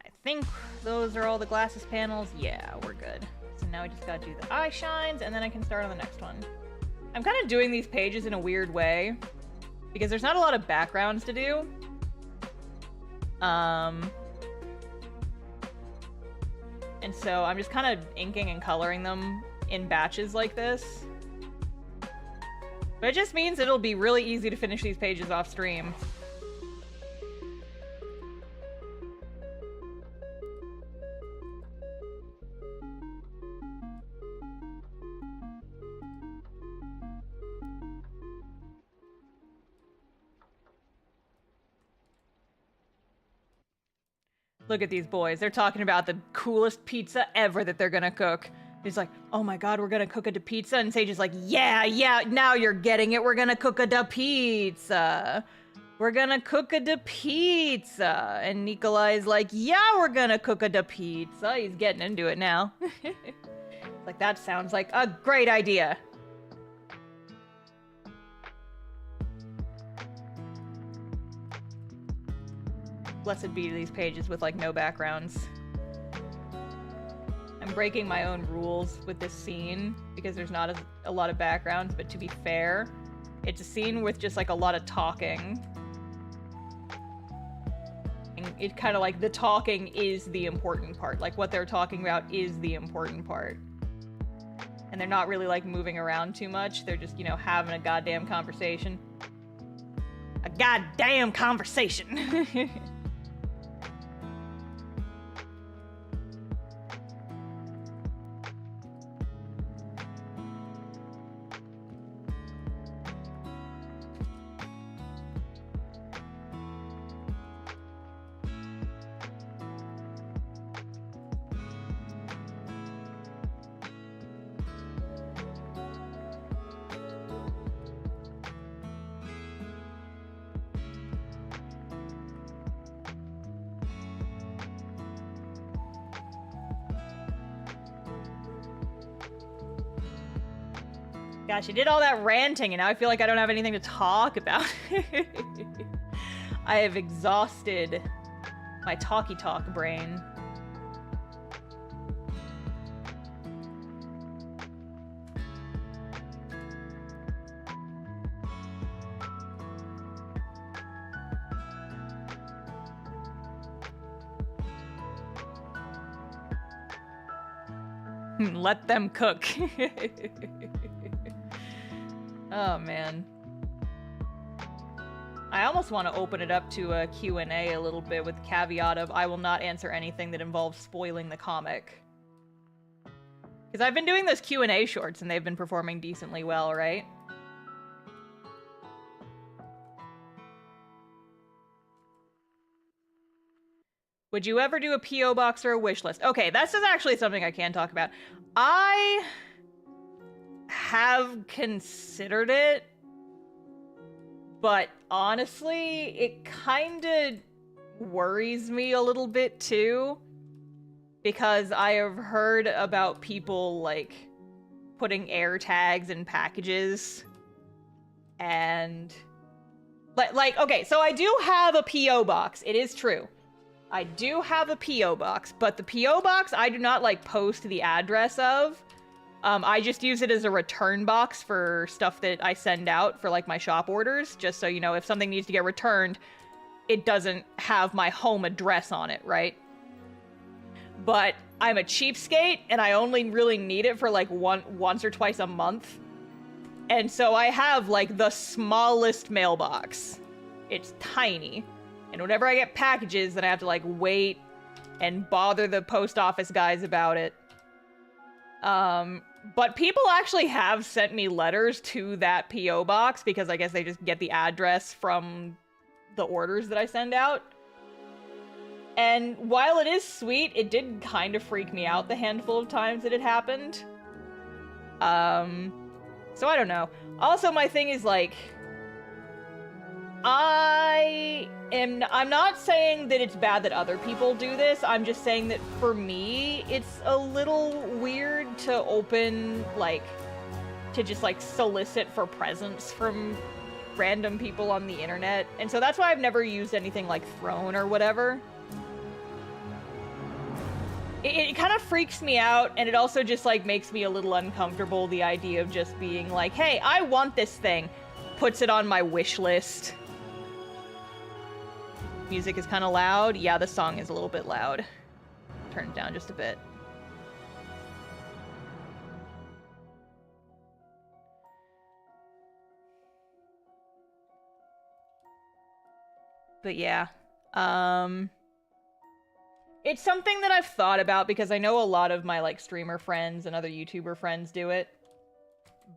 I think those are all the glasses panels. Yeah, we're good. So now we just gotta do the eye shines, and then I can start on the next one. I'm kind of doing these pages in a weird way, because there's not a lot of backgrounds to do. And so I'm just kind of inking and coloring them in batches like this. But it just means it'll be really easy to finish these pages off stream. Look at these boys. They're talking about the coolest pizza ever that they're gonna cook. He's like, oh my god, we're gonna cook a da pizza? And Sage is like, yeah, now you're getting it. We're gonna cook a da pizza. We're gonna cook a da pizza. And Nikolai's like, yeah, we're gonna cook a da pizza. He's getting into it now. Like, that sounds like a great idea. Blessed be these pages with, like, no backgrounds. I'm breaking my own rules with this scene because there's not a lot of backgrounds, but to be fair, it's a scene with just, like, a lot of talking. And it kind of, like, the talking is the important part. Like, what they're talking about is the important part. And they're not really, like, moving around too much. They're just, you know, having a goddamn conversation. A goddamn conversation! Gosh, I did all that ranting and now I feel like I don't have anything to talk about. I have exhausted my talky talk brain. Let them cook. Oh, man. I almost want to open it up to a Q&A a little bit with the caveat of I will not answer anything that involves spoiling the comic. Because I've been doing those Q&A shorts and they've been performing decently well, right? Would you ever do a P.O. box or a wish list? Okay, this is actually something I can talk about. I have considered it, but honestly, it kind of worries me a little bit too, because I have heard about people, like, putting air tags in packages, and, like, okay, so I do have a P.O. box, it is true. I do have a P.O. box, but the P.O. box I do not, like, post the address of. I just use it as a return box for stuff that I send out for, like, my shop orders, just so, you know, if something needs to get returned, it doesn't have my home address on it, right? But I'm a cheapskate, and I only really need it for, like, once or twice a month. And so I have, like, the smallest mailbox. It's tiny. And whenever I get packages, then I have to, like, wait and bother the post office guys about it. But people actually have sent me letters to that P.O. box because I guess they just get the address from the orders that I send out. And while it is sweet, it did kind of freak me out the handful of times that it happened. So I don't know. Also, my thing is, like, I'm not saying that it's bad that other people do this. I'm just saying that for me, it's a little weird to open, like, to just, like, solicit for presents from random people on the internet. And so that's why I've never used anything like Throne or whatever. It kind of freaks me out, and it also just, like, makes me a little uncomfortable, the idea of just being like, hey, I want this thing. Puts it on my wish list. Music is kind of loud. Yeah, the song is a little bit loud. Turn it down just a bit. But yeah, it's something that I've thought about because I know a lot of my, like, streamer friends and other YouTuber friends do it.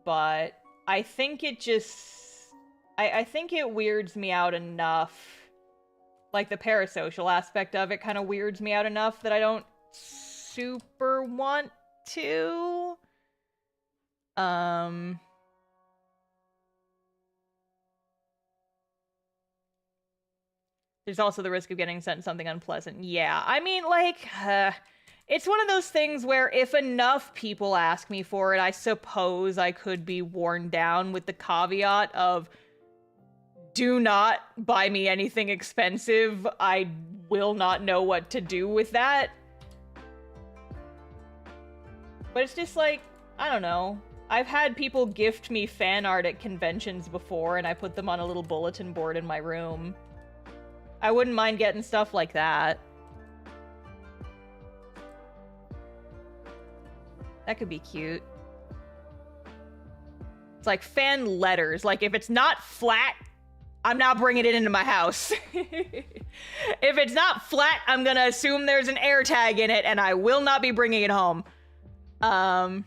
But I think it just... I think it weirds me out enough. Like, the parasocial aspect of it kind of weirds me out enough that I don't super want to. There's also the risk of getting sent something unpleasant. Yeah, I mean, like, it's one of those things where if enough people ask me for it, I suppose I could be worn down with the caveat of, do not buy me anything expensive. I will not know what to do with that. But it's just like, I don't know. I've had people gift me fan art at conventions before, and I put them on a little bulletin board in my room. I wouldn't mind getting stuff like that. That could be cute. It's like fan letters. Like, if it's not flat, I'm not bringing it into my house. If it's not flat, I'm gonna assume there's an air tag in it, and I will not be bringing it home. I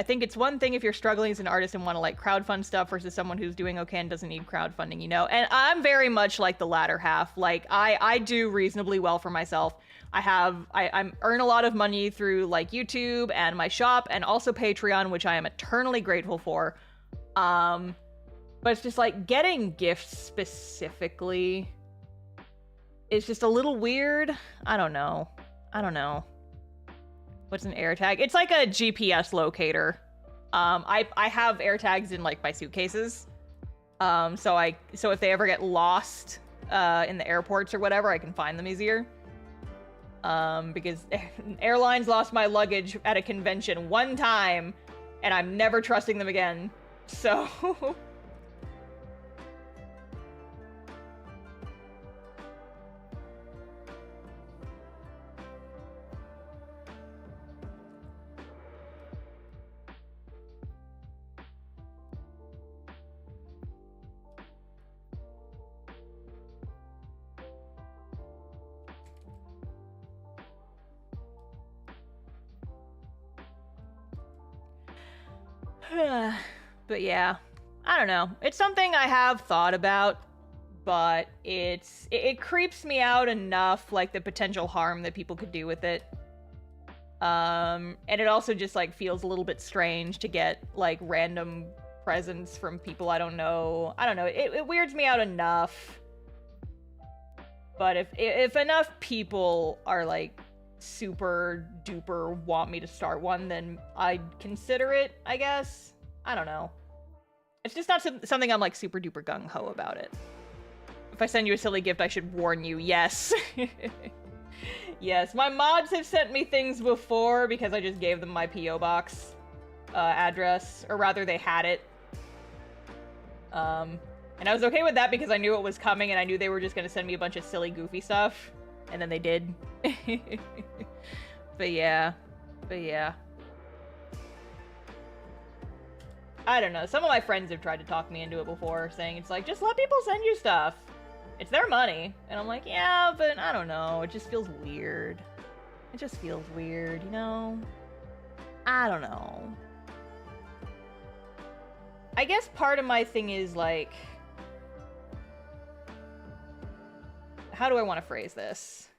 think it's one thing if you're struggling as an artist and want to, like, crowdfund stuff versus someone who's doing okay and doesn't need crowdfunding, you know? And I'm very much like the latter half. Like, I do reasonably well for myself. I earn a lot of money through, like, YouTube and my shop and also Patreon, which I am eternally grateful for. But it's just, like, getting gifts specifically is just a little weird. I don't know. What's an air tag? It's like a GPS locator. I have air tags in, like, my suitcases. So if they ever get lost in the airports or whatever, I can find them easier. Because airlines lost my luggage at a convention one time, and I'm never trusting them again. So... But yeah, I don't know. It's something I have thought about, but it creeps me out enough, like, the potential harm that people could do with it. And it also just, like, feels a little bit strange to get, like, random presents from people I don't know. I don't know. It weirds me out enough. But if enough people are, like, super duper want me to start one, then I'd consider it, I guess. I don't know. It's just not something I'm, like, super duper gung-ho about it. If I send you a silly gift, I should warn you. Yes. Yes, my mods have sent me things before because I just gave them my P.O. box address. Or rather, they had it. And I was okay with that because I knew it was coming and I knew they were just going to send me a bunch of silly, goofy stuff. And then they did. But yeah. I don't know. Some of my friends have tried to talk me into it before, saying it's like, just let people send you stuff. It's their money. And I'm like, yeah, but I don't know. It just feels weird. It just feels weird, you know? I don't know. I guess part of my thing is, like, how do I want to phrase this?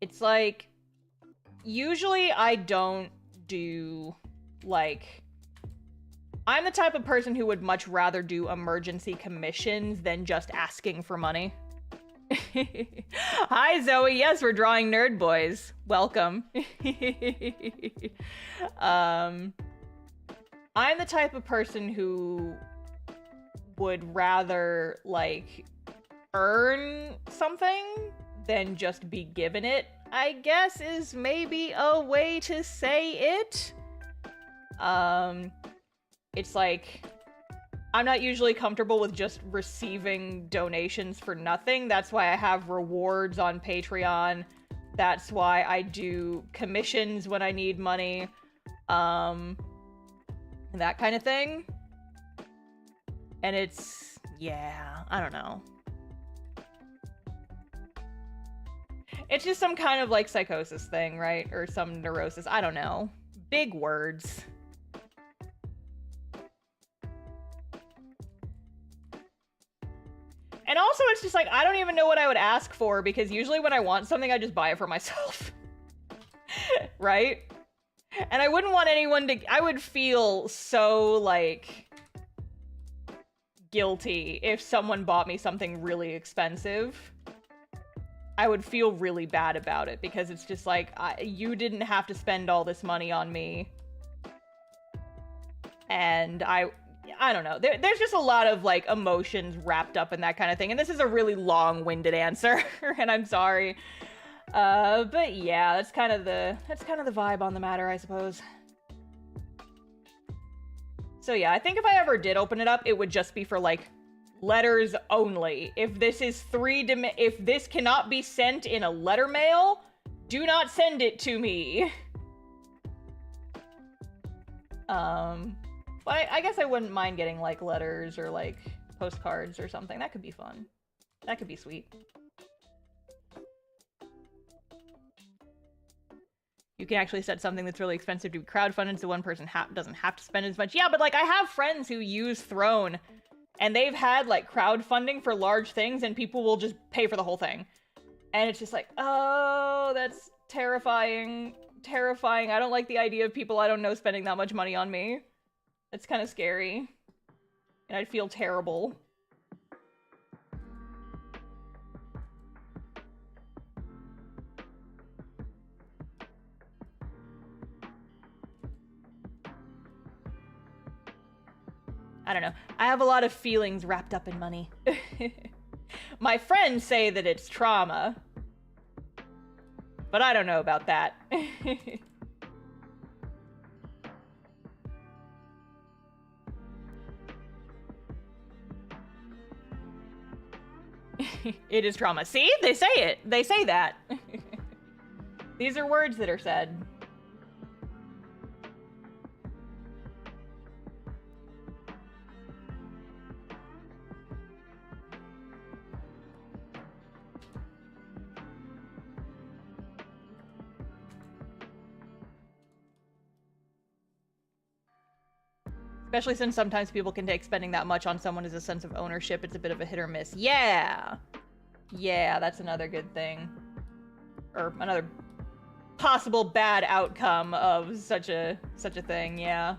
It's like, usually I don't do, like, I'm the type of person who would much rather do emergency commissions than just asking for money. Hi, Zoe. Yes, we're drawing Nerd Boys. Welcome. I'm the type of person who would rather, like, earn something than just be given it, I guess, is maybe a way to say it. It's like, I'm not usually comfortable with just receiving donations for nothing. That's why I have rewards on Patreon. That's why I do commissions when I need money. And that kind of thing. And it's, yeah, I don't know. It's just some kind of, like, psychosis thing, right? Or some neurosis. I don't know. Big words. And also, it's just like, I don't even know what I would ask for, because usually when I want something, I just buy it for myself. Right? And I wouldn't want anyone to... I would feel so, like, guilty if someone bought me something really expensive. I would feel really bad about it, because it's just like, you didn't have to spend all this money on me. And I don't know. There's just a lot of, like, emotions wrapped up in that kind of thing. And this is a really long-winded answer, and I'm sorry. But yeah, that's kind of the vibe on the matter, I suppose. So yeah, I think if I ever did open it up, it would just be for, like, letters only. If this is if this cannot be sent in a letter mail, do not send it to me. But I guess I wouldn't mind getting, like, letters or, like, postcards or something. That could be fun. That could be sweet. You can actually set something that's really expensive to be crowdfunded so one person doesn't have to spend as much. Yeah, but, like, I have friends who use Throne, and they've had, like, crowdfunding for large things, and people will just pay for the whole thing. And it's just like, oh, that's terrifying. Terrifying. I don't like the idea of people I don't know spending that much money on me. It's kind of scary. And I'd feel terrible. I don't know. I have a lot of feelings wrapped up in money. My friends say that it's trauma. But I don't know about that. It is trauma. See? They say it. They say that. These are words that are said. Especially since sometimes people can take spending that much on someone as a sense of ownership. It's a bit of a hit or miss. Yeah! Yeah, that's another good thing. Or another possible bad outcome of such a thing, yeah.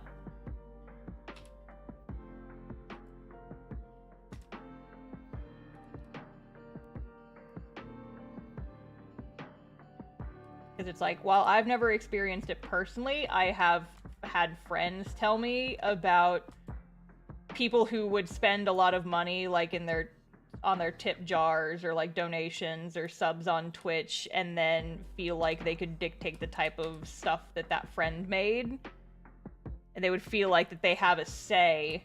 Because it's like, while I've never experienced it personally, I have had friends tell me about people who would spend a lot of money, like, on their tip jars or, like, donations or subs on Twitch, and then feel like they could dictate the type of stuff that that friend made. And they would feel like that they have a say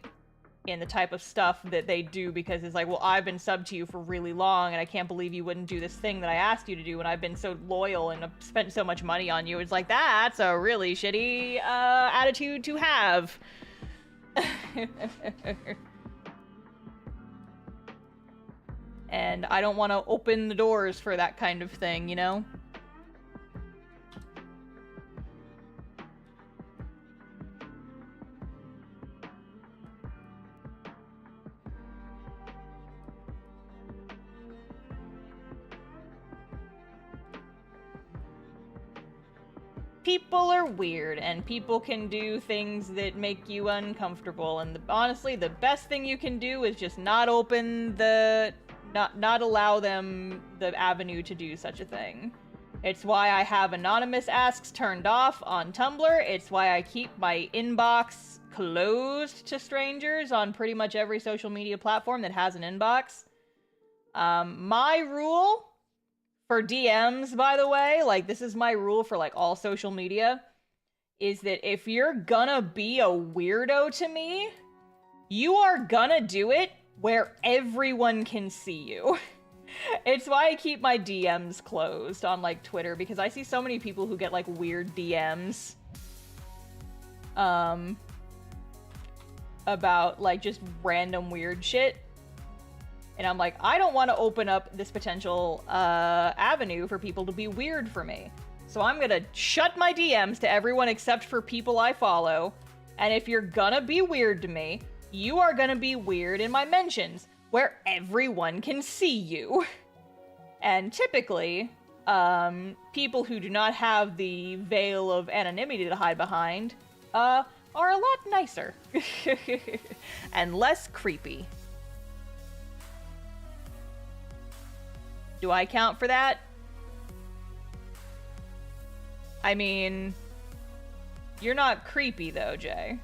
in the type of stuff that they do, because it's like, well, I've been subbed to you for really long, and I can't believe you wouldn't do this thing that I asked you to do, and I've been so loyal and spent so much money on you. It's like, that's a really shitty attitude to have. And I don't want to open the doors for that kind of thing, you know? people are weird, and people can do things that make you uncomfortable, and honestly, the best thing you can do is just not open the... Not allow them the avenue to do such a thing. It's why I have anonymous asks turned off on Tumblr. It's why I keep my inbox closed to strangers on pretty much every social media platform that has an inbox. My rule for DMs, by the way, like, this is my rule for, like, all social media, is that if you're gonna be a weirdo to me, you are gonna do it where everyone can see you. It's why I keep my DMs closed on, like, Twitter, because I see so many people who get, like, weird DMs. About, like, just random weird shit. And I'm like, I don't want to open up this potential avenue for people to be weird for me. So I'm gonna shut my DMs to everyone except for people I follow. And if you're gonna be weird to me, you are gonna be weird in my mentions, where everyone can see you. And typically, people who do not have the veil of anonymity to hide behind, are a lot nicer. And less creepy. Do I count for that? I mean, you're not creepy though, Jay.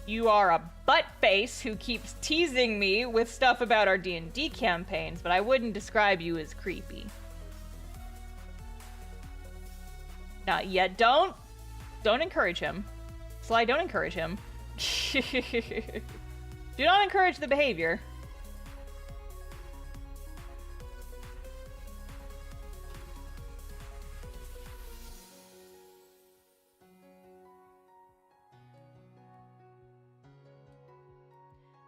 You are a butt face who keeps teasing me with stuff about our D&D campaigns, but I wouldn't describe you as creepy. Not yet. Don't encourage him. Sly, don't encourage him. Do not encourage the behavior.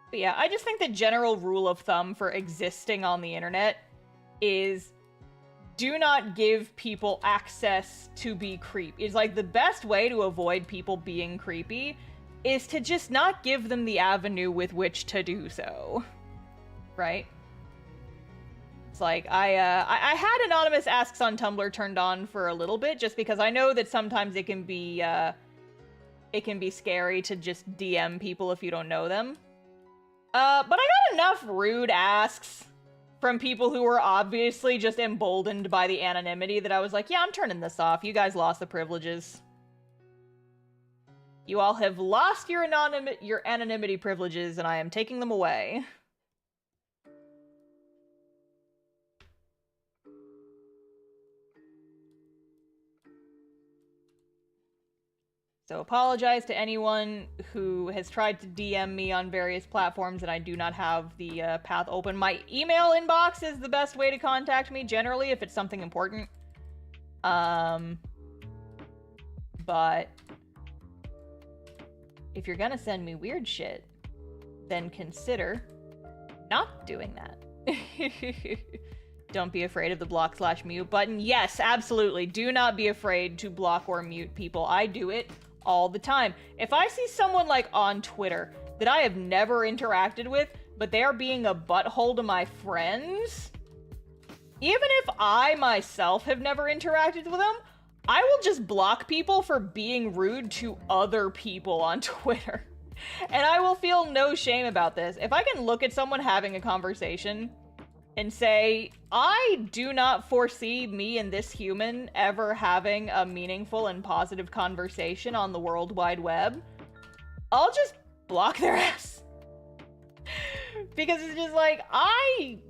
But yeah, I just think the general rule of thumb for existing on the internet is do not give people access to be creepy. It's like the best way to avoid people being creepy is to just not give them the avenue with which to do so. Right? It's like, I had anonymous asks on Tumblr turned on for a little bit, just because I know that sometimes it can be scary to just DM people if you don't know them. But I got enough rude asks from people who were obviously just emboldened by the anonymity that I was like, yeah, I'm turning this off. You guys lost the privileges. You all have lost your anonymity privileges, and I am taking them away. So apologize to anyone who has tried to DM me on various platforms and I do not have the path open. My email inbox is the best way to contact me generally if it's something important. But if you're gonna send me weird shit, then consider not doing that. Don't be afraid of the block/mute button. Yes, absolutely. Do not be afraid to block or mute people. I do it all the time. If I see someone like on Twitter that I have never interacted with, but they are being a butthole to my friends, even if I myself have never interacted with them, I will just block people for being rude to other people on Twitter. And I will feel no shame about this. If I can look at someone having a conversation and say, I do not foresee me and this human ever having a meaningful and positive conversation on the World Wide Web, I'll just block their ass. Because it's just like,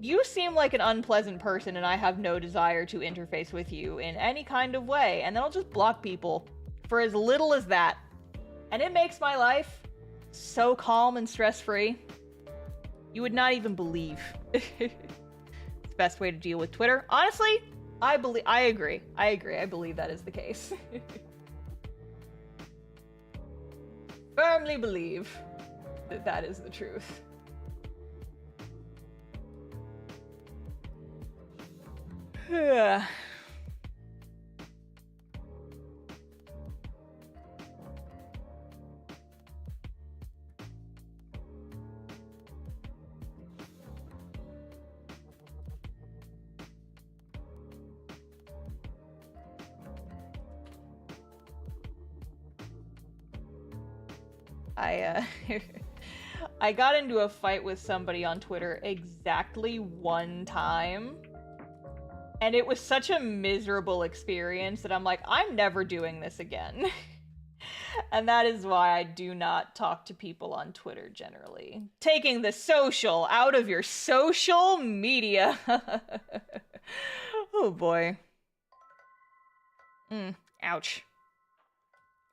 you seem like an unpleasant person and I have no desire to interface with you in any kind of way. And then I'll just block people for as little as that. And it makes my life so calm and stress-free. You would not even believe. Best way to deal with Twitter. Honestly, I agree. I believe that is the case. Firmly believe that that is the truth. I got into a fight with somebody on Twitter exactly one time. And it was such a miserable experience that I'm like, I'm never doing this again. And that is why I do not talk to people on Twitter generally. Taking the social out of your social media. Oh boy. Ouch.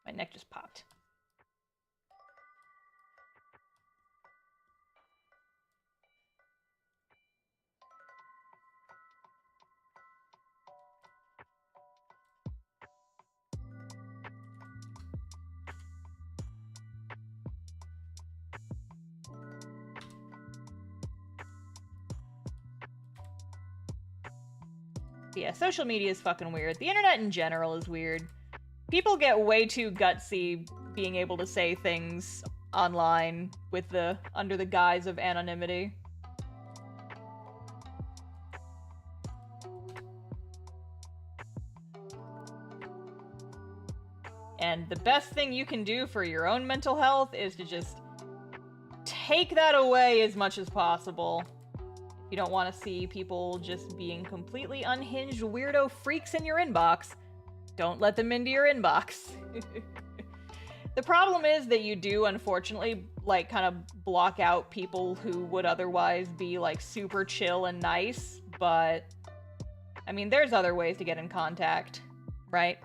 My neck just popped. Yeah, social media is fucking weird. The internet in general is weird. People get way too gutsy being able to say things online with under the guise of anonymity. And the best thing you can do for your own mental health is to just take that away as much as possible. You don't want to see people just being completely unhinged weirdo freaks in your inbox. Don't let them into your inbox. The problem is that you do, unfortunately, like, kind of block out people who would otherwise be, like, super chill and nice, but, I mean, there's other ways to get in contact, right?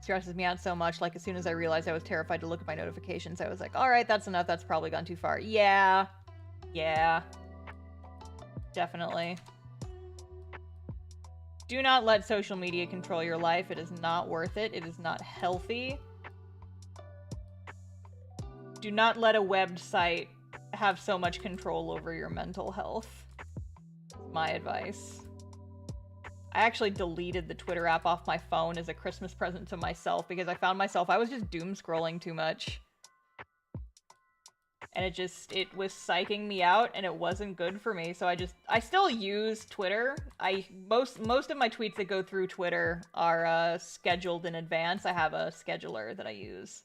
Stresses me out so much. Like, as soon as I realized I was terrified to look at my notifications, I was like, all right, that's enough. That's probably gone too far. Yeah. Definitely. Do not let social media control your life. It is not worth it. It is not healthy. Do not let a website have so much control over your mental health. My advice. I actually deleted the Twitter app off my phone as a Christmas present to myself because I found myself, I was just doom scrolling too much. And it was psyching me out and it wasn't good for me. So I still use Twitter. Most of my tweets that go through Twitter are scheduled in advance. I have a scheduler that I use.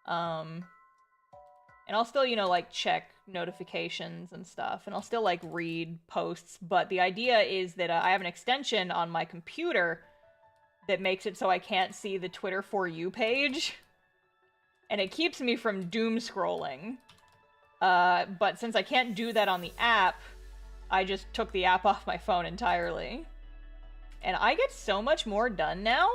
And I'll still, like, check notifications and stuff, and I'll still, like, read posts, but the idea is that I have an extension on my computer that makes it so I can't see the Twitter For You page, and it keeps me from doom scrolling. But since I can't do that on the app, I just took the app off my phone entirely. And I get so much more done now.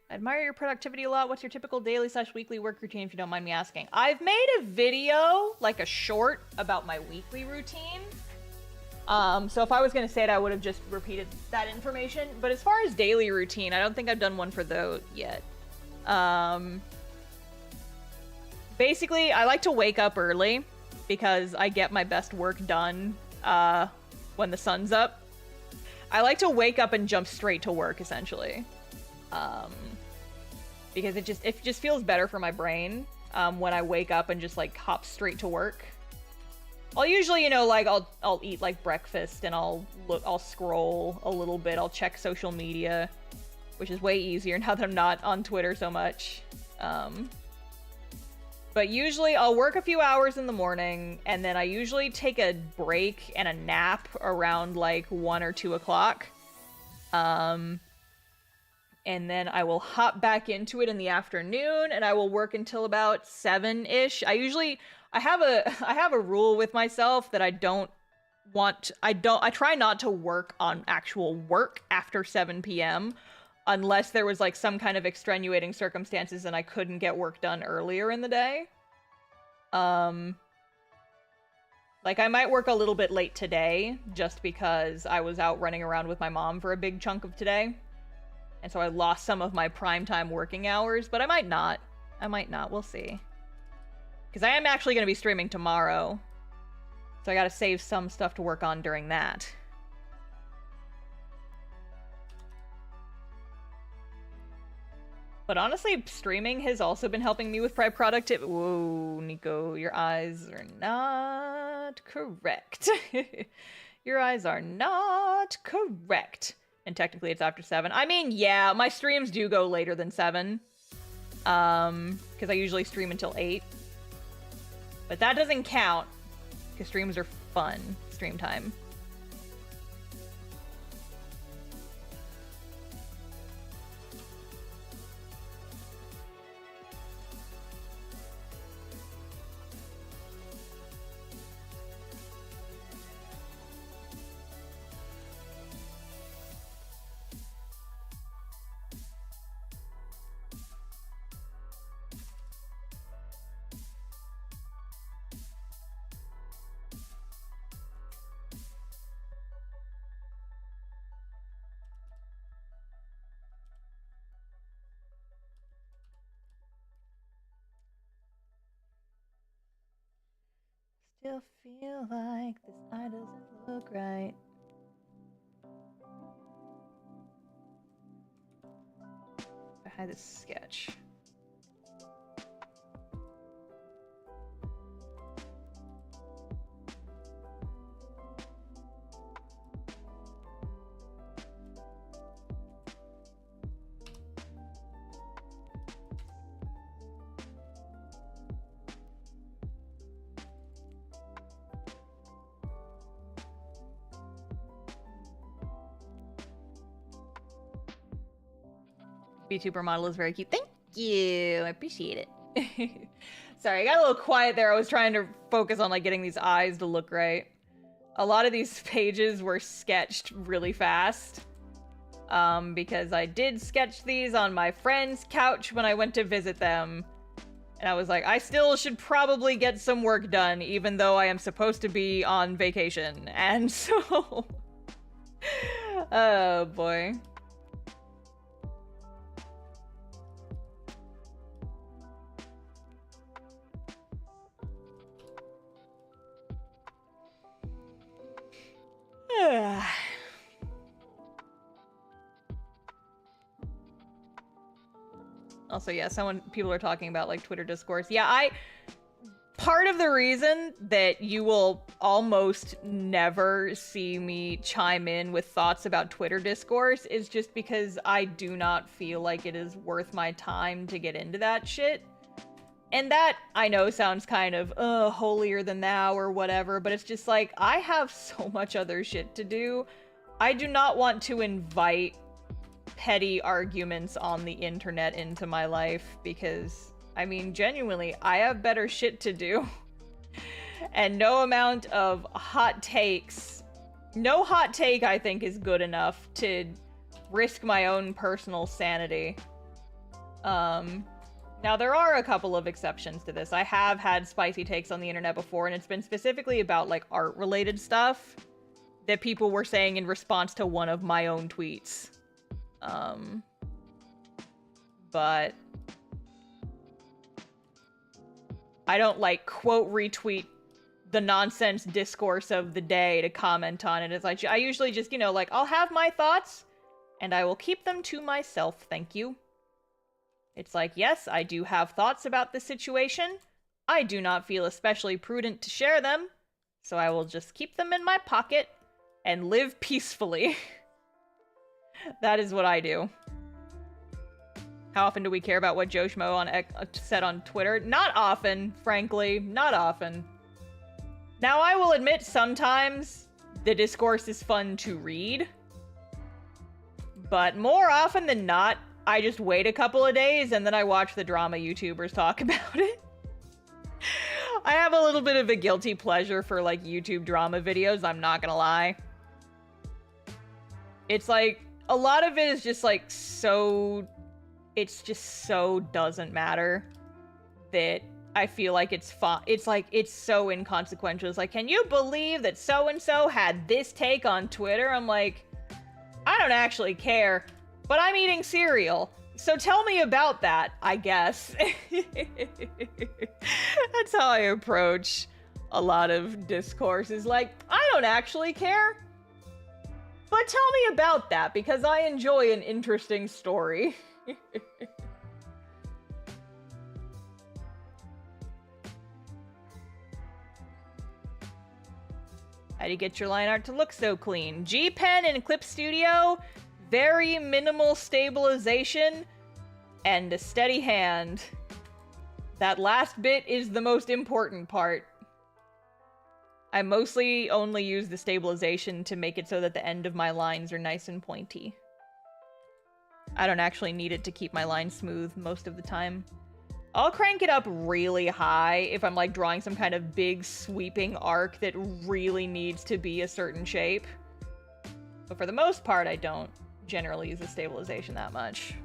I admire your productivity a lot. What's your typical daily/weekly work routine, if you don't mind me asking? I've made a video, like a short, about my weekly routine. So if I was going to say it, I would have just repeated that information. But as far as daily routine, I don't think I've done one for those yet. Basically, I like to wake up early because I get my best work done when the sun's up. I like to wake up and jump straight to work, essentially. Because it just feels better for my brain when I wake up and just, like, hop straight to work. I'll usually, like, I'll eat, like, breakfast and I'll scroll a little bit. I'll check social media, which is way easier now that I'm not on Twitter so much. But usually I'll work a few hours in the morning, and then I usually take a break and a nap around, like, 1 or 2 o'clock. And then I will hop back into it in the afternoon, and I will work until about 7-ish. I have a rule with myself that I try not to work on actual work after 7 p.m. unless there was like some kind of extenuating circumstances and I couldn't get work done earlier in the day. Like, I might work a little bit late today, just because I was out running around with my mom for a big chunk of today. And so I lost some of my primetime working hours, but I might not. I might not, we'll see. Because I am actually going to be streaming tomorrow. So I gotta save some stuff to work on during that. But honestly, streaming has also been helping me with productivity. Whoa, Nico, your eyes are not correct. Your eyes are not correct. And technically it's after 7. I mean, yeah, my streams do go later than 7. Because I usually stream until 8. But that doesn't count, because streams are fun. Stream time. Still feel like this eye doesn't look right. I hide this sketch. VTuber model is very cute. Thank you. I appreciate it. Sorry, I got a little quiet there. I was trying to focus on like getting these eyes to look right. A lot of these pages were sketched really fast. Because I did sketch these on my friend's couch when I went to visit them. And I was like, I still should probably get some work done, even though I am supposed to be on vacation. And so... oh boy. Also, yeah, people are talking about like Twitter discourse. Yeah, part of the reason that you will almost never see me chime in with thoughts about Twitter discourse is just because I do not feel like it is worth my time to get into that shit. And that, I know, sounds kind of, holier than thou or whatever, but it's just like, I have so much other shit to do. I do not want to invite petty arguments on the internet into my life because, I mean, genuinely, I have better shit to do. And no amount of hot takes, no hot take, I think, is good enough to risk my own personal sanity. Now, there are a couple of exceptions to this. I have had spicy takes on the internet before, and it's been specifically about, like, art-related stuff that people were saying in response to one of my own tweets. But I don't, like, quote retweet the nonsense discourse of the day to comment on it. It's like, I usually just, you know, like, I'll have my thoughts, and I will keep them to myself, thank you. It's like, yes, I do have thoughts about the situation. I do not feel especially prudent to share them, so I will just keep them in my pocket and live peacefully. That is what I do. How often do we care about what Joe Schmo said on Twitter? Not often, frankly. Not often. Now, I will admit sometimes the discourse is fun to read. But more often than not, I just wait a couple of days and then I watch the drama YouTubers talk about it. I have a little bit of a guilty pleasure for, like, YouTube drama videos, I'm not gonna lie. It's like, a lot of it is just like so, it's just so doesn't matter that I feel like it's fun. It's like, it's so inconsequential. It's like, can you believe that so-and-so had this take on Twitter? I'm like, I don't actually care, but I'm eating cereal. So tell me about that, I guess. That's how I approach a lot of discourse, is like, I don't actually care, but tell me about that because I enjoy an interesting story. How do you get your line art to look so clean? G-Pen in Clip Studio, very minimal stabilization, and a steady hand. That last bit is the most important part. I mostly only use the stabilization to make it so that the end of my lines are nice and pointy. I don't actually need it to keep my lines smooth most of the time. I'll crank it up really high if I'm like drawing some kind of big sweeping arc that really needs to be a certain shape. But for the most part, I don't generally use the stabilization that much.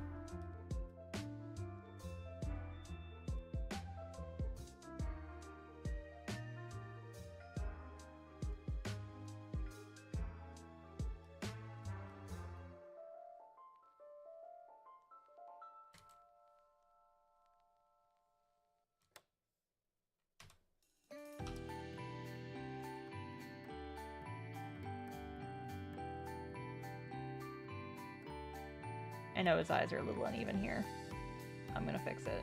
I know his eyes are a little uneven here. I'm gonna fix it.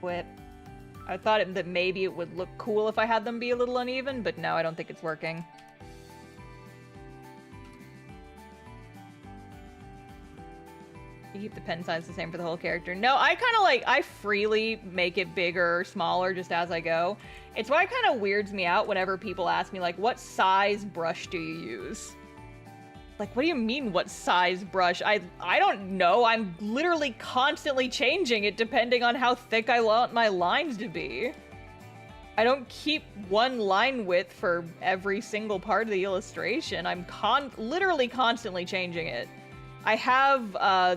Whip. I thought that maybe it would look cool if I had them be a little uneven, but no, I don't think it's working. You keep the pen size the same for the whole character. No, I kind of like, I freely make it bigger or smaller just as I go. It's why it kind of weirds me out whenever people ask me like, what size brush do you use? Like, what do you mean, what size brush? I don't know. I'm literally constantly changing it depending on how thick I want my lines to be. I don't keep one line width for every single part of the illustration. I'm literally constantly changing it. I have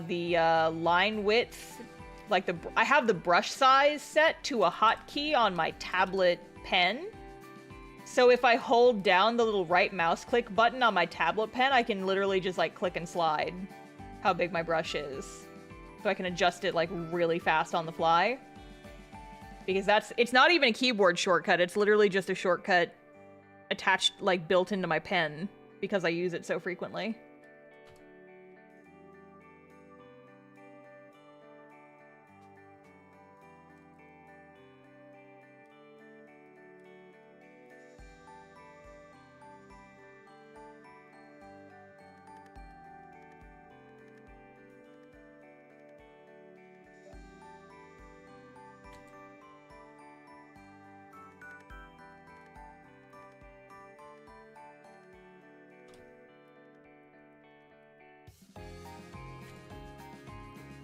the line width, like I have the brush size set to a hotkey on my tablet pen. So if I hold down the little right mouse click button on my tablet pen, I can literally just like click and slide how big my brush is. So I can adjust it like really fast on the fly. Because it's not even a keyboard shortcut, it's literally just a shortcut attached, like built into my pen because I use it so frequently.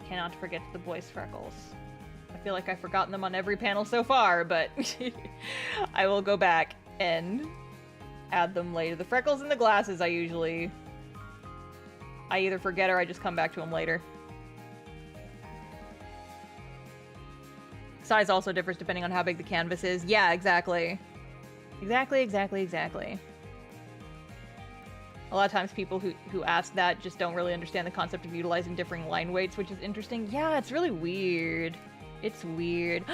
Cannot forget the boys' freckles. I feel like I've forgotten them on every panel so far, but I will go back and add them later. The freckles and the glasses I either forget or I just come back to them later. Size also differs depending on how big the canvas is. Yeah, exactly. Exactly. A lot of times people who ask that just don't really understand the concept of utilizing differing line weights, which is interesting. Yeah, it's really weird. It's weird.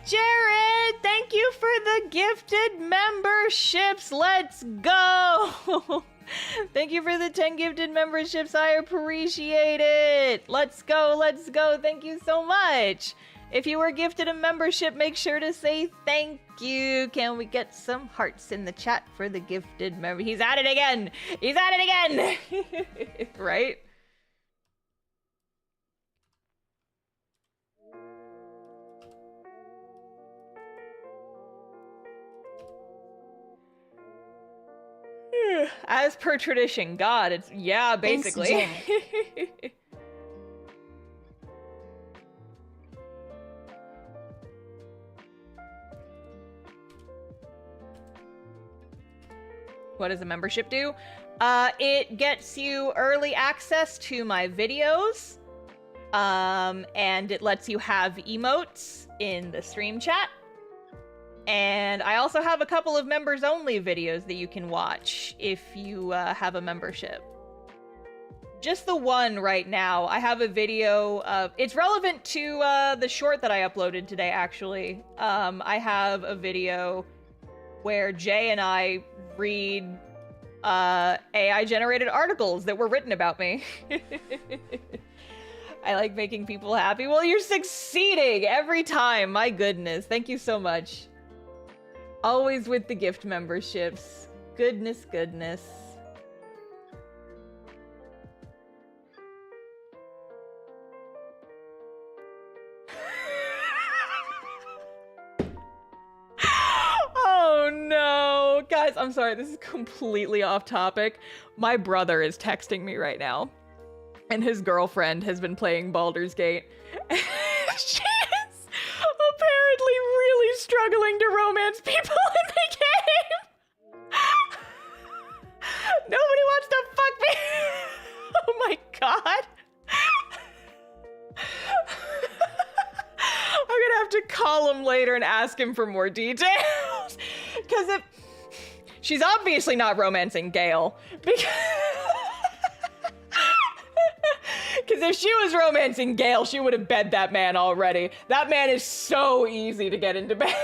Jared, thank you for the gifted memberships. Let's go. Thank you for the 10 gifted memberships. I appreciate it. Let's go. Thank you so much. If you were gifted a membership, make sure to say thank you. Can we get some hearts in the chat for the gifted member? He's at it again. Right? As per tradition, God, it's, yeah, basically. What does a membership do? It gets you early access to my videos, and it lets you have emotes in the stream chat. And I also have a couple of members-only videos that you can watch if you have a membership. Just the one right now. I have a video of... It's relevant to the short that I uploaded today, actually. I have a video where Jay and I read AI-generated articles that were written about me. I like making people happy. Well, you're succeeding every time. My goodness. Thank you so much. Always with the gift memberships. Goodness, goodness. Oh no. Guys, I'm sorry. This is completely off topic. My brother is texting me right now. And his girlfriend has been playing Baldur's Gate. She is apparently really struggling to romance people in the game. Nobody wants to fuck me. Oh my god. I'm gonna have to call him later and ask him for more details. Because she's obviously not romancing Gale. Because if she was romancing Gale, she would have bed that man already. That man is so easy to get into bed.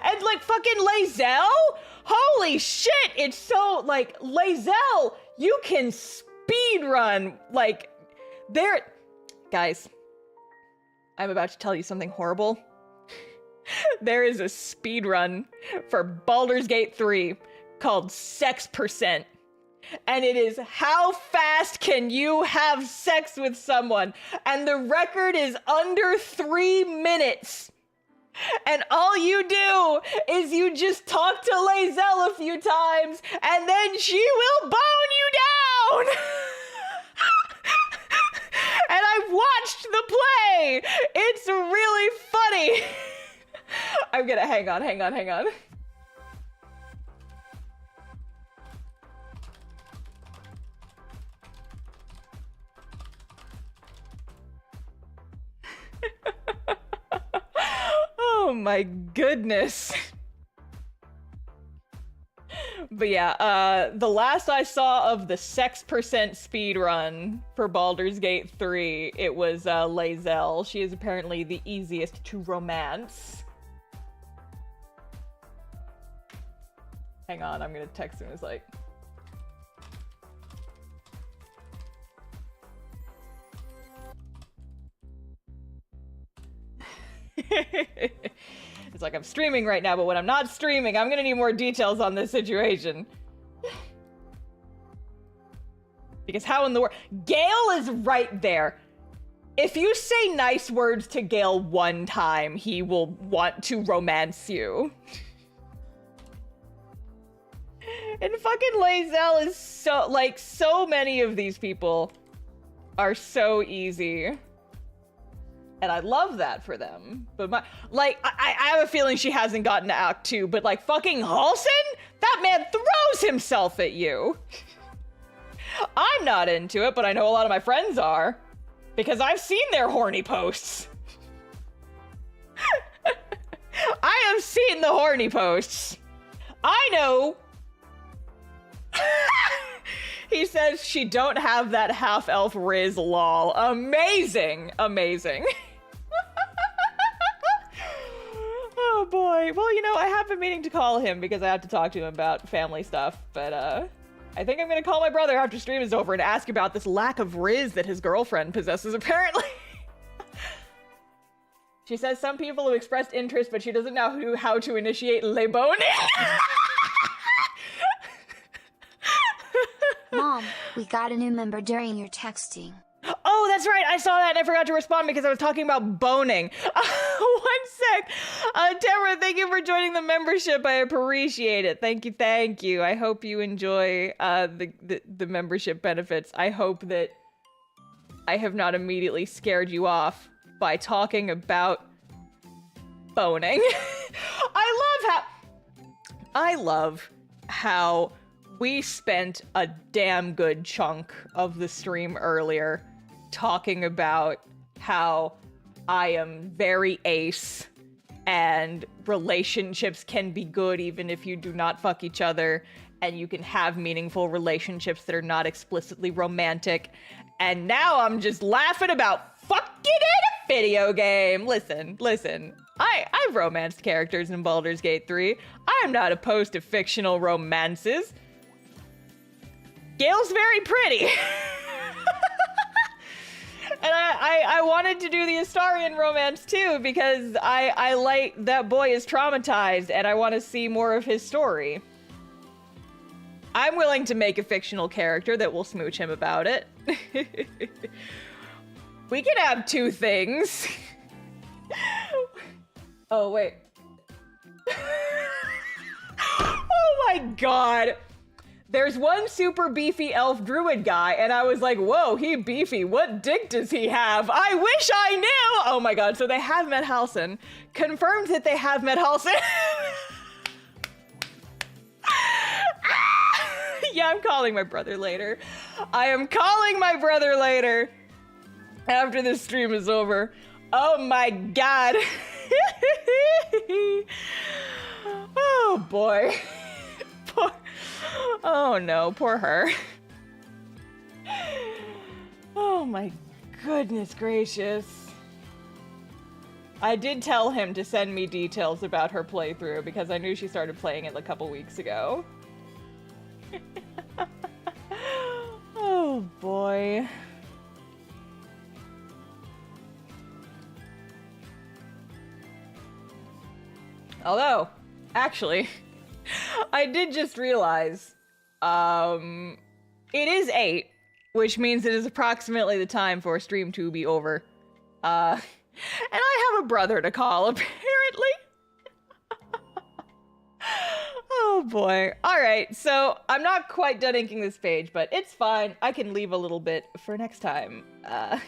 And like fucking Lae'zel? Holy shit, it's so like Lae'zel, you can speed run like there. Guys, I'm about to tell you something horrible. There is a speed run for Baldur's Gate 3 called Sex Percent. And it is how fast can you have sex with someone? And the record is under 3 minutes. And all you do is you just talk to Lae'zel a few times, and then she will bone you down! And I watched the play! It's really funny! I'm gonna hang on. Oh my goodness. But yeah, the last I saw of the Sex Percent speed run for Baldur's Gate 3, it was Lae'zel. She is apparently the easiest to romance. Hang on, I'm gonna text him. It's like... It's like I'm streaming right now, but when I'm not streaming, I'm gonna need more details on this situation. Because how in the world... Gale is right there. If you say nice words to Gale one time, he will want to romance you. And fucking Lae'zel is so... Like, so many of these people are so easy. And I love that for them. But my... Like, I have a feeling she hasn't gotten to Act 2, but like, fucking Halsin? That man throws himself at you. I'm not into it, but I know a lot of my friends are. Because I've seen their horny posts. I have seen the horny posts. I know. He says she don't have that half-elf Riz lol. Amazing. Amazing. Oh boy. Well, you know, I have been meaning to call him because I have to talk to him about family stuff, but I think I'm gonna call my brother after stream is over and ask about this lack of Riz that his girlfriend possesses, apparently. She says some people have expressed interest, but she doesn't know how to initiate le boning. Mom, we got a new member during your texting. Oh, that's right. I saw that and I forgot to respond because I was talking about boning. One sec. Tamara, thank you for joining the membership. I appreciate it. Thank you. Thank you. I hope you enjoy the membership benefits. I hope that I have not immediately scared you off by talking about boning. I love how we spent a damn good chunk of the stream earlier talking about how I am very ace and relationships can be good even if you do not fuck each other, and you can have meaningful relationships that are not explicitly romantic. And now I'm just laughing about fucking in a video game. Listen. I've romanced characters in Baldur's Gate 3. I am not opposed to fictional romances. Gale's very pretty. And I wanted to do the Astarion romance too, because I like that boy is traumatized and I want to see more of his story. I'm willing to make a fictional character that will smooch him about it. We can have two things. Oh, wait. Oh my god. There's one super beefy elf druid guy, and I was like, whoa, he beefy. What dick does he have? I wish I knew! Oh my god, so they have met Halsin. Confirmed that they have met Halsin. Yeah, I'm calling my brother later. I am calling my brother later. After this stream is over. Oh my god. Oh boy. Oh no, poor her. Oh my goodness gracious. I did tell him to send me details about her playthrough because I knew she started playing it a couple weeks ago. Oh boy. Although, actually, I did just realize, it is 8, which means it is approximately the time for stream to be over. And I have a brother to call, apparently. Oh boy. Alright, so I'm not quite done inking this page, but it's fine. I can leave a little bit for next time. I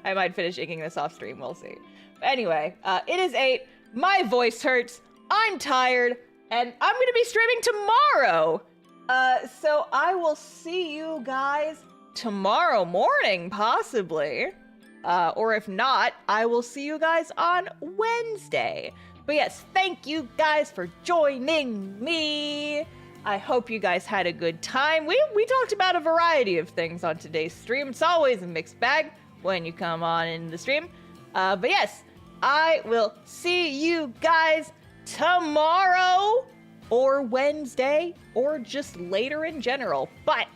might finish inking this off stream, we'll see. But anyway, it is 8. My voice hurts. I'm tired. And I'm gonna be streaming tomorrow. So I will see you guys tomorrow morning, possibly. Or if not, I will see you guys on Wednesday. But yes, thank you guys for joining me. I hope you guys had a good time. We talked about a variety of things on today's stream. It's always a mixed bag when you come on in the stream. But yes, I will see you guys tomorrow or Wednesday or just later in general. But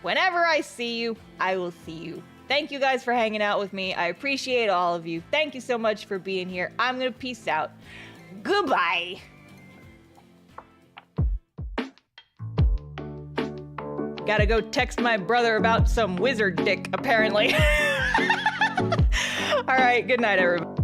whenever I see you, I will see you. Thank you guys for hanging out with me. I appreciate all of you. Thank you so much for being here. I'm gonna peace out. Goodbye. Gotta go text my brother about some wizard dick, apparently. All right, good night, everybody.